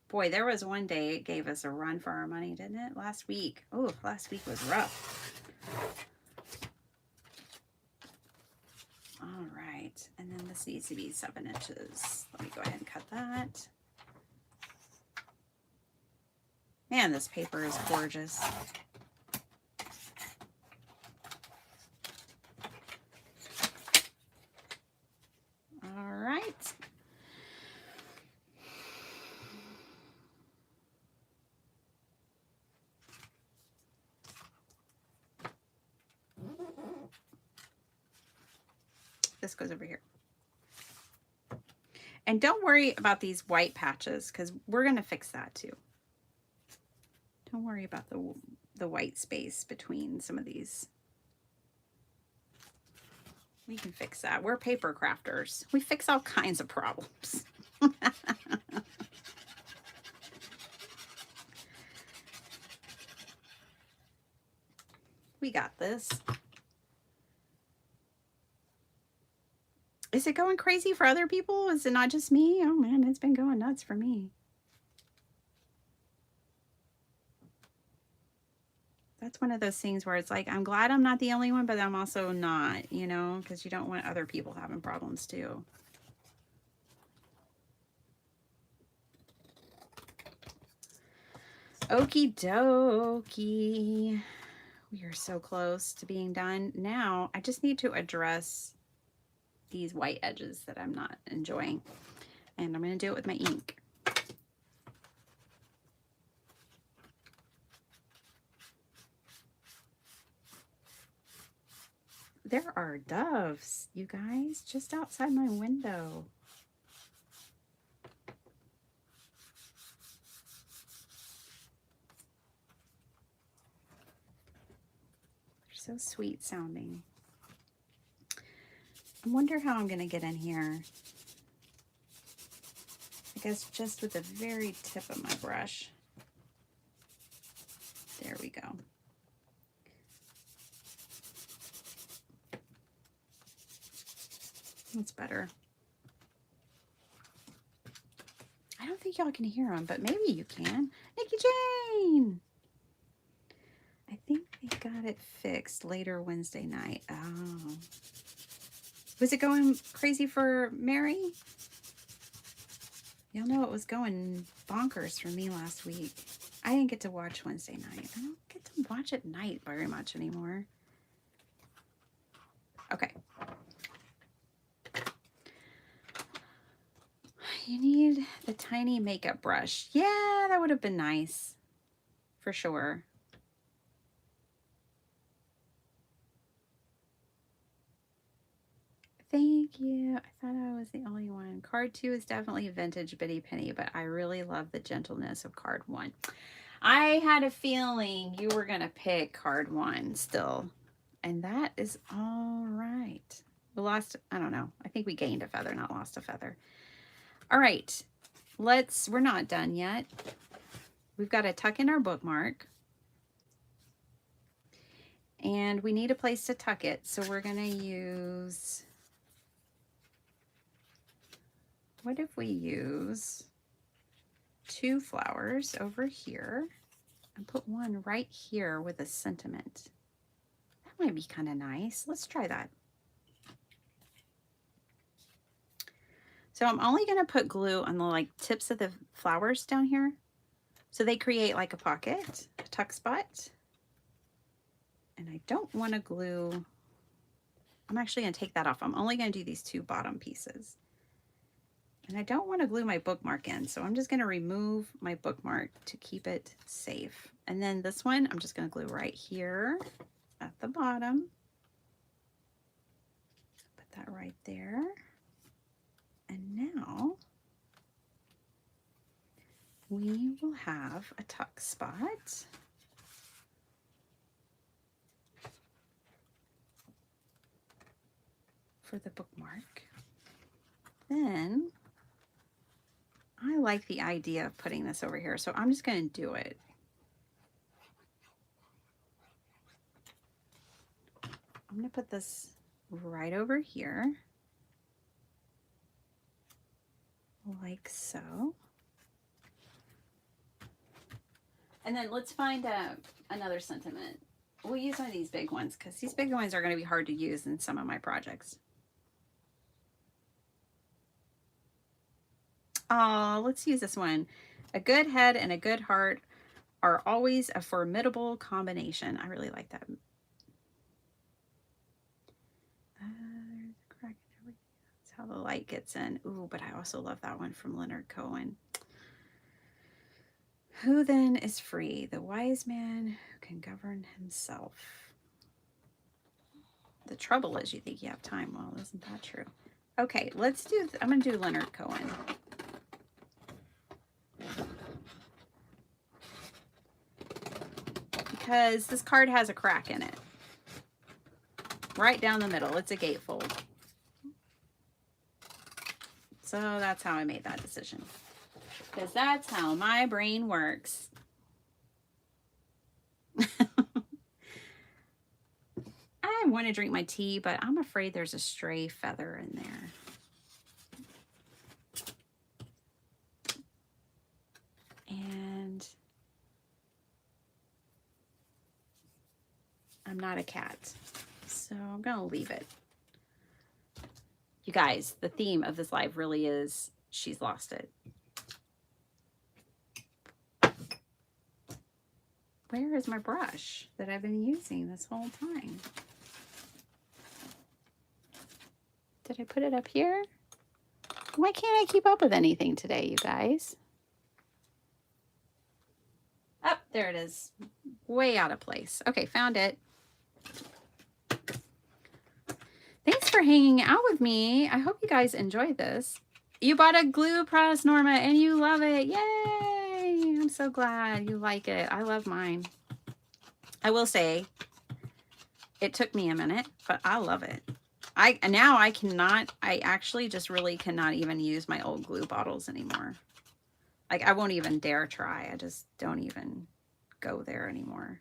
Boy, there was one day it gave us a run for our money, didn't it? Last week. Oh, last week was rough. All right. And then this needs to be 7 inches. Let me go ahead and cut that. Man, this paper is gorgeous. All right. This goes over here. And don't worry about these white patches because we're going to fix that too. Don't worry about the the white space between some of these. We can fix that. We're paper crafters. We fix all kinds of problems. We got this. Is it going crazy for other people? Is it not just me? Oh man, it's been going nuts for me. That's one of those things where it's like, I'm glad I'm not the only one, but I'm also not, you know, because you don't want other people having problems too. Okie dokie. We are so close to being done. Now, I just need to address these white edges that I'm not enjoying. And I'm going to do it with my ink. There are doves, you guys, just outside my window. They're so sweet sounding. I wonder how I'm going to get in here. I guess just with the very tip of my brush. There we go. That's better. I don't think y'all can hear them, but maybe you can. Nikki Jane! I think they got it fixed later Wednesday night. Oh. Was it going crazy for Mary? Y'all know it was going bonkers for me last week. I didn't get to watch Wednesday night. I don't get to watch at night very much anymore. Okay. You need the tiny makeup brush. Yeah, that would have been nice. For sure. Thank you. I thought I was the only one. Card 2 is definitely vintage Bitty Penny, but I really love the gentleness of card 1. I had a feeling you were going to pick card 1 still. And that is all right. We lost, I don't know. I think we gained a feather, not lost a feather. All right. We're not done yet. We've got to tuck in our bookmark. And we need a place to tuck it. So we're going to use... What if we use 2 flowers over here and put one right here with a sentiment? That might be kind of nice. Let's try that. So I'm only going to put glue on the tips of the flowers down here. So they create like a pocket, a tuck spot. And I don't want to glue. I'm actually going to take that off. I'm only going to do these 2 bottom pieces. And I don't want to glue my bookmark in, so I'm just going to remove my bookmark to keep it safe. And then this one, I'm just going to glue right here at the bottom. Put that right there. And now we will have a tuck spot. For the bookmark. Then I like the idea of putting this over here, so I'm just going to do it. I'm going to put this right over here, like so. And then let's find another sentiment. We'll use one of these big ones because these big ones are going to be hard to use in some of my projects. Oh, let's use this one. A good head and a good heart are always a formidable combination. I really like that. That's how the light gets in. Ooh, but I also love that one from Leonard Cohen. Who then is free? The wise man who can govern himself. The trouble is you think you have time. Well, isn't that true? Okay, let's do, I'm going to do Leonard Cohen. because this card has a crack in it. Right down the middle. It's a gatefold. So that's how I made that decision. Because that's how my brain works. I want to drink my tea, but I'm afraid there's a stray feather in there. And I'm not a cat, so I'm going to leave it. You guys, the theme of this live really is she's lost it. Where is my brush that I've been using this whole time? Did I put it up here? Why can't I keep up with anything today, you guys? Oh, there it is. Way out of place. Okay, found it. Thanks for hanging out with me. I hope you guys enjoyed this. You bought a glue press, Norma, and you love it. Yay! I'm so glad you like it. I love mine. I will say, it took me a minute, but I love it. I actually just really cannot even use my old glue bottles anymore. Like, I won't even dare try. I just don't even go there anymore.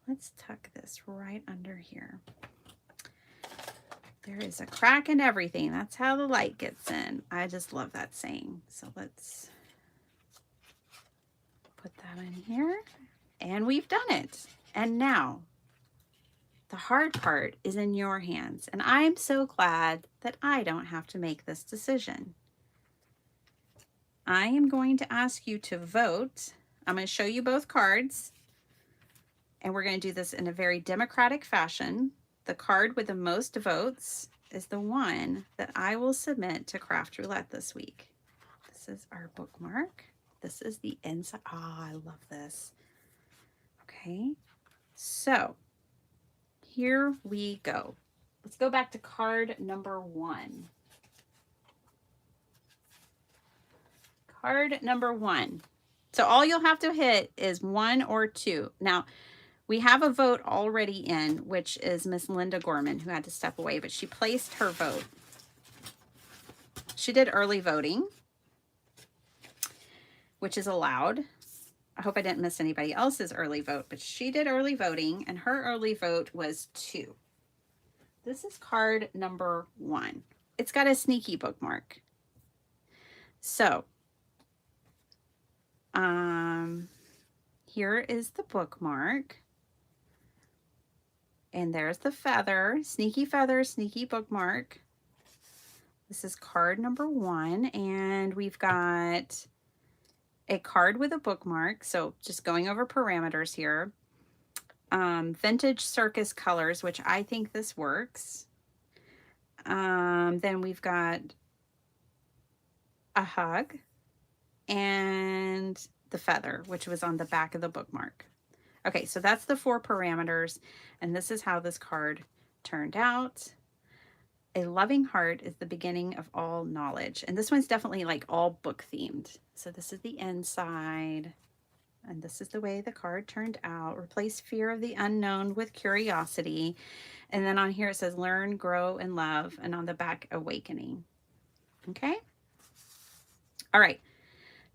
Let's tuck this right under here. There is a crack in everything. That's how the light gets in. I just love that saying. So let's put that in here. And we've done it. And now, the hard part is in your hands. And I'm so glad that I don't have to make this decision. I am going to ask you to vote. I'm going to show you both cards. And we're going to do this in a very democratic fashion. The card with the most votes is the one that I will submit to Craft Roulette this week. This is our bookmark. This is the inside. Ah, I love this. Okay, so here we go. Let's go back to card number 1. Card number 1. So all you'll have to hit is 1 or 2. Now, we have a vote already in, which is Miss Linda Gorman, who had to step away, but she placed her vote. She did early voting, which is allowed. I hope I didn't miss anybody else's early vote, but she did early voting, and her early vote was 2. This is card number 1. It's got a sneaky bookmark. So, here is the bookmark. And there's the feather, sneaky bookmark. This is card number 1, and we've got a card with a bookmark. So just going over parameters here. Vintage circus colors, which I think this works. Then we've got a hug and the feather, which was on the back of the bookmark. Okay, so that's the 4 parameters, and this is how this card turned out. A loving heart is the beginning of all knowledge. And this one's definitely like all book themed. So this is the inside, and this is the way the card turned out. Replace fear of the unknown with curiosity. And then on here it says learn, grow, and love. And on the back, awakening. Okay? All right.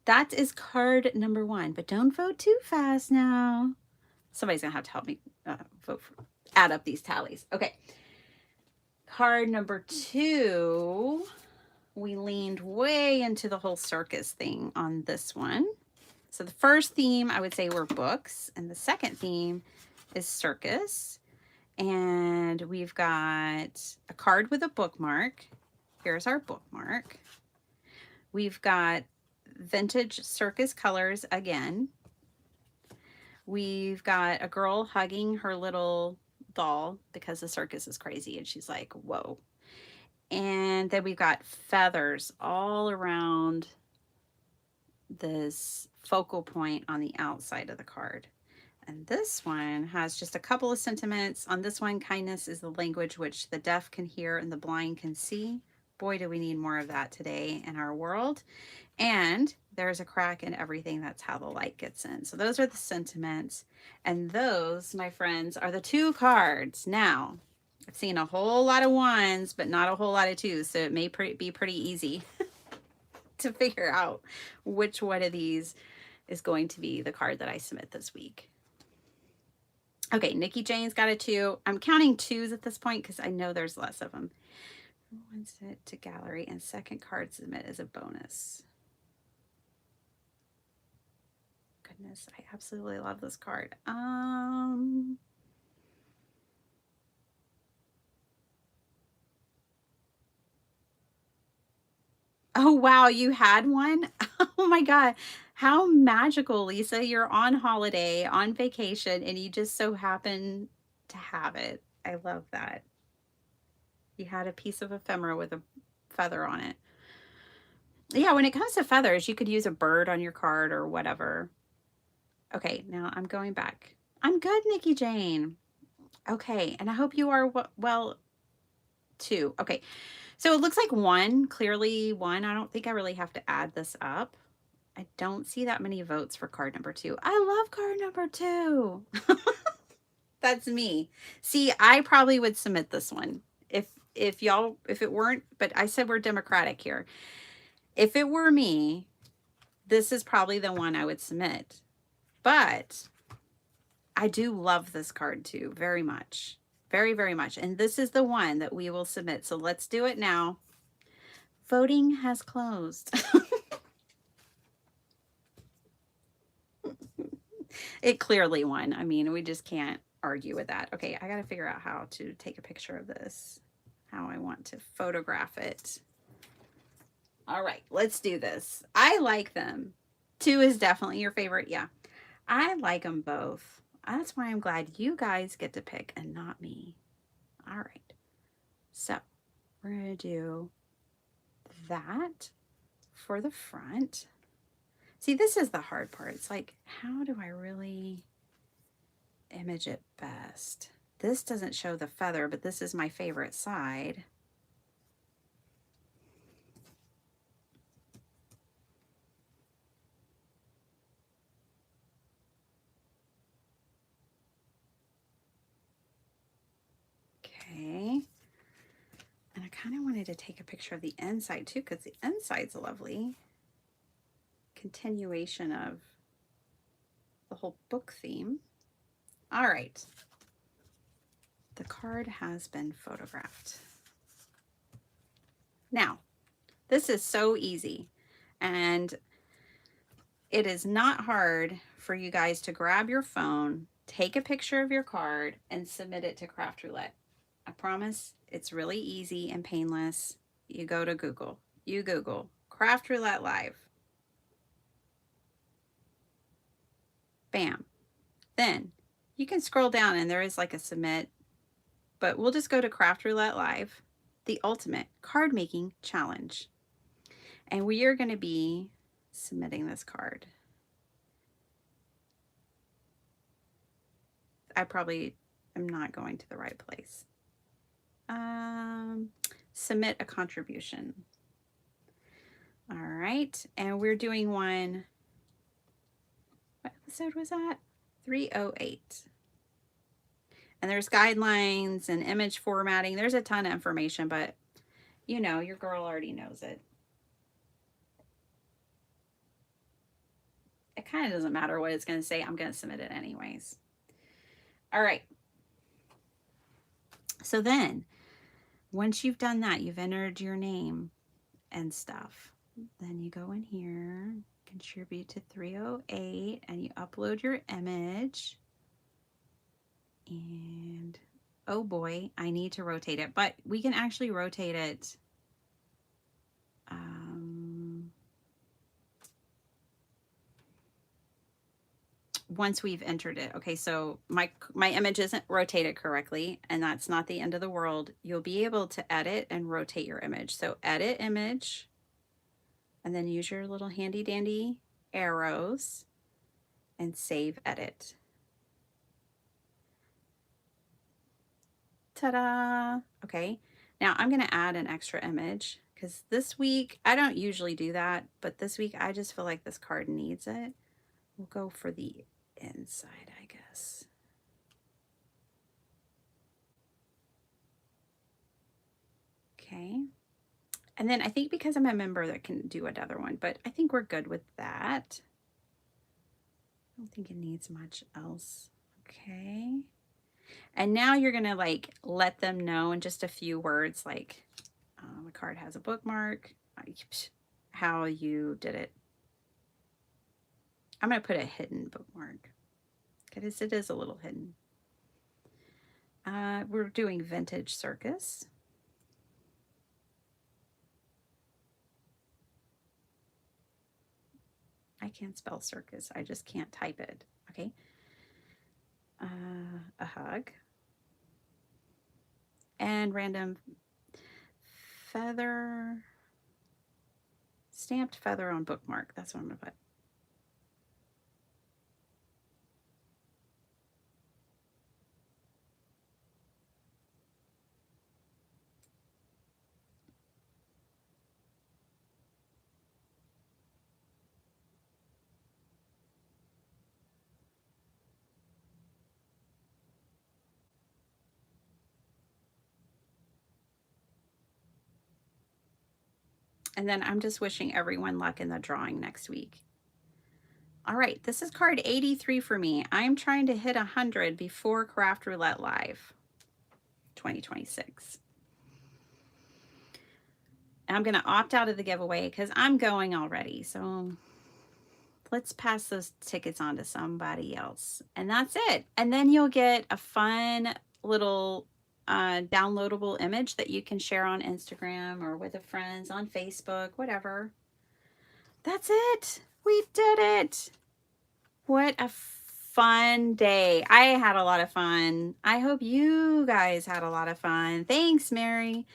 That is card number 1, but don't vote too fast now. Somebody's going to have to help me add up these tallies. Okay. Card number 2, we leaned way into the whole circus thing on this one. So the first theme, I would say, were books. And the second theme is circus. And we've got a card with a bookmark. Here's our bookmark. We've got vintage circus colors again. We've got a girl hugging her little doll because the circus is crazy and she's like, whoa. And then we've got feathers all around this focal point on the outside of the card. And this one has just a couple of sentiments. On this one, kindness is the language which the deaf can hear and the blind can see. Boy, do we need more of that today in our world. And there's a crack in everything. That's how the light gets in. So those are the sentiments. And those, my friends, are the 2 cards. Now, I've seen a whole lot of 1s, but not a whole lot of 2s. So it may be pretty easy to figure out which one of these is going to be the card that I submit this week. Okay, Nikki Jane's got a 2. I'm counting 2s at this point because I know there's less of them. One submit to gallery and second card submit as a bonus. Goodness, I absolutely love this card. Oh, wow, you had one? Oh my God. How magical, Lisa. You're on holiday, on vacation, and you just so happen to have it. I love that. You had a piece of ephemera with a feather on it. Yeah, when it comes to feathers, you could use a bird on your card or whatever. Okay, now I'm going back. I'm good, Nikki Jane. Okay, and I hope you are well too. Okay, so it looks like 1, clearly 1. I don't think I really have to add this up. I don't see that many votes for card number 2. I love card number 2. That's me. See, I probably would submit this one if it weren't, but I said we're democratic here. If it were me, this is probably the one I would submit. But I do love this card too, very much. Very, very much. And this is the one that we will submit. So let's do it now. Voting has closed. It clearly won. I mean, we just can't argue with that. Okay, I got to figure out how to take a picture of this, how I want to photograph it. All right, let's do this. I like them. 2 is definitely your favorite. Yeah, I like them both. That's why I'm glad you guys get to pick and not me. All right, so we're going to do that for the front. See, this is the hard part. It's like, how do I really image it best? This doesn't show the feather, but this is my favorite side. Okay. And I kind of wanted to take a picture of the inside too, because the inside's a lovely continuation of the whole book theme. All right. The card has been photographed. Now, this is so easy, and it is not hard for you guys to grab your phone, take a picture of your card, and submit it to Craft Roulette. I promise it's really easy and painless. You go to Google. You Google Craft Roulette Live. Bam. Then you can scroll down and there is like a submit, but we'll just go to Craft Roulette Live, the ultimate card making challenge. And we are going to be submitting this card. I probably am not going to the right place. Submit a contribution. All right, and we're doing one. What episode was that? 308. And there's guidelines and image formatting. There's a ton of information, but you know, your girl already knows it. It kind of doesn't matter what it's going to say. I'm going to submit it anyways. All right. So then, once you've done that, you've entered your name and stuff. Then you go in here, contribute to 308, and you upload your image. And oh boy, I need to rotate it, but we can actually rotate it. Once we've entered it. Okay, so my image isn't rotated correctly, and that's not the end of the world. You'll be able to edit and rotate your image. So edit image, and then use your little handy dandy arrows and save edit. Ta-da! Okay, now I'm going to add an extra image Because this week, I don't usually do that, but this week I just feel like this card needs it. We'll go for the inside, I guess. Okay. And then I think because I'm a member that can do another one, but I think we're good with that. I don't think it needs much else. Okay. And now you're going to like let them know in just a few words, like the card has a bookmark, how you did it. I'm going to put a hidden bookmark because it is a little hidden. We're doing Vintage Circus. I can't spell circus. I just can't type it. Okay. A hug. And random feather. Stamped feather on bookmark. That's what I'm going to put. And then I'm just wishing everyone luck in the drawing next week. All right, this is card 83 for me. I'm trying to hit 100 before Craft Roulette Live 2026. I'm going to opt out of the giveaway because I'm going already. So let's pass those tickets on to somebody else. And that's it. And then you'll get a fun little downloadable image that you can share on Instagram or with a friends on Facebook, whatever. That's it. We did it. What a fun day. I had a lot of fun. I hope you guys had a lot of fun. Thanks, Mary.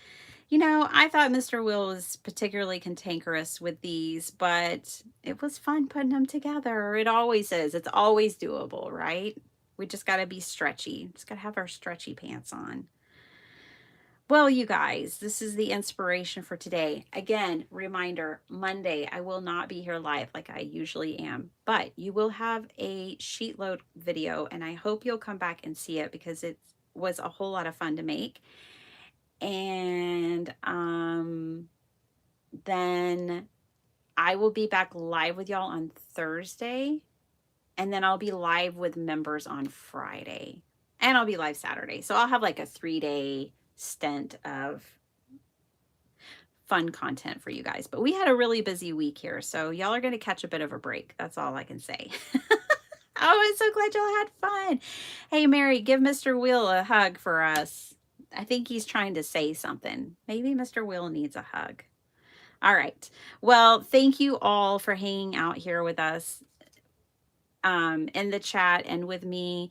You know, I thought Mr. Will was particularly cantankerous with these, but it was fun putting them together. It always is. It's always doable, right? We just got to be stretchy. Just got to have our stretchy pants on. Well, you guys, this is the inspiration for today. Again, reminder, Monday, I will not be here live like I usually am, but you will have a sheet load video, and I hope you'll come back and see it because it was a whole lot of fun to make. And then I will be back live with y'all on Thursday, and then I'll be live with members on Friday, and I'll be live Saturday. So I'll have like a 3-day stint of fun content for you guys. But we had a really busy week here, so y'all are going to catch a bit of a break. That's all I can say. Oh, I'm so glad y'all had fun. Hey, Mary, give Mr. Will a hug for us. I think he's trying to say something. Maybe Mr. Will needs a hug. All right. Well, thank you all for hanging out here with us in the chat and with me.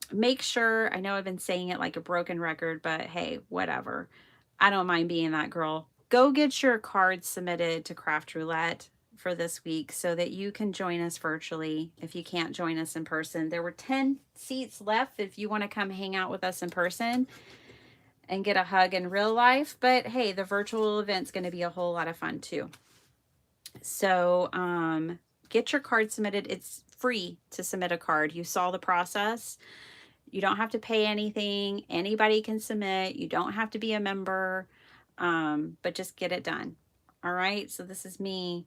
Make sure, I know I've been saying it like a broken record, but hey, whatever. I don't mind being that girl. Go get your cards submitted to Craft Roulette for this week so that you can join us virtually if you can't join us in person. There were 10 seats left if you want to come hang out with us in person and get a hug in real life. But hey, the virtual event's going to be a whole lot of fun too. So get your card submitted. It's free to submit a card. You saw the process. You don't have to pay anything. Anybody can submit. You don't have to be a member, but just get it done. All right. So this is me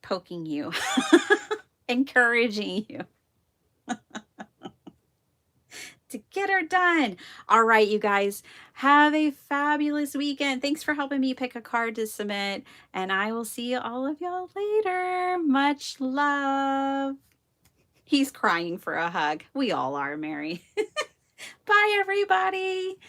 poking you, encouraging you to get her done. All right, you guys, have a fabulous weekend. Thanks for helping me pick a card to submit, and I will see all of y'all later. Much love. He's crying for a hug. We all are, Mary. Bye, everybody.